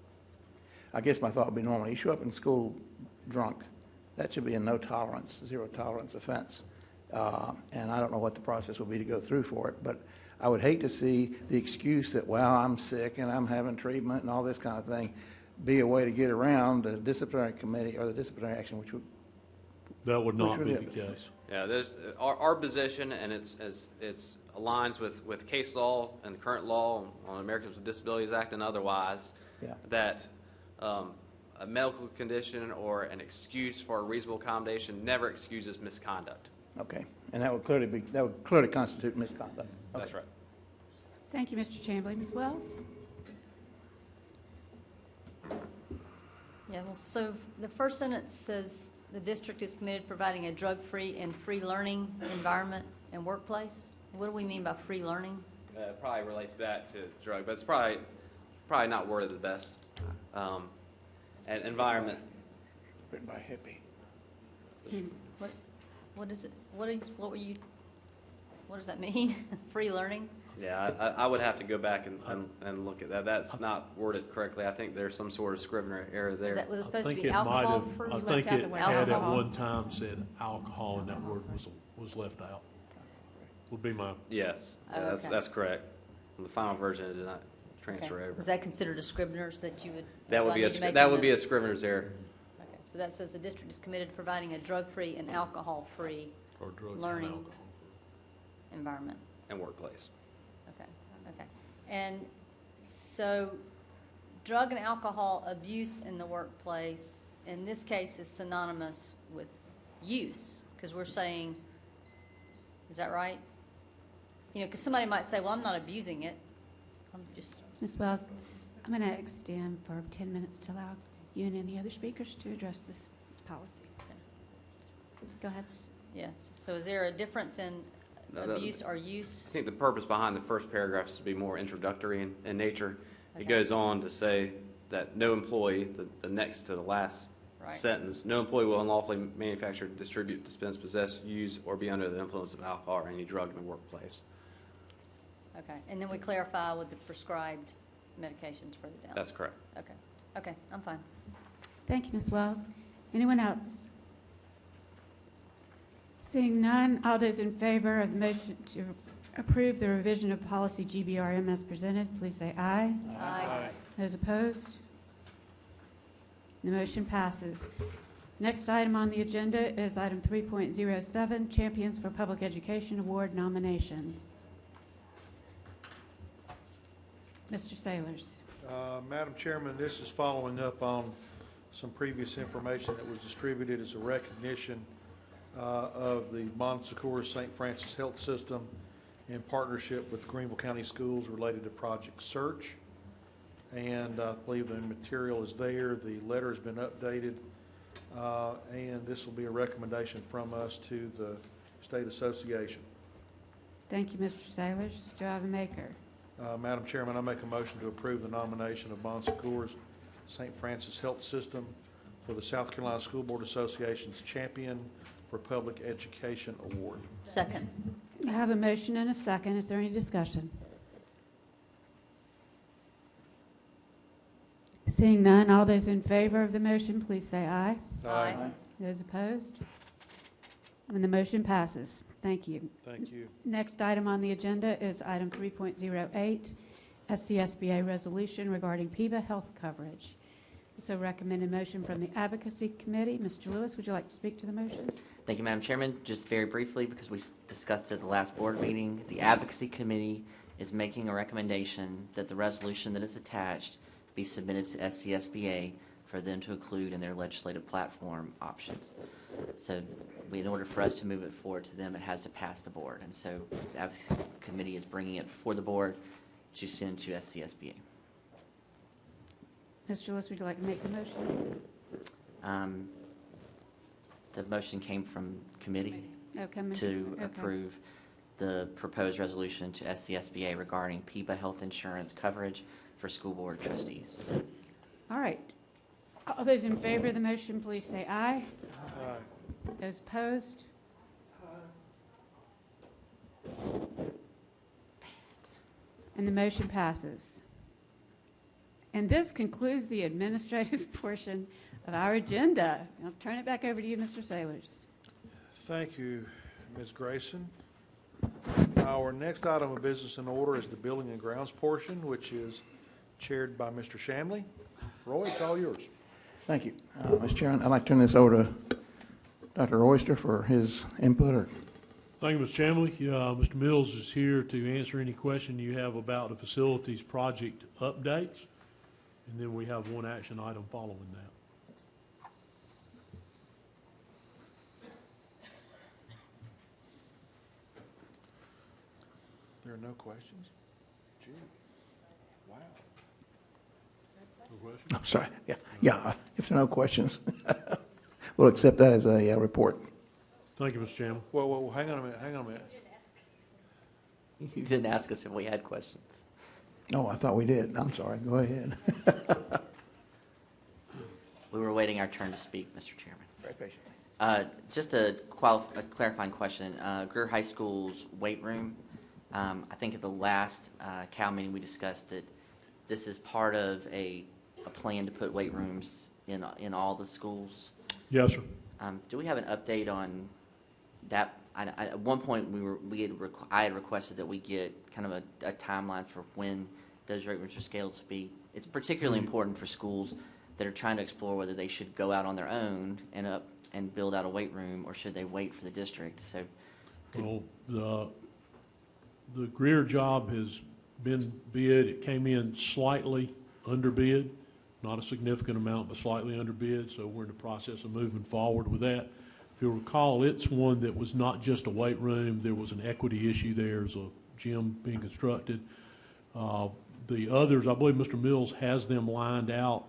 S4: I guess my thought would be normally, you show up in school drunk, that should be a no tolerance, zero tolerance offense. And I don't know what the process will be to go through for it, but I would hate to see the excuse that, well, I'm sick and I'm having treatment and all this kind of thing be a way to get around the disciplinary committee or the disciplinary action, which would...
S5: That would not be the case.
S10: Yeah, our position, and it's aligns with case law and the current law on Americans with Disabilities Act and otherwise,
S4: Yeah.
S10: that a medical condition or an excuse for a reasonable accommodation never excuses misconduct.
S4: Okay, and that would clearly constitute misconduct.
S10: That's
S4: Okay.
S10: right.
S1: Thank you, Mr. Chamberlain. Ms. Wells?
S7: Yeah, well, so the first sentence says the district is committed to providing a drug-free and free learning environment and workplace. What do we mean by free learning?
S10: It probably relates back to drug, but it's probably not worded the best. And environment.
S4: Written by a hippie.
S7: What is it? What does that mean? Free learning?
S10: Yeah, I would have to go back and look at that. That's not worded correctly. I think there's some sort of Scrivener error there.
S7: Was it
S5: I
S7: supposed to
S5: think
S7: be
S5: it might
S7: alcohol
S5: have,
S7: free?
S5: I
S1: left
S5: think
S1: out
S5: it
S1: the word
S5: had at
S1: alcohol.
S5: one time said alcohol, and that word was left out. Would be my,
S10: Yes,
S7: Oh,
S10: yeah,
S7: okay.
S10: that's correct. In the final version, it did not transfer
S7: Okay.
S10: over.
S7: Is that considered a Scrivener's that you would?
S10: That would
S7: I
S10: be
S7: need to make
S10: that
S7: in
S10: would
S7: the-
S10: be a Scrivener's error.
S7: Okay, so that says the district is committed to providing a drug-free and alcohol-free
S5: or drug and
S7: Learning.
S5: alcohol.
S7: environment.
S10: And workplace.
S7: Okay, okay. And so drug and alcohol abuse in the workplace, in this case, is synonymous with use, because we're saying, is that right? You know, because somebody might say, well, I'm not abusing it. I'm just,
S1: Ms. Wells, I'm going to extend for 10 minutes to allow you and any other speakers to address this policy. Go ahead.
S7: yes. So is there a difference in
S10: No, that-
S7: abuse or use?
S10: I think the purpose behind the first paragraph is to be more introductory in nature.
S7: Okay.
S10: It goes on to say that no employee, the next to the last
S7: Right.
S10: sentence, no employee will unlawfully manufacture, distribute, dispense, possess, use, or be under the influence of alcohol or any drug in the workplace.
S7: Okay, and then we clarify with the prescribed medications further down.
S10: That's correct.
S7: Okay, okay, I'm fine.
S1: Thank you, Ms. Wells. Anyone else? Seeing none, all those in favor of the motion to approve the revision of policy GBRM as presented, please say aye.
S7: Aye.
S1: Those opposed? The motion passes. Next item on the agenda is item 3.07, Champions for Public Education Award nomination. Mr. Sailors.
S9: Madam Chairman, this is following up on some previous information that was distributed as a recognition of the Monsecours St. Francis Health System in partnership with Greenville County Schools related to Project Search. And I believe the material is there. The letter has been updated. And this will be a recommendation from us to the State Association.
S1: Thank you, Mr. Sailors. Do I have a maker?
S9: Madam Chairman, I make a motion to approve the nomination of Monsecours St. Francis Health System for the South Carolina School Board Association's Champion for Public Education Award.
S7: Second.
S1: I have a motion and a second. Is there any discussion? Seeing none, all those in favor of the motion, please say aye.
S7: Aye.
S1: Those opposed? And the motion passes. Thank you.
S9: Thank you.
S1: Next item on the agenda is item 3.08, SCSBA resolution regarding PIVA health coverage. So recommended motion from the Advocacy Committee. Mr. Lewis, would you like to speak to the motion?
S8: Thank you, Madam Chairman. Just very briefly, because we discussed it at the last board meeting, the Advocacy Committee is making a recommendation that the resolution that is attached be submitted to SCSBA for them to include in their legislative platform options. So in order for us to move it forward to them, it has to pass the board. And so the Advocacy Committee is bringing it before the board to send to SCSBA.
S1: Mr. Lewis, would you like to make the motion?
S8: The motion came from committee
S1: Oh, coming.
S8: to
S1: Okay.
S8: approve the proposed resolution to SCSBA regarding PIVA health insurance coverage for school board trustees.
S1: All right. All those in favor of the motion, please say aye.
S9: Aye.
S1: Those opposed? And the motion passes. And this concludes the administrative portion of our agenda. I'll turn it back over to you, Mr. Sailors.
S9: Thank you, Ms. Grayson. Our next item of business in order is the Building and Grounds portion, which is chaired by Mr. Shanley. Roy, it's all yours.
S4: Thank you. Mr. Chairman, I'd like to turn this over to Dr. Oyster for his input or
S5: Thank you, Mr. Chamberlain. Mr. Mills is here to answer any question you have about the facilities project updates. And then we have one action item following that.
S9: There are no questions? Gee, wow.
S5: No question?
S4: I'm sorry, yeah, if there are no questions, we'll accept that as a report.
S5: Thank you, Mr. Chamberlain.
S9: Well, hang on a minute.
S8: You didn't ask us if we had questions.
S4: Oh, I thought we did. I'm sorry, go ahead.
S8: We were waiting our turn to speak, Mr. Chairman.
S4: Very patiently.
S8: Just a clarifying question. Greer High School's weight room, I think at the last CAL meeting we discussed that this is part of a plan to put weight rooms in all the schools.
S5: Yes, sir.
S8: Do we have an update on that? At one point, I had requested that we get kind of a timeline for when those weight rooms are scaled to be. It's particularly important for schools that are trying to explore whether they should go out on their own and build out a weight room, or should they wait for the district. So,
S5: Well, the Greer job has been bid. It came in slightly under bid, not a significant amount, but slightly under bid. So we're in the process of moving forward with that. If you'll recall, it's one that was not just a weight room. There was an equity issue there. There's a gym being constructed. The others, I believe Mr. Mills has them lined out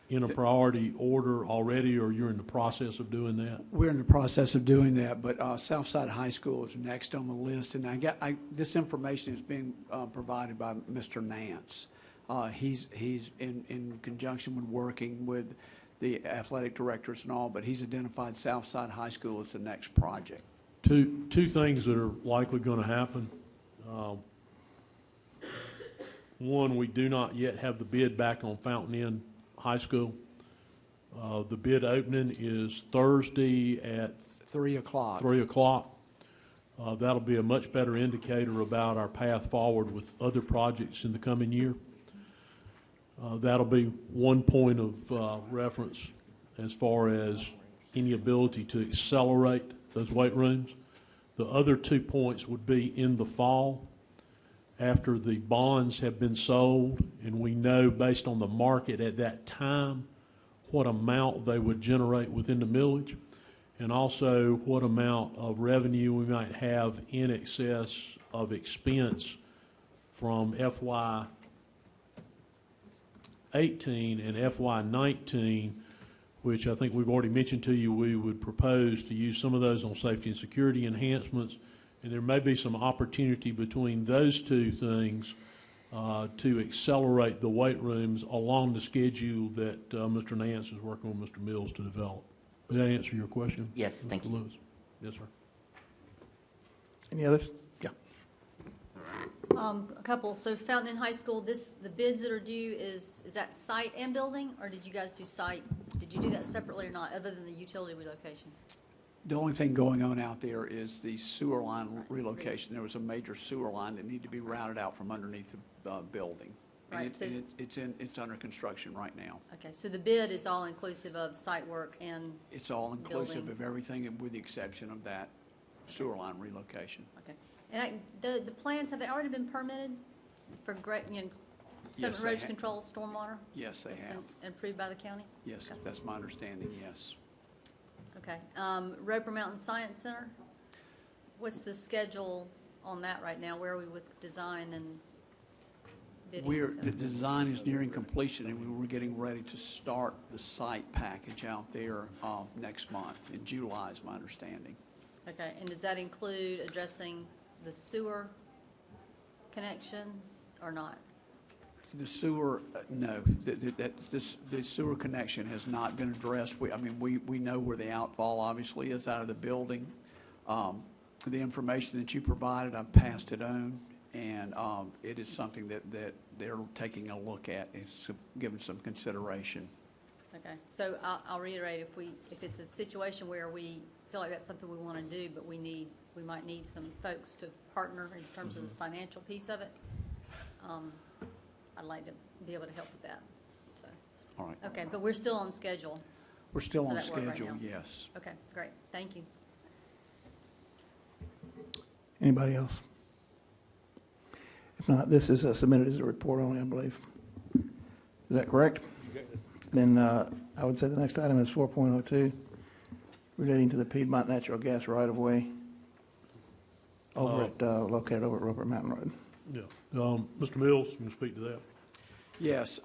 S5: in a priority order already, or you're in the process of doing that?
S15: We're in the process of doing that, but Southside High School is next on the list, and this information is being provided by Mr. Nance. He's in conjunction with working with the athletic directors and all, but he's identified Southside High School as the next project.
S5: Two things that are likely going to happen. One, we do not yet have the bid back on Fountain Inn High School. The bid opening is Thursday at
S15: 3 o'clock.
S5: 3 o'clock. That'll be a much better indicator about our path forward with other projects in the coming year. That'll be one point of reference as far as any ability to accelerate those weight rooms. The other 2 points would be in the fall, after the bonds have been sold, and we know based on the market at that time what amount they would generate within the millage, and also what amount of revenue we might have in excess of expense from FY 18 and FY 19, which I think we've already mentioned to you. We would propose to use some of those on safety and security enhancements, and there may be some opportunity between those two things to accelerate the weight rooms along the schedule that Mr. Nance is working with Mr. Mills to develop. Does that answer your question?
S8: Yes, thank you.
S5: Lewis? Yes, sir.
S4: Any others? Yeah.
S7: A couple. So Fountain Inn High School, the bids that are due is that site and building, or did you guys do site? Did you do that separately or not, other than the utility relocation?
S15: The only thing going on out there is the sewer line relocation. There was a major sewer line that needed to be routed out from underneath the building.
S7: Right,
S15: And it's under construction right now.
S7: Okay, so the bid is all inclusive of site work and
S15: It's all inclusive
S7: building.
S15: of everything with the exception of that sewer line relocation.
S7: Okay. And the plans, have they already been permitted for sediment
S15: they
S7: erosion
S15: have.
S7: control, stormwater?
S15: Yes, they
S7: That's
S15: have.
S7: been approved by the county?
S15: Yes,
S7: Okay.
S15: that's my understanding, yes.
S7: Okay. Roper Mountain Science Center, what's the schedule on that right now? Where are we with design and bidding? and
S15: The
S7: stuff?
S15: design is nearing completion, and we were getting ready to start the site package out there next month. In July is my understanding.
S7: Okay, and does that include addressing the sewer connection or not?
S15: The sewer, no, the sewer connection has not been addressed. We know where the outfall obviously is out of the building. The information that you provided, I've passed it on, and it is something that they're taking a look at and giving some consideration.
S7: Okay, so I'll reiterate, if it's a situation where we feel like that's something we want to do, but we might need some folks to partner in terms of the financial piece of it, I'd like to be able to help with that, so.
S15: All right.
S7: Okay, but we're still on schedule.
S15: We're still
S7: For
S15: on
S7: that work right
S15: schedule,
S7: now.
S15: yes.
S7: Okay, great, thank you.
S4: Anybody else? If not, this is submitted as a report only, I believe. Is that correct? Then I would say the next item is 4.02, relating to the Piedmont Natural Gas right-of-way located over at Roper Mountain Road.
S5: Yeah. Mr. Mills, you can speak to that.
S15: Yes,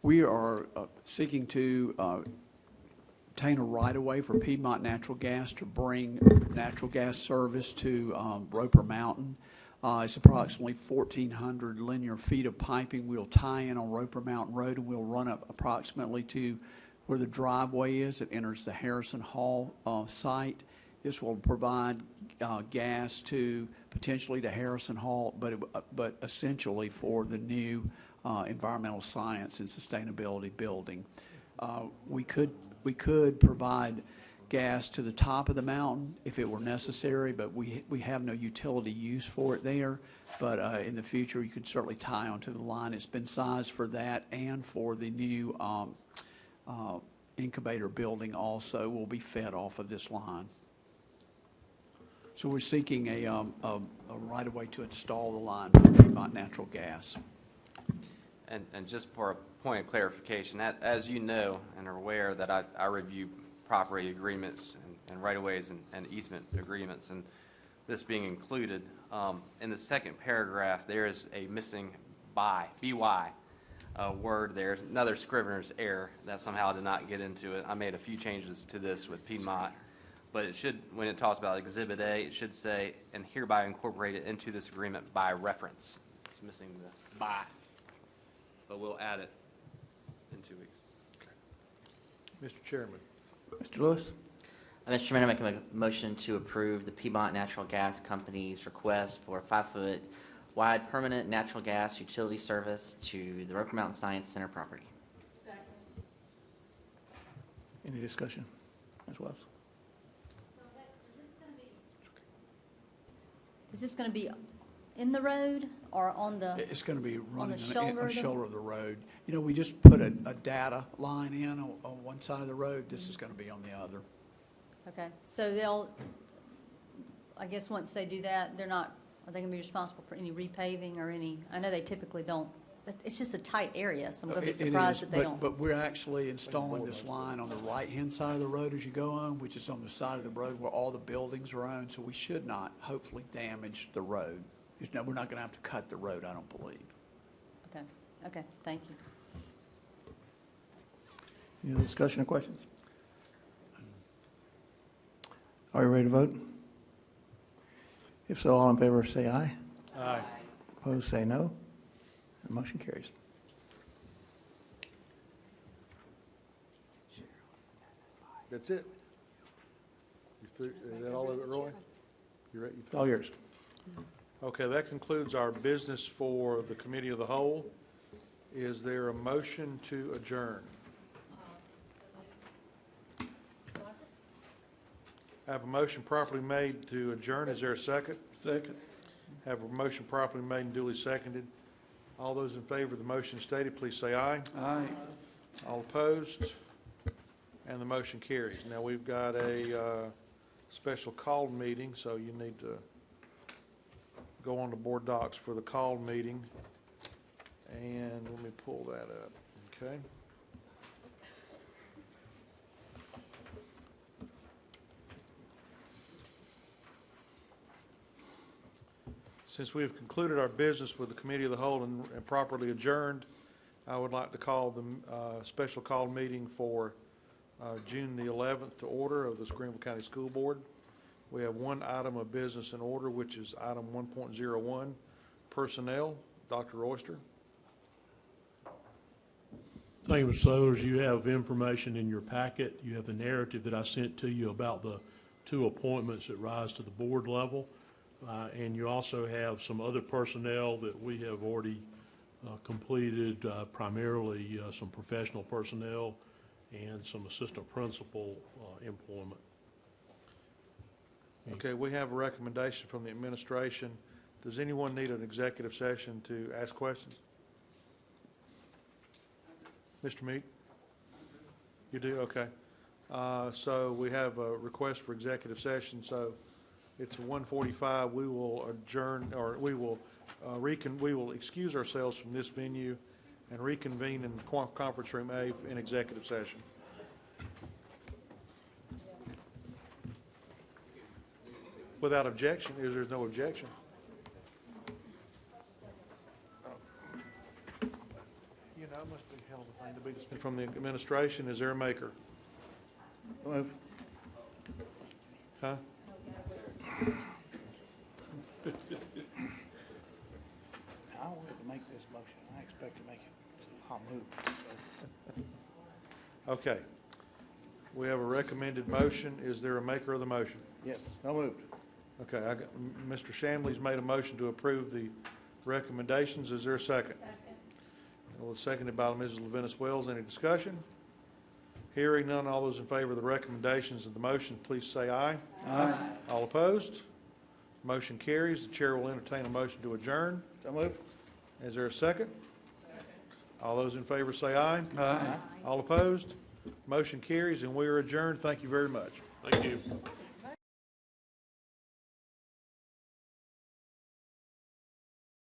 S15: we are seeking to obtain a right-of-way for Piedmont Natural Gas to bring natural gas service to Roper Mountain. It's approximately 1,400 linear feet of piping. We'll tie in on Roper Mountain Road, and we'll run up approximately to where the driveway is. It enters the Harrison Hall site. This will provide gas to potentially to Harrison Hall, but essentially for the new environmental science and sustainability building. We could provide gas to the top of the mountain if it were necessary, but we have no utility use for it there. But in the future, you could certainly tie onto the line. It's been sized for that and for the new incubator building also will be fed off of this line. So we're seeking a right-of-way to install the line for Piedmont Natural Gas.
S10: And just for a point of clarification, as you know and are aware that I review property agreements and right-of-ways and easement agreements, and this being included, in the second paragraph, there is a missing by word there, another scrivener's error that somehow did not get into it. I made a few changes to this with Piedmont, but it should, when it talks about Exhibit A, it should say, and hereby incorporated into this agreement by reference. It's missing the by, but we'll add it in 2 weeks.
S9: Mr. Chairman.
S4: Mr. Lewis?
S8: Mr. Chairman, I make a motion to approve the Piedmont Natural Gas Company's request for a 5-foot wide permanent natural gas utility service to the Roper Mountain Science Center property.
S12: Second.
S4: Any discussion? Ms. Wells?
S7: Is this going to be in the road or on the?
S15: It's going to be running
S7: shoulder
S15: on
S7: of
S15: the
S7: the-
S15: shoulder of the road. You know, we just put a data line in on one side of the road. This is going to be on the other.
S7: Okay, so they'll, I guess once they do that, are they going to be responsible for any repaving or any, I know they typically don't, it's just a tight area, so I'm going to be surprised if they don't.
S15: But we're actually installing this line on the right-hand side of the road as you go on, which is on the side of the road where all the buildings are owned, so we should not hopefully damage the road. We're not going to have to cut the road, I don't believe.
S7: Okay, thank you.
S4: Any other discussion or questions? Are you ready to vote? If so, all in favor say aye.
S9: Aye.
S4: Opposed say no. The motion carries.
S9: That's it. You through, is that all of it, Roy? You ready?
S4: All yours.
S9: Okay, that concludes our business for the Committee of the Whole. Is there a motion to adjourn? I have a motion properly made to adjourn. Is there a second?
S11: Second.
S9: Have a motion properly made and duly seconded. All those in favor of the motion stated, please say aye.
S11: Aye.
S9: All opposed? And the motion carries. Now, we've got a special called meeting, so you need to go on the board docs for the called meeting. And let me pull that up, okay? Since we have concluded our business with the Committee of the Whole and properly adjourned, I would like to call the special call meeting for June the 11th to order of the Greenville County School Board. We have one item of business in order, which is item 1.01, personnel. Dr. Oyster.
S5: Thank you, Mr. Sailors. You have information in your packet. You have the narrative that I sent to you about the 2 appointments that rise to the board level. And you also have some other personnel that we have already completed, primarily some professional personnel and some assistant principal employment.
S9: Okay, we have a recommendation from the administration. Does anyone need an executive session to ask questions? Mr. Meek? You do? Okay. So we have a request for executive session, so It's 1:45. We will adjourn, or we will we will excuse ourselves from this venue and reconvene in conference room A in executive session. Without objection, is there no objection? You know, it must be a hell of a thing to be dismissed from the administration. Is there a maker?
S4: Move.
S9: Huh?
S4: I wanted to make this motion. I expect to make it. I'll move.
S9: Okay. We have a recommended motion. Is there a maker of the motion?
S4: Yes, so moved.
S9: Okay, Mr. Shamley's made a motion to approve the recommendations. Is there a second? Second. Well, seconded by Mrs. Levinas Wells. Any discussion? Hearing none, all those in favor of the recommendations of the motion, please say aye.
S4: Aye.
S9: All opposed? Motion carries. The chair will entertain a motion to adjourn.
S4: So moved.
S9: Is there a second? Second. All those in favor say aye.
S11: Aye.
S9: All opposed? Motion carries, and we are adjourned. Thank you very much.
S5: Thank you.